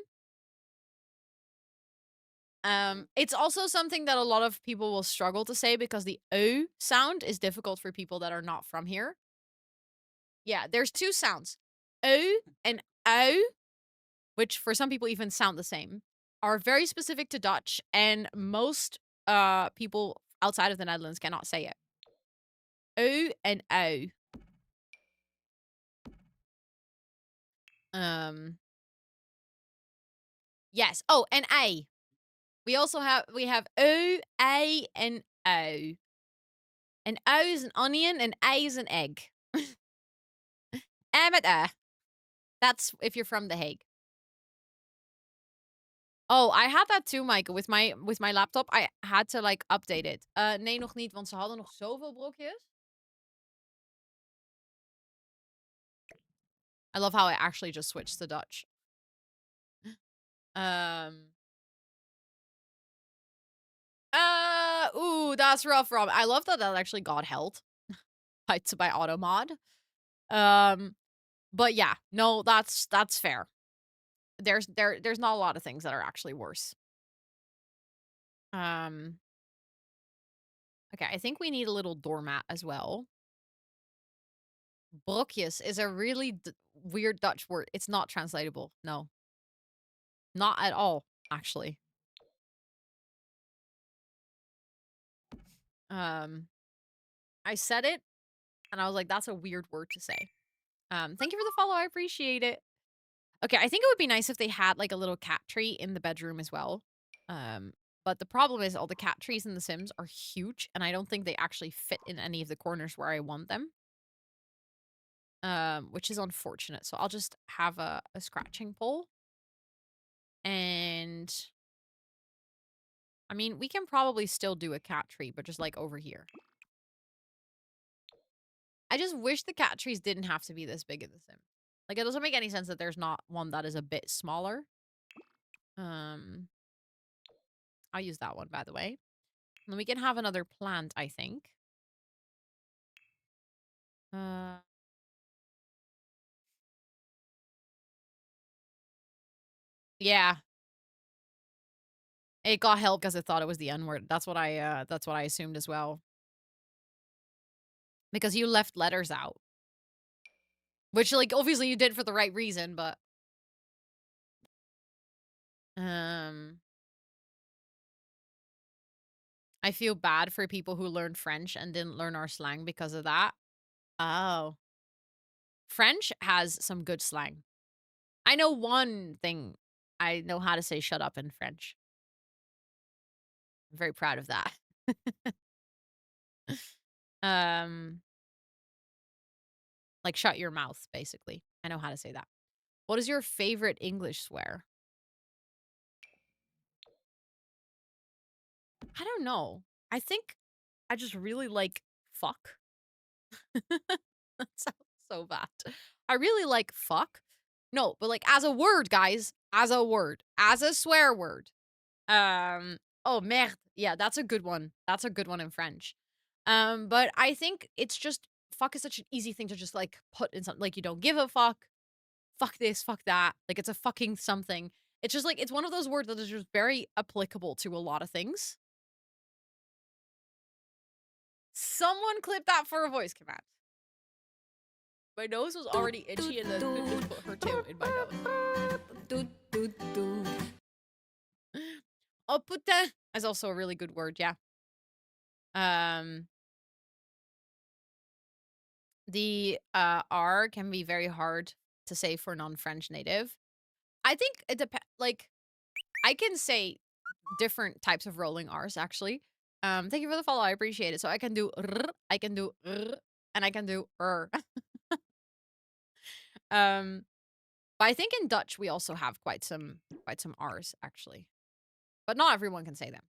It's also something that a lot of people will struggle to say because the O sound is difficult for people that are not from here. Yeah, there's 2 sounds. O and O, which for some people even sound the same, are very specific to Dutch, and most people outside of the Netherlands cannot say it. O and O. Yes. Oh, and A. We have O, A, and O. And O is an onion and A is an egg. Amateur. That's if you're from The Hague. Oh, I had that too, Mike. With my laptop, I had to like update it. Nee, nog niet, want ze hadden nog zoveel brokjes. I love how I actually just switched to Dutch. Ooh, that's rough, Rob. I love that actually got held by Automod. But yeah, no, that's fair. There's not a lot of things that are actually worse. Okay, I think we need a little doormat as well. Brokjes is a really weird Dutch word. It's not translatable. No. Not at all, actually. I said it, and I was like, that's a weird word to say. Thank you for the follow. I appreciate it. Okay, I think it would be nice if they had, like, a little cat tree in the bedroom as well. But the problem is all the cat trees in The Sims are huge, and I don't think they actually fit in any of the corners where I want them. Which is unfortunate. So I'll just have a scratching pole. And I mean, we can probably still do a cat tree, but just like over here. I just wish the cat trees didn't have to be this big in The Sim. Like, it doesn't make any sense that there's not one that is a bit smaller. I'll use that one, by the way. And then we can have another plant, I think. Yeah. It got help because it thought it was the N-word. That's what I assumed as well. Because you left letters out. Which, like, obviously you did for the right reason, but... I feel bad for people who learned French and didn't learn our slang because of that. Oh. French has some good slang. I know one thing. I know how to say shut up in French. I'm very proud of that. um, like shut your mouth, basically. I know how to say that. What is your favorite English swear? I don't know. I think I just really like fuck. That sounds so bad. I really like fuck. No, but like as a word, guys. As a word. As a swear word. Oh, merde. Yeah, that's a good one. That's a good one in French. But I think it's just fuck is such an easy thing to just like put in something. Like you don't give a fuck. Fuck this, fuck that. Like it's a fucking something. It's just like it's one of those words that is just very applicable to a lot of things. Someone clip that for a voice command. My nose was already itchy and then it just put her too in my nose. Oh, putain is also a really good word, yeah. The R can be very hard to say for non-French native. I think it depends. Like, I can say different types of rolling R's, actually. Thank you for the follow. I appreciate it. So I can do r, I can do r, and I can do r. But I think in Dutch we also have quite some R's, actually. But not everyone can say them.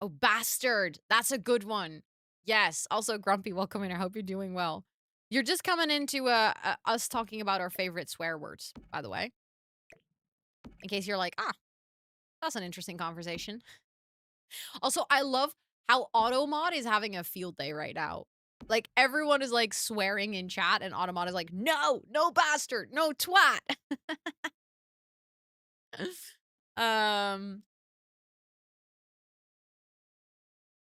Oh, bastard. That's a good one. Yes. Also, Grumpy, welcome in. I hope you're doing well. You're just coming into us talking about our favorite swear words, by the way. In case you're like, that's an interesting conversation. Also, I love how Automod is having a field day right now. Like, everyone is, like, swearing in chat, and Automod is like, no bastard, no twat.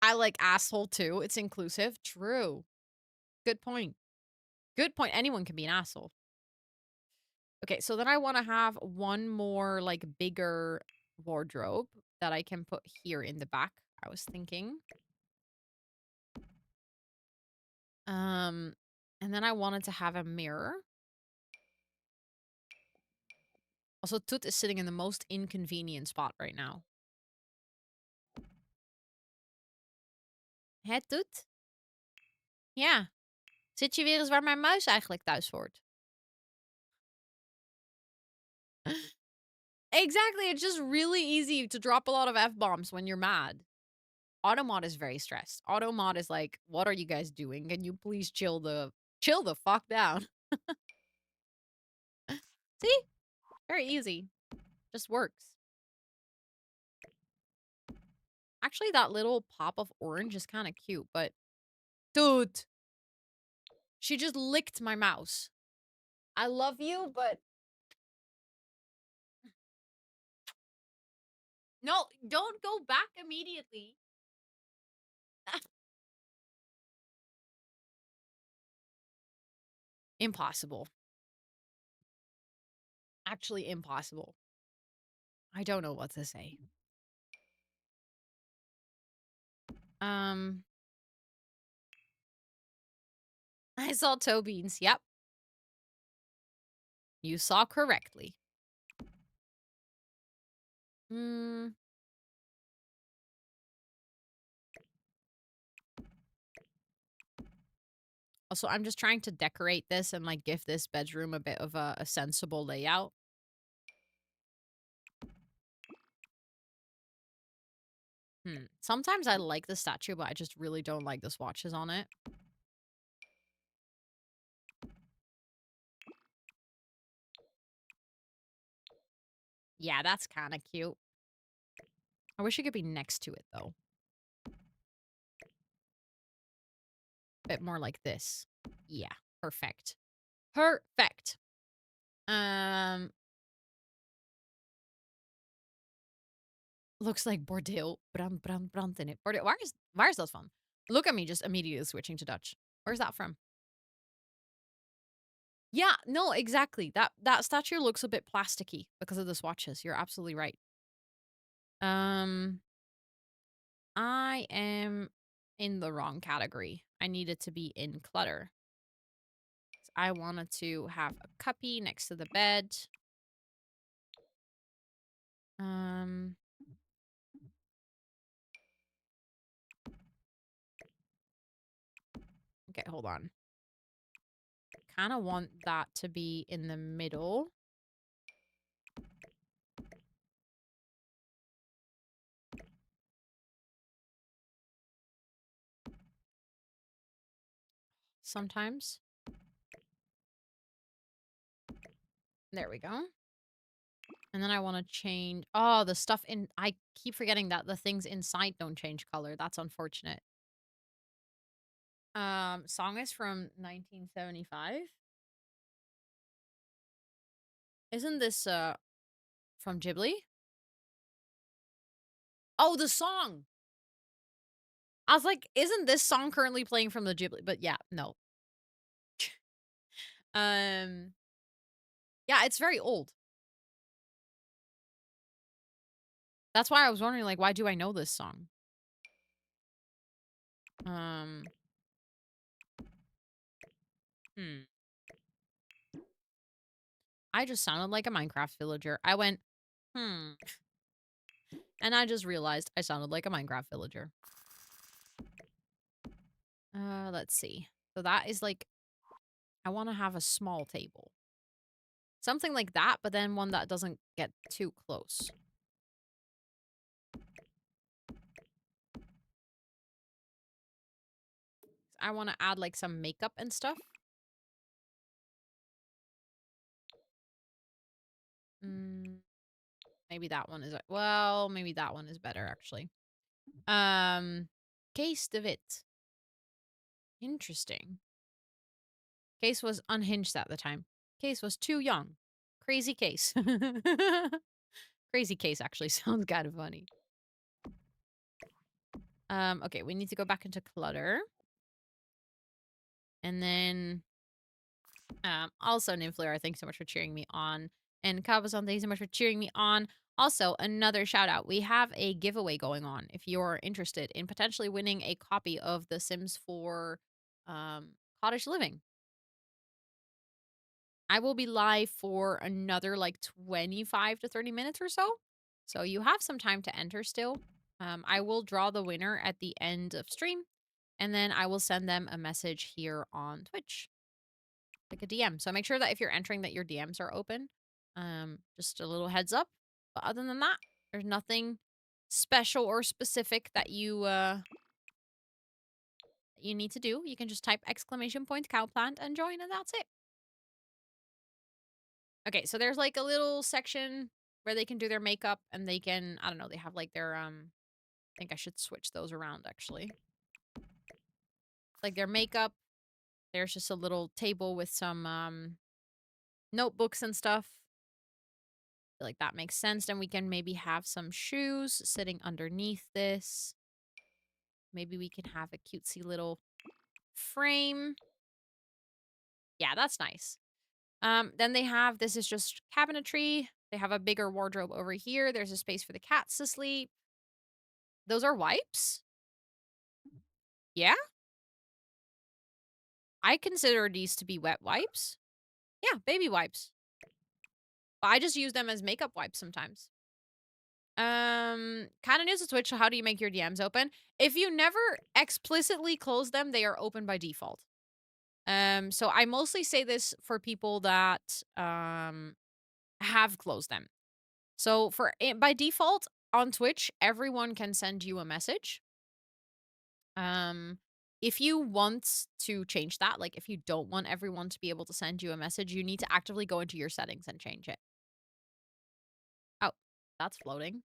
I like asshole, too. It's inclusive. True. Good point. Good point. Anyone can be an asshole. Okay, so then I want to have one more, like, bigger wardrobe that I can put here in the back, I was thinking. And then I wanted to have a mirror. Also, Toot is sitting in the most inconvenient spot right now. Hè, Toet? Ja. Zit je weer eens waar mijn muis eigenlijk thuis hoort? Exactly, it's just really easy to drop a lot of F-bombs when you're mad. Automod is very stressed. Automod is like, what are you guys doing? Can you please chill the fuck down? See? Very easy. Just works. Actually, that little pop of orange is kind of cute, but... Dude! She just licked my mouse. I love you, but... No, don't go back immediately. Impossible. Actually, impossible. I don't know what to say. I saw toe beans. Yep. You saw correctly. Also, I'm just trying to decorate this and, like, give this bedroom a bit of a sensible layout. Sometimes I like the statue, but I just really don't like the swatches on it. Yeah, that's kind of cute. I wish it could be next to it, though. Bit more like this. Yeah, perfect. Perfect. Looks like Bordeaux. Brand in it. Bordeaux. Why is that fun? Look at me just immediately switching to Dutch. Where's that from? Yeah, no, exactly. That statue looks a bit plasticky because of the swatches. You're absolutely right. I am in the wrong category. I needed to be in clutter. I wanted to have a cuppy next to the bed. Okay, hold on. Kind of want that to be in the middle. Sometimes. There we go. And then I want to change. Oh, the stuff in. I keep forgetting that the things inside don't change color. That's unfortunate. Song is from 1975. Isn't this from Ghibli? Oh, the song. I was like, isn't this song currently playing from the Ghibli? But yeah, no. Yeah, it's very old. That's why I was wondering, like, why do I know this song? I just sounded like a Minecraft villager. I went, and I just realized I sounded like a Minecraft villager. Let's see. So that is like, I want to have a small table. Something like that, but then one that doesn't get too close. I want to add like some makeup and stuff. Maybe that one is, well, maybe that one is better actually. Case de Wit. Interesting. Case was unhinged at the time. Case was too young. Crazy Case. Crazy Case actually sounds kind of funny. Okay, we need to go back into clutter. And then also Nymphlera, thanks so much for cheering me on. And Cabazon, thanks so much for cheering me on. Also, another shout out. We have a giveaway going on if you're interested in potentially winning a copy of The Sims 4 Cottage Living. I will be live for another like 25 to 30 minutes or so. So you have some time to enter still. I will draw the winner at the end of stream. And then I will send them a message here on Twitch. Like a DM. So make sure that if you're entering that your DMs are open. Just a little heads up. But other than that, there's nothing special or specific that you need to do. You can just type !cowplant and join, and that's it. Okay, so there's like a little section where they can do their makeup and they can, I don't know, they have like their I think I should switch those around actually. Like their makeup. There's just a little table with some notebooks and stuff. I feel like that makes sense. Then we can maybe have some shoes sitting underneath this. Maybe we can have a cutesy little frame. Yeah, that's nice. Then they have, this is just cabinetry. They have a bigger wardrobe over here. There's a space for the cats to sleep. Those are wipes? Yeah? I consider these to be wet wipes. Yeah, baby wipes. But I just use them as makeup wipes sometimes. Kind of news to Twitch. So how do you make your DMs open? If you never explicitly close them, they are open by default. So I mostly say this for people that have closed them. So by default on Twitch, everyone can send you a message. If you want to change that, like if you don't want everyone to be able to send you a message, you need to actively go into your settings and change it. Oh, that's floating.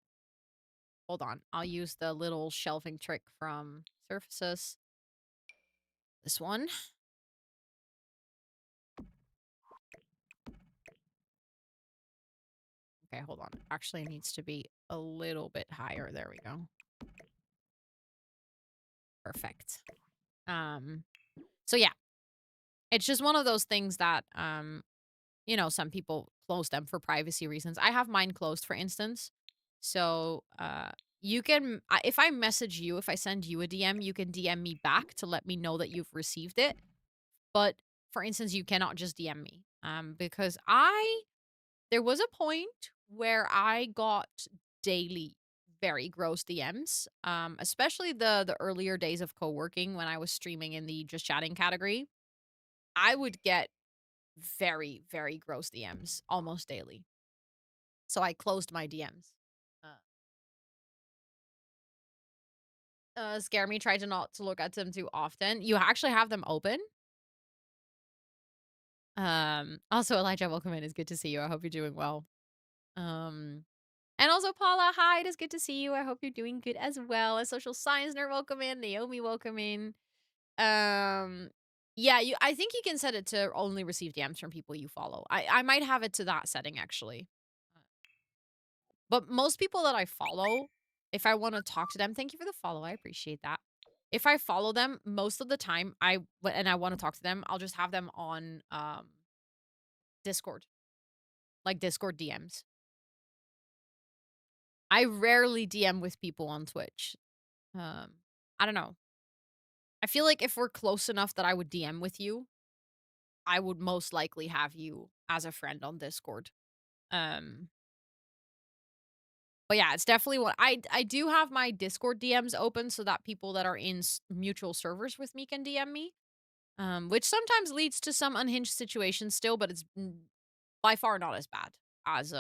Hold on. I'll use the little shelving trick from Surfaces. This one. Okay, hold on. Actually, it needs to be a little bit higher. There we go. Perfect. So yeah, it's just one of those things that, you know, some people close them for privacy reasons. I have mine closed, for instance. So, you can, if I message you, if I send you a DM, you can DM me back to let me know that you've received it. But for instance, you cannot just DM me, because there was a point where I got daily very gross DMs, especially the earlier days of co-working when I was streaming in the just chatting category. I would get very, very gross DMs almost daily. So I closed my DMs. Scare me, try to not to look at them too often. You actually have them open. Also Elijah, welcome in. It's good to see you. I hope you're doing well. And also Paula, hi, it is good to see you. I hope you're doing good as well. A social science nerd, welcome in. Naomi, welcome in. Yeah, I think you can set it to only receive DMs from people you follow. I might have it to that setting actually. But most people that I follow, if I want to talk to them, thank you for the follow. I appreciate that. If I follow them, most of the time I want to talk to them, I'll just have them on Discord. Like Discord DMs. I rarely DM with people on Twitch. I don't know. I feel like if we're close enough that I would DM with you, I would most likely have you as a friend on Discord. But yeah, it's definitely what I do have my Discord DMs open so that people that are in mutual servers with me can DM me. Which sometimes leads to some unhinged situations still, but it's by far not as bad as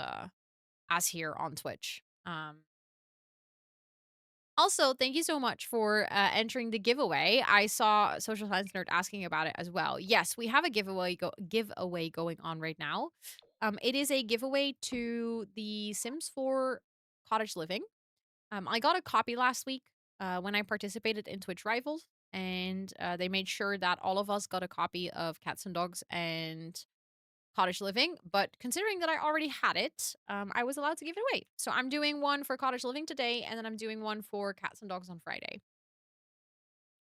here on Twitch. Also, thank you so much for entering the giveaway. I saw Social Science Nerd asking about it as well. Yes, we have a giveaway going on right now. It is a giveaway to the Sims 4 Cottage Living. I got a copy last week when I participated in Twitch Rivals, and they made sure that all of us got a copy of Cats and Dogs and Cottage Living, but considering that I already had it, I was allowed to give it away. So I'm doing one for Cottage Living today, and then I'm doing one for Cats and Dogs on Friday.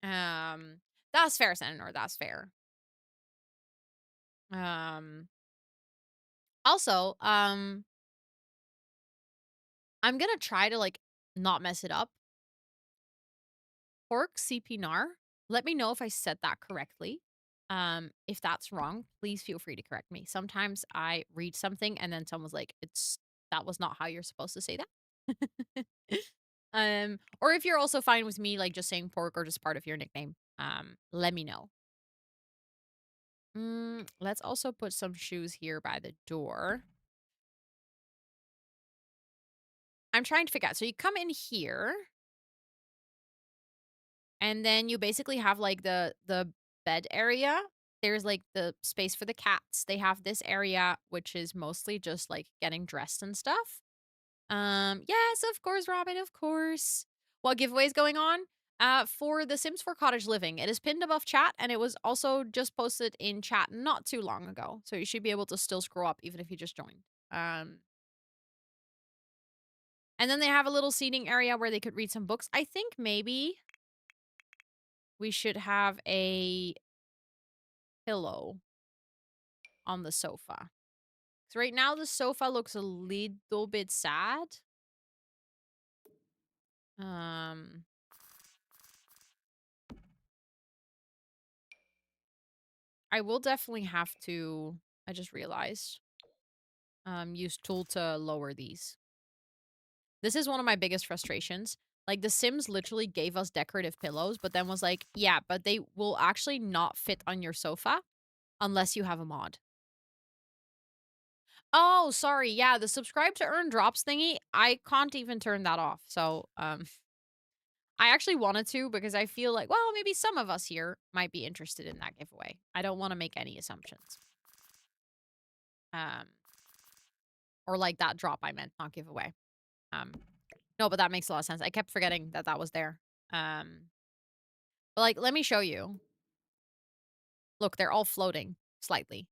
That's fair, Senator. That's fair. Also, I'm gonna try to like not mess it up. Pork CPNAR. Let me know if I said that correctly. If that's wrong, please feel free to correct me. Sometimes I read something and then someone's like, that was not how you're supposed to say that. Or if you're also fine with me like just saying pork or just part of your nickname, let me know. Let's also put some shoes here by the door. I'm trying to figure out. So you come in here. And then you basically have like the bed area. There's like the space for the cats. They have this area which is mostly just like getting dressed and stuff. Yes, of course, Robin, of course. What giveaway is going on? For the Sims 4 Cottage Living. It is pinned above chat and it was also just posted in chat not too long ago. So you should be able to still scroll up even if you just joined. And then they have a little seating area where they could read some books. I think maybe we should have a pillow on the sofa. So right now the sofa looks a little bit sad. I will definitely have to, I just realized, use tool to lower these. This is one of my biggest frustrations. Like, The Sims literally gave us decorative pillows, but then was like, yeah, but they will actually not fit on your sofa unless you have a mod. Oh, sorry. Yeah, the subscribe to earn drops thingy, I can't even turn that off. So, I actually wanted to because I feel like, well, maybe some of us here might be interested in that giveaway. I don't want to make any assumptions. Or like that drop I meant, not giveaway. No, but that makes a lot of sense. I kept forgetting that that was there. But like, let me show you. Look, they're all floating slightly.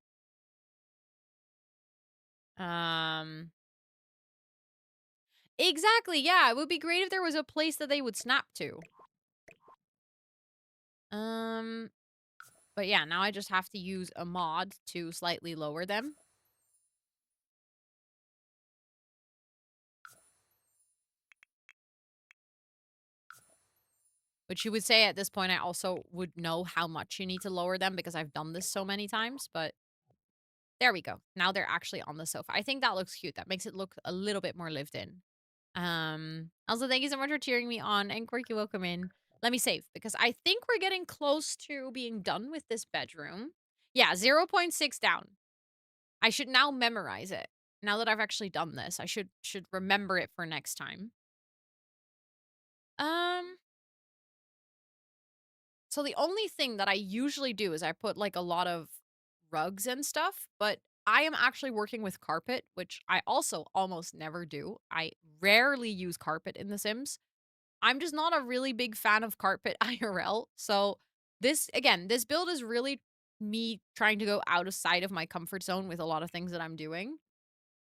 Exactly, yeah. It would be great if there was a place that they would snap to. But yeah, now I just have to use a mod to slightly lower them. Which you would say at this point, I also would know how much you need to lower them because I've done this so many times, but there we go. Now they're actually on the sofa. I think that looks cute. That makes it look a little bit more lived in. Also, thank you so much for cheering me on, and Quirky, welcome in. Let me save because I think we're getting close to being done with this bedroom. Yeah, 0.6 down. I should now memorize it. Now that I've actually done this, I should remember it for next time. So the only thing that I usually do is I put like a lot of rugs and stuff, but I am actually working with carpet, which I also almost never do. I rarely use carpet in The Sims. I'm just not a really big fan of carpet IRL. So this build is really me trying to go outside of my comfort zone with a lot of things that I'm doing.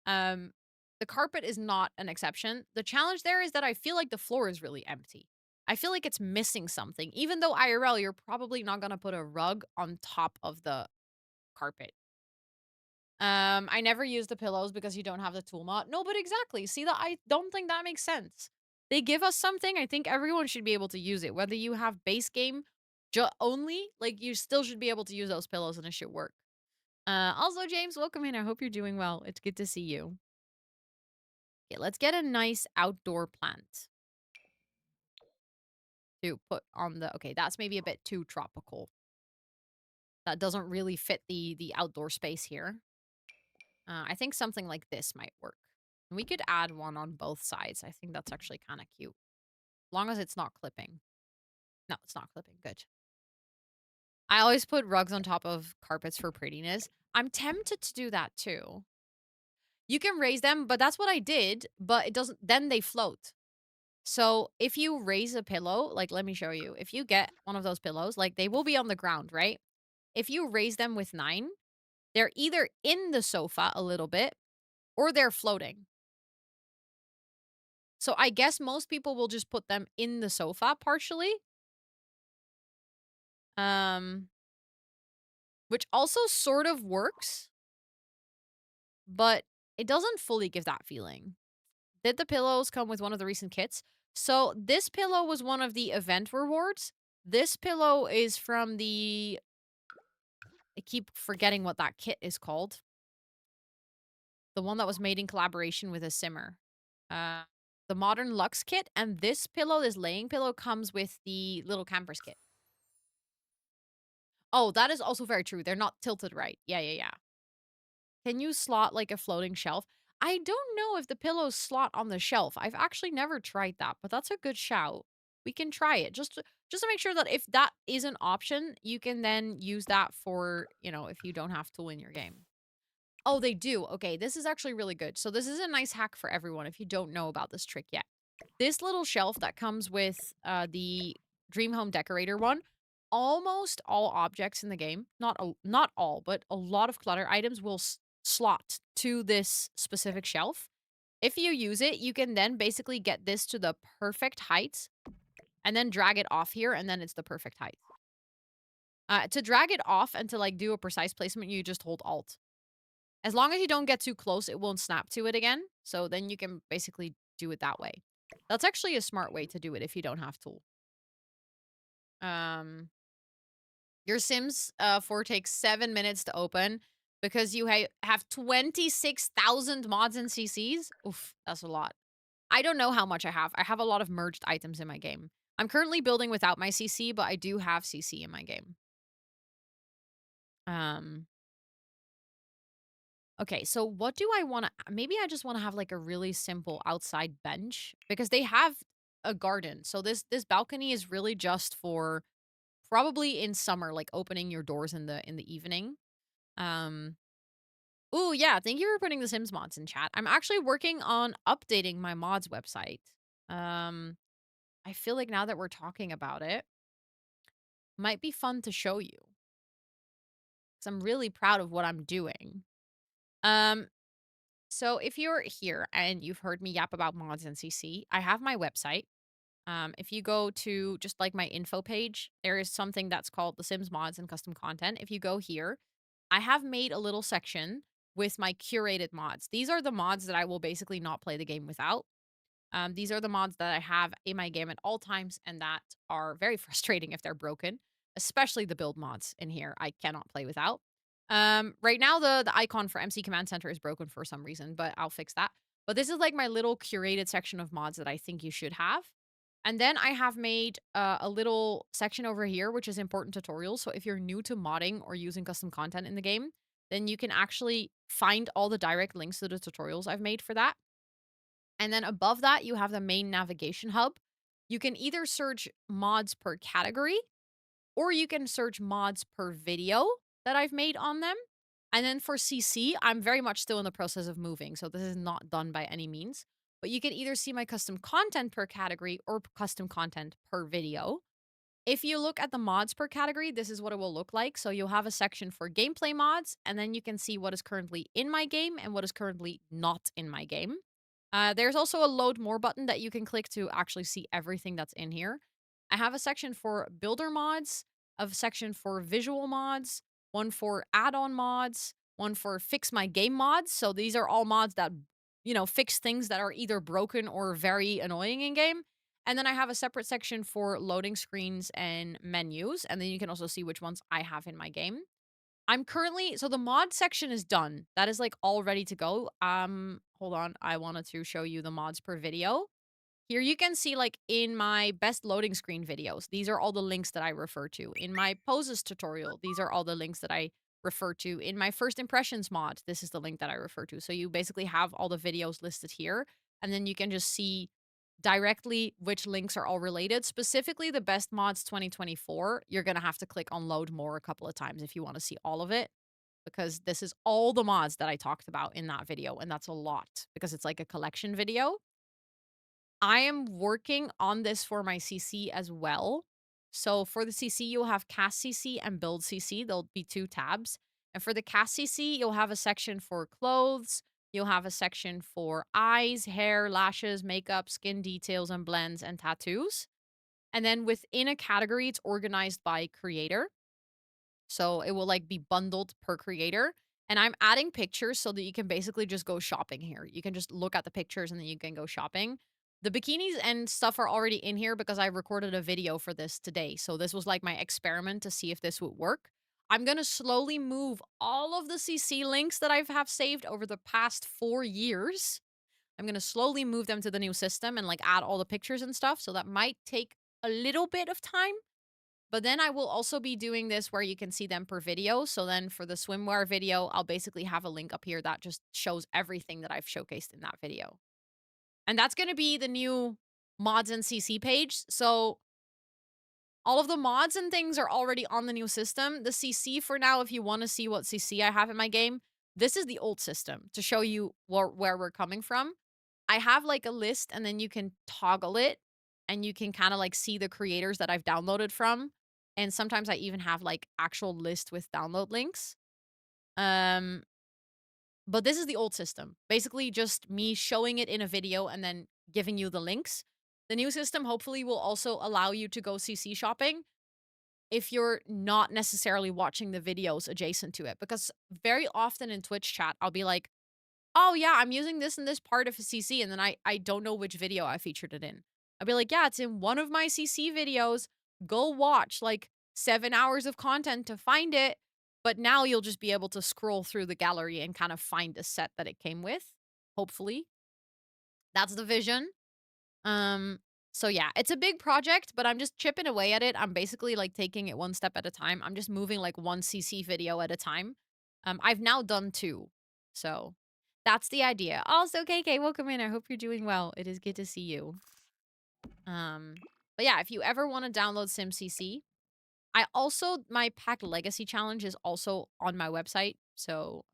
Um, the carpet is not an exception. The challenge there is that I feel like the floor is really empty. I feel like it's missing something. Even though IRL, you're probably not gonna put a rug on top of the carpet. I never use the pillows because you don't have the tool mod. No, but exactly. See that I don't think that makes sense. They give us something. I think everyone should be able to use it. Whether you have base game only, like you still should be able to use those pillows and it should work. Also, James, welcome in. I hope you're doing well. It's good to see you. Okay, let's get a nice outdoor plant to put on the... Okay, that's maybe a bit too tropical. That doesn't really fit the outdoor space here. I think something like this might work. We could add one on both sides. I think that's actually kind of cute. As long as it's not clipping. No, it's not clipping. Good. I always put rugs on top of carpets for prettiness. I'm tempted to do that too. You can raise them, but that's what I did. But it doesn't... Then they float. So if you raise a pillow, like let me show you. If you get one of those pillows, like they will be on the ground, right? If you raise them with 9, they're either in the sofa a little bit or they're floating. So I guess most people will just put them in the sofa partially. Which also sort of works, but it doesn't fully give that feeling. Did the pillows come with one of the recent kits? So this pillow was one of the event rewards. This pillow is from the... I keep forgetting what that kit is called. The one that was made in collaboration with a simmer. The Modern Luxe kit, and this pillow, this laying pillow, comes with the little campers kit. Oh, that is also very true. They're not tilted right. Yeah. Can you slot like a floating shelf? I don't know if the pillows slot on the shelf. I've actually never tried that, but that's a good shout. We can try it just to make sure that if that is an option, you can then use that for, if you don't have tool in your game. Oh, they do. Okay, this is actually really good. So this is a nice hack for everyone if you don't know about this trick yet. This little shelf that comes with the Dream Home Decorator one, almost all objects in the game, not all, but a lot of clutter items will slot to this specific shelf. If you use it, you can then basically get this to the perfect height and then drag it off here, and then it's the perfect height. To drag it off and to like do a precise placement, you just hold Alt. As long as you don't get too close, it won't snap to it again. So then you can basically do it that way. That's actually a smart way to do it if you don't have tool. Your Sims 4 takes 7 minutes to open because you have 26,000 mods and CCs. Oof, that's a lot. I don't know how much I have. I have a lot of merged items in my game. I'm currently building without my CC, but I do have CC in my game. Okay, so what do I want to... Maybe I just want to have like a really simple outside bench because they have a garden. So this balcony is really just for probably in summer, like opening your doors in the evening. Ooh, yeah, thank you for putting the Sims mods in chat. I'm actually working on updating my mods website. I feel like now that we're talking about it, might be fun to show you. Because I'm really proud of what I'm doing. So if you're here and you've heard me yap about mods and CC, I have my website. If you go to just like my info page, there is something that's called The Sims Mods and Custom Content. If you go here, I have made a little section with my curated mods. These are the mods that I will basically not play the game without. These are the mods that I have in my game at all times and that are very frustrating if they're broken, especially the build mods in here. I cannot play without. Right now, the icon for MC Command Center is broken for some reason, but I'll fix that. But this is like my little curated section of mods that I think you should have. And then I have made a little section over here, which is important tutorials. So if you're new to modding or using custom content in the game, then you can actually find all the direct links to the tutorials I've made for that. And then above that, you have the main navigation hub. You can either search mods per category or you can search mods per video that I've made on them. And then for CC, I'm very much still in the process of moving, so this is not done by any means. But you can either see my custom content per category or custom content per video. If you look at the mods per category, this is what it will look like. So you'll have a section for gameplay mods, and then you can see what is currently in my game and what is currently not in my game. There's also a load more button that you can click to actually see everything that's in here. I have a section for builder mods, a section for visual mods, one for add-on mods, one for fix my game mods. So these are all mods that, fix things that are either broken or very annoying in game. And then I have a separate section for loading screens and menus. And then you can also see which ones I have in my game. So the mod section is done. That is like all ready to go. Hold on. I wanted to show you the mods per video. Here you can see like in my best loading screen videos, these are all the links that I refer to. In my poses tutorial, these are all the links that I refer to. In my first impressions mod, this is the link that I refer to. So you basically have all the videos listed here, and then you can just see directly which links are all related. Specifically, the best mods 2024, you're going to have to click on load more a couple of times if you want to see all of it, because this is all the mods that I talked about in that video, and that's a lot because it's like a collection video. I am working on this for my CC as well. So for the CC, you'll have cast CC and build CC. There'll be 2 tabs. And for the cast CC, you'll have a section for clothes. You'll have a section for eyes, hair, lashes, makeup, skin details, and blends and tattoos. And then within a category, it's organized by creator. So it will like be bundled per creator. And I'm adding pictures so that you can basically just go shopping here. You can just look at the pictures and then you can go shopping. The bikinis and stuff are already in here because I recorded a video for this today. So this was like my experiment to see if this would work. I'm going to slowly move all of the CC links that I have saved over the past 4 years. I'm going to slowly move them to the new system and like add all the pictures and stuff. So that might take a little bit of time. But then I will also be doing this where you can see them per video. So then for the swimwear video, I'll basically have a link up here that just shows everything that I've showcased in that video. And that's going to be the new mods and CC page. So all of the mods and things are already on the new system. The CC for now, if you want to see what CC I have in my game, this is the old system to show you where we're coming from. I have like a list and then you can toggle it and you can kind of like see the creators that I've downloaded from. And sometimes I even have like actual list with download links. But this is the old system. Basically just me showing it in a video and then giving you the links. The new system hopefully will also allow you to go CC shopping if you're not necessarily watching the videos adjacent to it. Because very often in Twitch chat, I'll be like, oh yeah, I'm using this and this part of a CC, and then I don't know which video I featured it in. I'll be like, yeah, it's in one of my CC videos. Go watch like 7 hours of content to find it. But now you'll just be able to scroll through the gallery and kind of find the set that it came with. Hopefully. That's the vision. So yeah, it's a big project, but I'm just chipping away at it. I'm basically like taking it one step at a time. I'm just moving like one CC video at a time. I've now done 2. So that's the idea. Also, KK, welcome in. I hope you're doing well. It is good to see you. But yeah, if you ever want to download SimCC, my Pack Legacy Challenge is also on my website. So,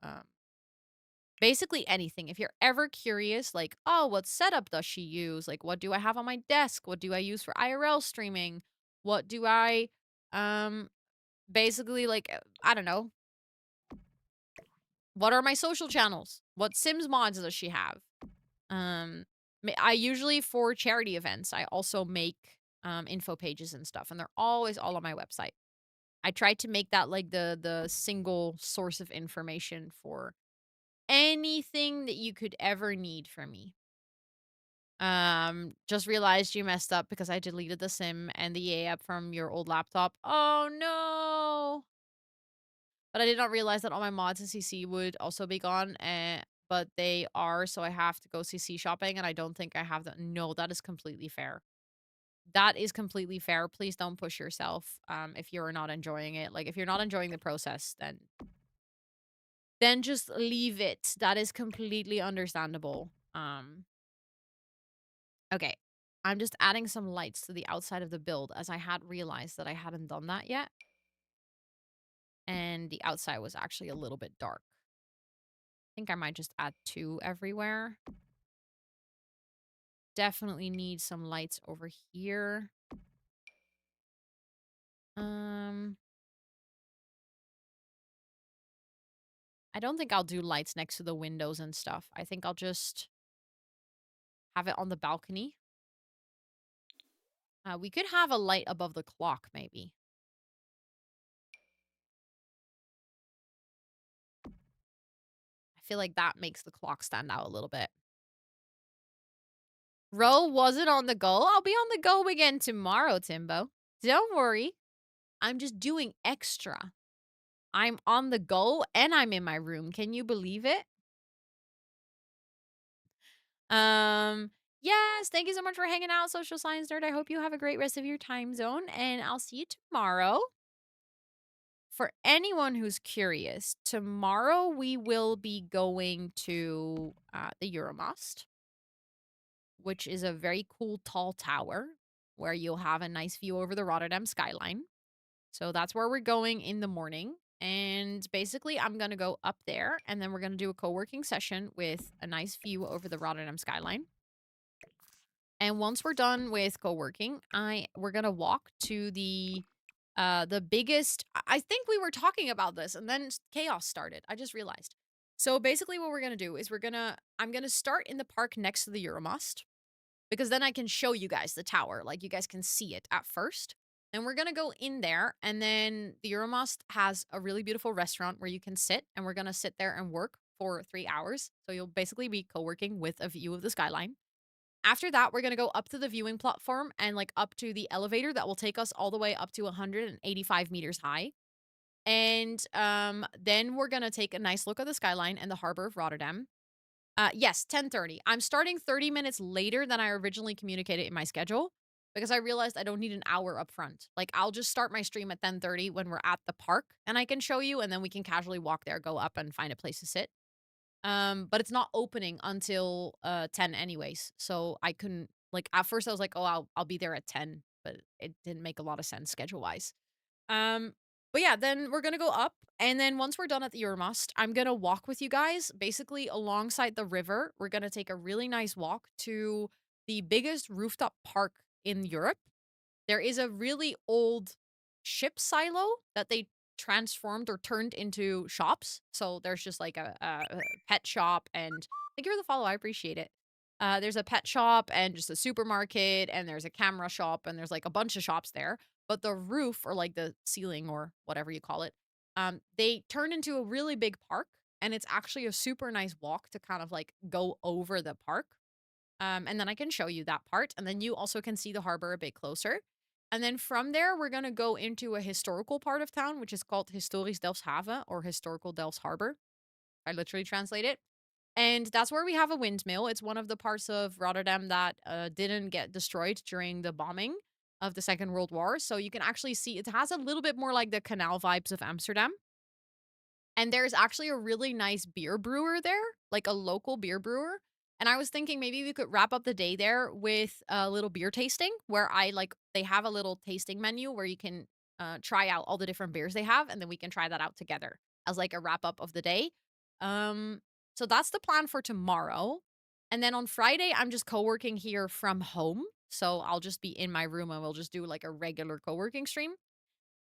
basically anything. If you're ever curious, like, oh, what setup does she use? Like, what do I have on my desk? What do I use for IRL streaming? What do I, basically, like, I don't know. What are my social channels? What Sims mods does she have? I usually, for charity events, I also make info pages and stuff, and they're always all on my website. I try to make that like the single source of information for anything that you could ever need from me. Just realized you messed up because I deleted the sim and the EA app from your old laptop. Oh no. But I did not realize that all my mods and CC would also be gone. But they are, so I have to go CC shopping, and I don't think I have that. No, that is completely fair. That is completely fair. Please don't push yourself if you're not enjoying it. Like, if you're not enjoying the process, then just leave it. That is completely understandable. Okay. I'm just adding some lights to the outside of the build, as I had realized that I hadn't done that yet. And the outside was actually a little bit dark. I think I might just add 2 everywhere. Definitely need some lights over here. I don't think I'll do lights next to the windows and stuff. I think I'll just have it on the balcony. We could have a light above the clock, maybe. I feel like that makes the clock stand out a little bit. Ro wasn't on the go. I'll be on the go again tomorrow, Timbo. Don't worry. I'm just doing extra. I'm on the go and I'm in my room. Can you believe it? Yes, thank you so much for hanging out, Social Science Nerd. I hope you have a great rest of your time zone, and I'll see you tomorrow. For anyone who's curious, tomorrow we will be going to the Euromast, which is a very cool tall tower where you'll have a nice view over the Rotterdam skyline. So that's where we're going in the morning. And basically, I'm going to go up there, and then we're going to do a co-working session with a nice view over the Rotterdam skyline. And once we're done with co-working, we're going to walk to the biggest. I think we were talking about this, and then chaos started. I just realized. So basically what we're going to do is I'm going to start in the park next to the Euromast, because then I can show you guys the tower. Like, you guys can see it at first. And we're going to go in there, and then the Euromast has a really beautiful restaurant where you can sit, and we're going to sit there and work for 3 hours. So you'll basically be co-working with a view of the skyline. After that, we're going to go up to the viewing platform and like up to the elevator that will take us all the way up to 185 meters high. And then we're going to take a nice look at the skyline and the harbor of Rotterdam. Yes, 10:30. I'm starting 30 minutes later than I originally communicated in my schedule, because I realized I don't need an hour up front. Like, I'll just start my stream at 10:30 when we're at the park, and I can show you, and then we can casually walk there, go up, and find a place to sit. But it's not opening until 10 anyways. So I couldn't, like, at first I was like, oh, I'll be there at 10, but it didn't make a lot of sense schedule-wise. But yeah, then we're gonna go up, and then once we're done at the Euromast, I'm gonna walk with you guys basically alongside the river. We're gonna take a really nice walk to the biggest rooftop park in Europe. There is a really old ship silo that they transformed or turned into shops. So there's just like a pet shop, and thank you for the follow. I appreciate it. There's a pet shop and just a supermarket, and there's a camera shop, and there's like a bunch of shops there. But the roof, or like the ceiling, or whatever you call it, they turned into a really big park, and it's actually a super nice walk to kind of like go over the park. And then I can show you that part, and then you also can see the harbor a bit closer. And then from there, we're going to go into a historical part of town, which is called Historisch Delfshaven, or Historical Delfts Harbor. I literally translate it. And that's where we have a windmill. It's one of the parts of Rotterdam that didn't get destroyed during the bombing of the Second World War. So you can actually see it has a little bit more like the canal vibes of Amsterdam. And there's actually a really nice beer brewer there, like a local beer brewer. And I was thinking maybe we could wrap up the day there with a little beer tasting, where they have a little tasting menu where you can try out all the different beers they have, and then we can try that out together as like a wrap up of the day. So that's the plan for tomorrow. And then on Friday, I'm just co-working here from home. So I'll just be in my room, and we'll just do like a regular co-working stream.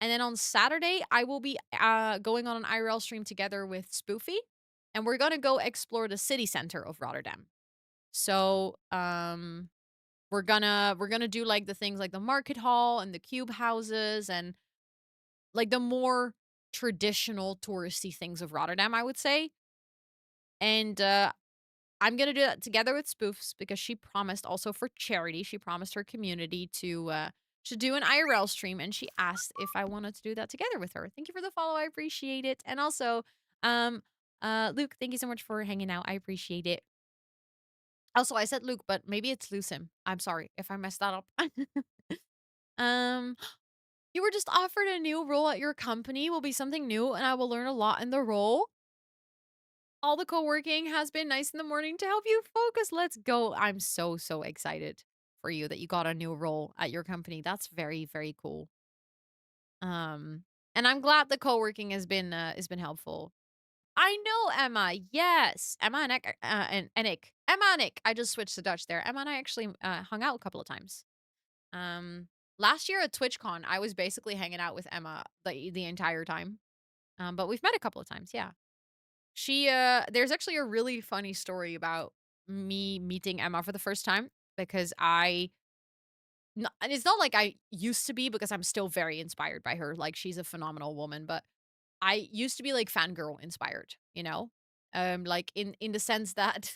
And then on Saturday, I will be going on an IRL stream together with Spoofy. and we're gonna go explore the city center of Rotterdam. So, we're gonna do like the things like the market hall and the cube houses and like the more traditional touristy things of Rotterdam, I would say. And I'm gonna do that together with Spoofs because she promised also for charity. She promised her community to do an IRL stream, and she asked if I wanted to do that together with her. Thank you for the follow. I appreciate it. And also, um, Luke, thank you so much for hanging out. I appreciate it. Also, I said Luke, but maybe it's Lucim. I'm sorry if I messed that up. um, you were just offered a new role at your company. Will be something new, and I will learn a lot in the role. All the co-working has been nice in the morning to help you focus. Let's go. I'm so, so excited for you that you got a new role at your company. That's very, very cool. And I'm glad the co-working has been helpful. I know Emma. Yes. Emma and Nick, and Nick. Emma and Nick. I just switched to Dutch there. Emma and I actually hung out a couple of times. Last year at TwitchCon, I was basically hanging out with Emma the entire time. But we've met a couple of times, yeah. She there's actually a really funny story about me meeting Emma for the first time because and it's not like I used to be because I'm still very inspired by her. Like she's a phenomenal woman, but I used to be like fangirl inspired, you know? Like in the sense that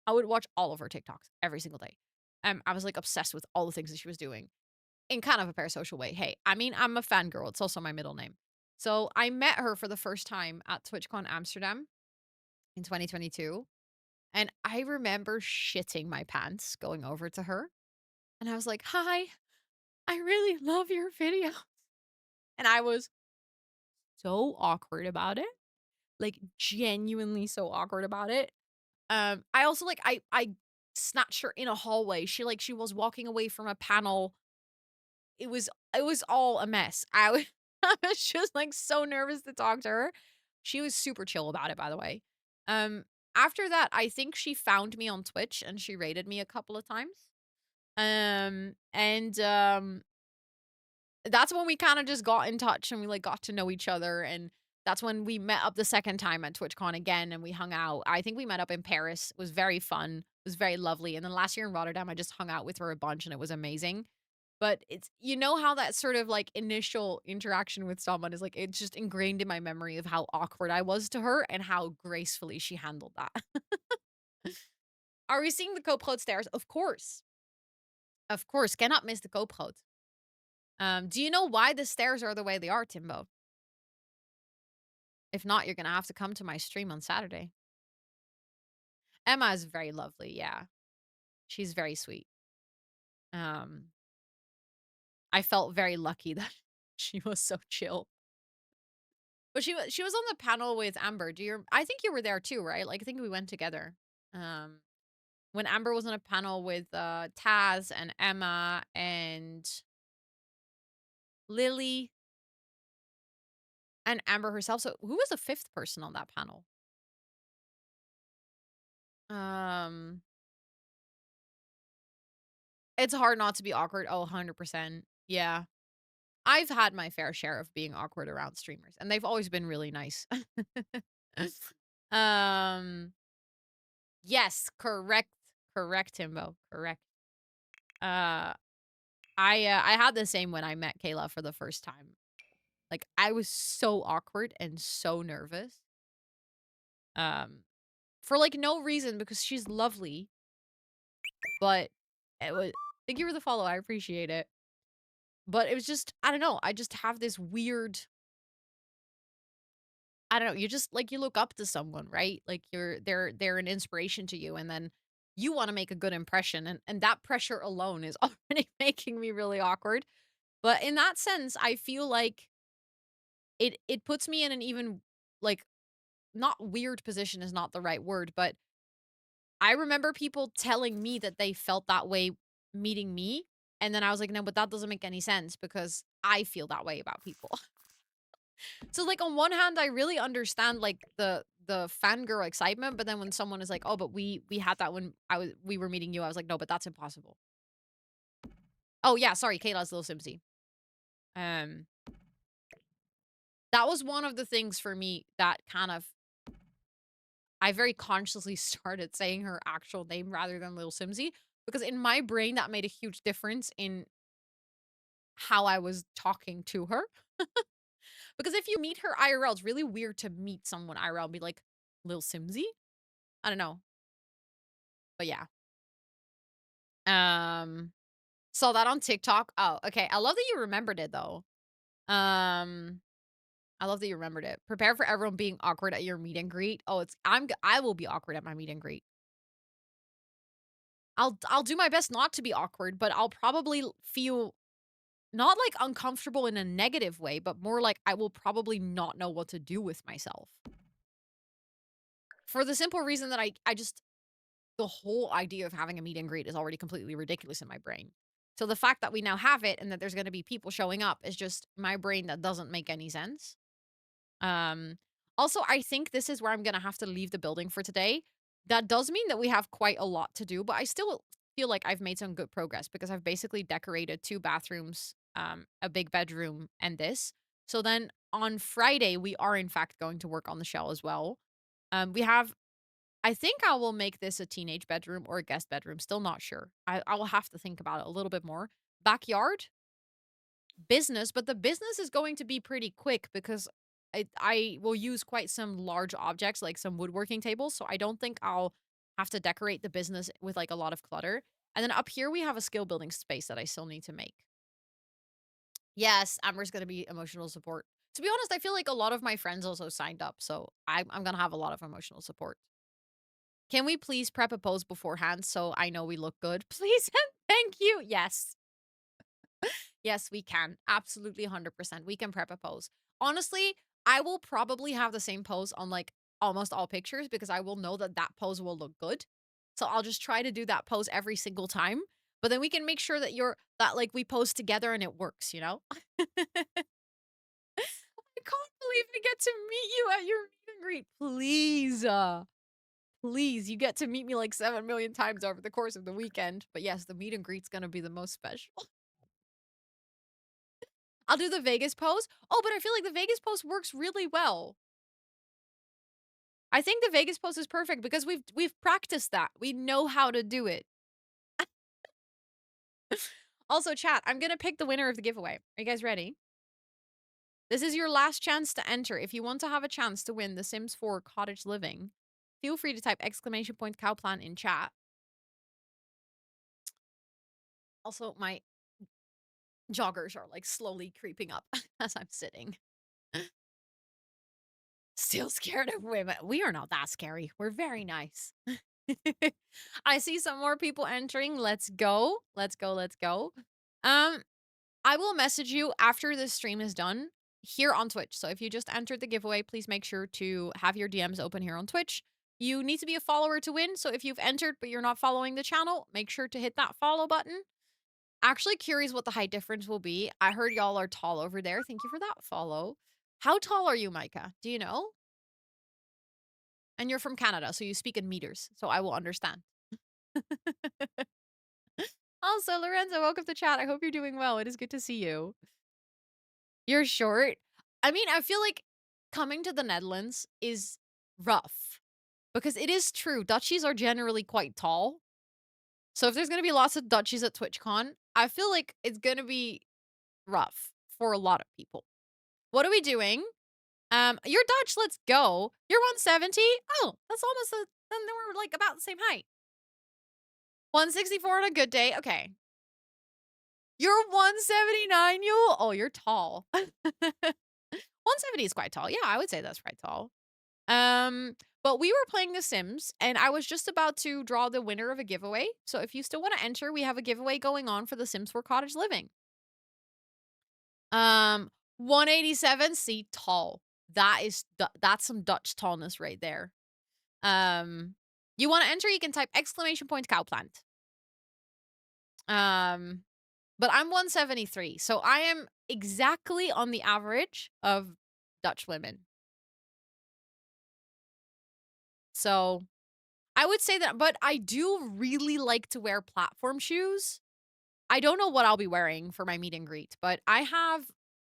I would watch all of her TikToks every single day. I was like obsessed with all the things that she was doing in kind of a parasocial way. Hey, I mean, I'm a fangirl. It's also my middle name. So I met her for the first time at TwitchCon Amsterdam in 2022. And I remember shitting my pants going over to her. And I was like, hi, I really love your video. And I was so awkward about it. Like genuinely so awkward about it. I also like I snatched her in a hallway. She was walking away from a panel. It was all a mess. I was just like so nervous to talk to her. She was super chill about it, by the way. Um, After that, I think she found me on Twitch and she raided me a couple of times. And that's when we kind of just got in touch and we like got to know each other. And that's when we met up the second time at TwitchCon again and we hung out. I think we met up in Paris. It was very fun. It was very lovely. And then last year in Rotterdam, I just hung out with her a bunch and it was amazing. But it's, you know, how that sort of like initial interaction with someone is like, it's just ingrained in my memory of how awkward I was to her and how gracefully she handled that. Are we seeing the Koopgroot stairs? Of course. Of course. Cannot miss the Koopgroot. Do you know why the stairs are the way they are, Timbo? If not, you're going to have to come to my stream on Saturday. Emma is very lovely. Yeah. She's very sweet. I felt very lucky that she was so chill. But she was on the panel with Amber. I think you were there too, right? Like I think we went together. When Amber was on a panel with Taz and Emma and Lily and Amber herself. So who was the fifth person on that panel? It's hard not to be awkward. Oh, 100%. Yeah. I've had my fair share of being awkward around streamers, and they've always been really nice. um, yes, correct, Timbo, correct. I had the same when I met Kayla for the first time. Like I was so awkward and so nervous. For like no reason because she's lovely, but it was. Thank you for the follow. I appreciate it. But it was just, I don't know. I just have this weird, I don't know. You just like you look up to someone, right? Like they're an inspiration to you, and then you want to make a good impression, and that pressure alone is already making me really awkward. But in that sense, I feel like it puts me in an even like not weird position is not the right word, but I remember people telling me that they felt that way meeting me, and then I was like, no, but that doesn't make any sense because I feel that way about people. So like on one hand, I really understand like the fangirl excitement, but then when someone is like, "Oh, but we had that when we were meeting you," I was like, "No, but that's impossible." Oh yeah, sorry, Kayla's little Simsy. That was one of the things for me that kind of I very consciously started saying her actual name rather than Lil Simsy because in my brain that made a huge difference in how I was talking to her. Because if you meet her IRL, it's really weird to meet someone IRL and be like, Lil Simsy? I don't know. But yeah. Saw that on TikTok. Oh, okay. I love that you remembered it though. I love that you remembered it. Prepare for everyone being awkward at your meet and greet. Oh, I will be awkward at my meet and greet. I'll do my best not to be awkward, but I'll probably feel not like uncomfortable in a negative way, but more like I will probably not know what to do with myself. For the simple reason that I just the whole idea of having a meet and greet is already completely ridiculous in my brain. So the fact that we now have it and that there's going to be people showing up is just my brain that doesn't make any sense. Um, Also, I think this is where I'm going to have to leave the building for today. That does mean that we have quite a lot to do, but I still feel like I've made some good progress because I've basically decorated 2 bathrooms, a big bedroom, and this. So then on Friday, we are in fact going to work on the shell as well. We have I think I will make this a teenage bedroom or a guest bedroom. Still not sure. I will have to think about it a little bit more. Backyard, business, but the business is going to be pretty quick because I will use quite some large objects like some woodworking tables. So I don't think I'll have to decorate the business with like a lot of clutter. And then up here we have a skill building space that I still need to make. Yes, Amber's going to be emotional support. To be honest, I feel like a lot of my friends also signed up. So I'm going to have a lot of emotional support. Can we please prep a pose beforehand so I know we look good? Please and thank you. Yes. Yes, we can. Absolutely 100%. We can prep a pose. Honestly, I will probably have the same pose on like almost all pictures because I will know that that pose will look good. So I'll just try to do that pose every single time. But then we can make sure that like we pose together and it works, you know? I can't believe I get to meet you at your meet and greet. Please. Please, you get to meet me like 7 million times over the course of the weekend. But yes, the meet and greet's gonna be the most special. I'll do the Vegas pose. Oh, but I feel like the Vegas pose works really well. I think the Vegas pose is perfect because we've practiced that. We know how to do it. Also, chat, I'm gonna pick the winner of the giveaway. Are you guys ready? This is your last chance to enter. If you want to have a chance to win The Sims 4 Cottage Living, feel free to type !Cowplan in chat. Also, my joggers are like slowly creeping up as I'm sitting. Still scared of women. We are not that scary. We're very nice. I see some more people entering. Let's go. Let's go. Let's go. I will message you after this stream is done here on Twitch. So if you just entered the giveaway, please make sure to have your DMs open here on Twitch. You need to be a follower to win. So if you've entered but you're not following the channel, make sure to hit that follow button. Actually curious what the height difference will be. I heard y'all are tall over there. Thank you for that follow. How tall are you, Micah? Do you know? And you're from Canada, so you speak in meters, so I will understand. Also, Lorenzo, welcome to chat. I hope you're doing well. It is good to see you. You're short. I mean, I feel like coming to the Netherlands is rough because it is true. Dutchies are generally quite tall. So if there's going to be lots of Dutchies at TwitchCon, I feel like it's going to be rough for a lot of people. What are we doing? You're Dutch. Let's go. You're 170. Oh, that's almost then we're like about the same height. 164 on a good day. Okay. You're 179, you. Oh, you're tall. 170 is quite tall. Yeah, I would say that's quite tall. But we were playing The Sims, and I was just about to draw the winner of a giveaway. So if you still want to enter, we have a giveaway going on for The Sims 4 Cottage Living. 187. See, tall. That's some Dutch tallness right there. You want to enter? You can type !Cowplant. But I'm 173, so I am exactly on the average of Dutch women. So I would say that, but I do really like to wear platform shoes. I don't know what I'll be wearing for my meet and greet, but I have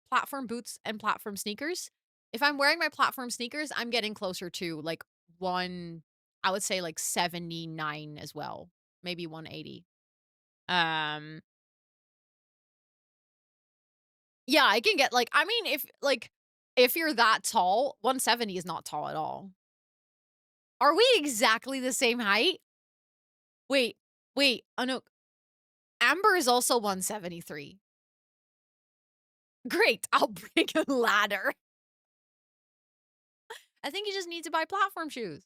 platform boots and platform sneakers. If I'm wearing my platform sneakers, I'm getting closer to like I would say like 79 as well. Maybe 180. Um Yeah, I can get like I mean if you're that tall, 170 is not tall at all. Are we exactly the same height? Wait, wait, oh no. Amber is also 173. Great, I'll bring a ladder. I think you just need to buy platform shoes.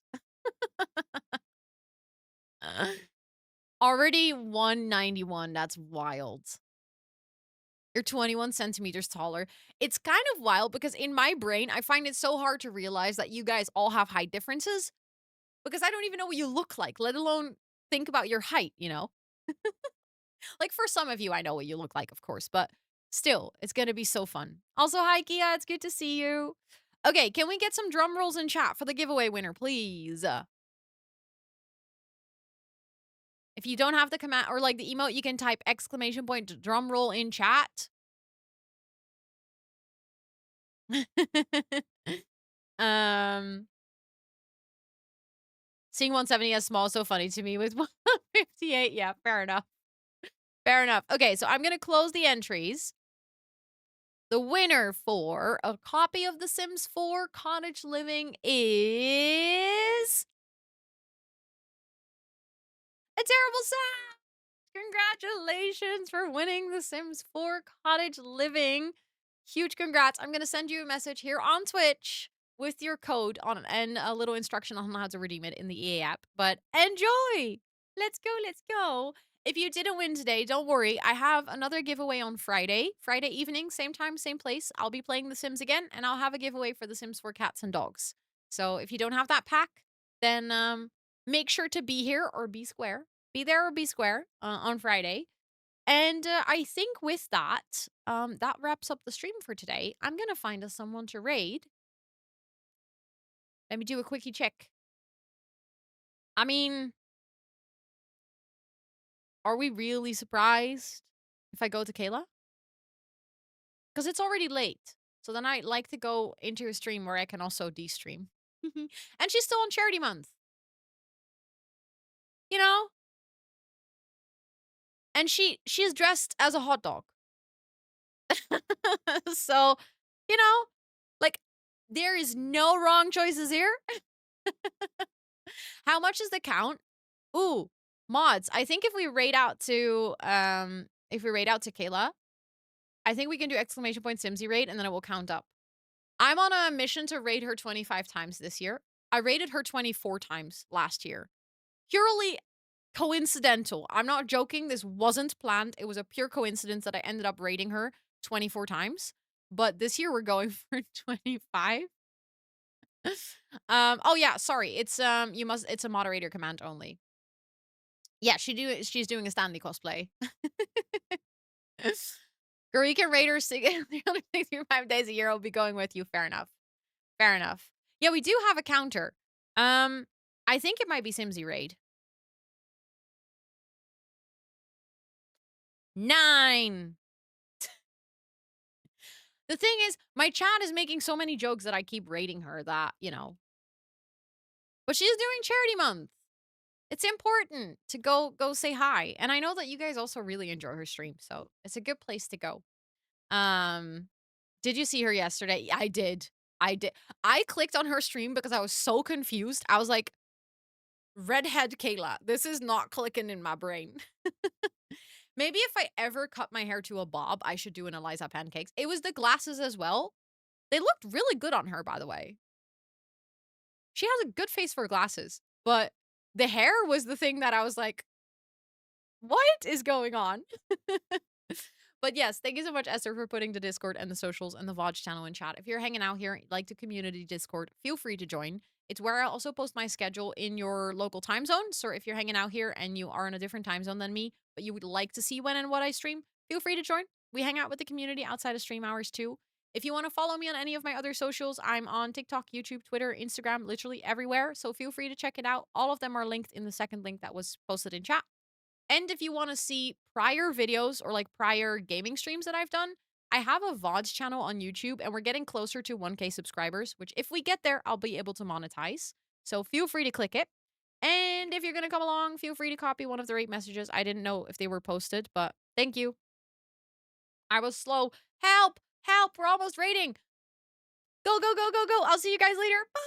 Already 191, that's wild. You're 21 centimeters taller. It's kind of wild because in my brain, I find it so hard to realize that you guys all have height differences because I don't even know what you look like, let alone think about your height, you know? Like for some of you, I know what you look like, of course, but still, it's going to be so fun. Also, hi, Kia. It's good to see you. Okay, can we get some drum rolls in chat for the giveaway winner, please? If you don't have the command or like the emote, you can type exclamation point drum roll in chat. um, Seeing 170 as small is so funny to me with 158. Yeah, fair enough. Fair enough. Okay, so I'm going to close the entries. The winner for a copy of The Sims 4 Cottage Living is a terrible sound. Congratulations for winning The Sims 4 Cottage Living. Huge congrats. I'm going to send you a message here on Twitch with your code on and a little instruction on how to redeem it in the EA app. But enjoy. Let's go. Let's go. If you didn't win today, don't worry. I have another giveaway on Friday. Friday evening, same time, same place. I'll be playing The Sims again, and I'll have a giveaway for The Sims 4 Cats and Dogs. So if you don't have that pack, then make sure to be here or be square. Be there or be square on Friday. And I think with that, that wraps up the stream for today. I'm going to find us someone to raid. Let me do a quickie check. I mean, are we really surprised if I go to Kayla? Because it's already late. So then I like to go into a stream where I can also de-stream. And she's still on charity month. You know? And she's dressed as a hot dog. So, you know, like, there is no wrong choices here. How much is the count? Ooh, mods. I think if we raid out to Kayla, I think we can do exclamation point Simsy raid and then it will count up. I'm on a mission to raid her 25 times this year. I raided her 24 times last year. Purely coincidental. I'm not joking. This wasn't planned. It was a pure coincidence that I ended up raiding her 24 times. But this year we're going for 25. Oh yeah, sorry. It's it's a moderator command only. Yeah, she's doing a Stanley cosplay. Girl, you can raid her 365 days a year. I'll be going with you. Fair enough. Fair enough. Yeah, we do have a counter. I think it might be Simsy raid. 9. The thing is, my chat is making so many jokes that I keep raiding her that, you know. But she's doing charity month. It's important to go say hi. And I know that you guys also really enjoy her stream, so it's a good place to go. Did you see her yesterday? I did. I clicked on her stream because I was so confused. I was like, redhead Kayla, this is not clicking in my brain. Maybe if I ever cut my hair to a bob, I should do an Eliza Pancakes. It was the glasses as well. They looked really good on her, by the way. She has a good face for glasses, but the hair was the thing that I was like, what is going on? But yes, thank you so much, Esther, for putting the Discord and the socials and the VOD channel in chat. If you're hanging out here, like the community Discord, feel free to join. It's where I also post my schedule in your local time zone. So if you're hanging out here and you are in a different time zone than me, but you would like to see when and what I stream, feel free to join. We hang out with the community outside of stream hours too. If you want to follow me on any of my other socials, I'm on TikTok, YouTube, Twitter, Instagram, literally everywhere. So feel free to check it out. All of them are linked in the second link that was posted in chat. And if you want to see prior videos or like prior gaming streams that I've done, I have a VODs channel on YouTube and we're getting closer to 1K subscribers, which if we get there, I'll be able to monetize. So feel free to click it. And if you're going to come along, feel free to copy one of the rate messages. I didn't know if they were posted, but thank you. I was slow. Help! Help! We're almost rating. Go, go, go, go, go. I'll see you guys later. Bye.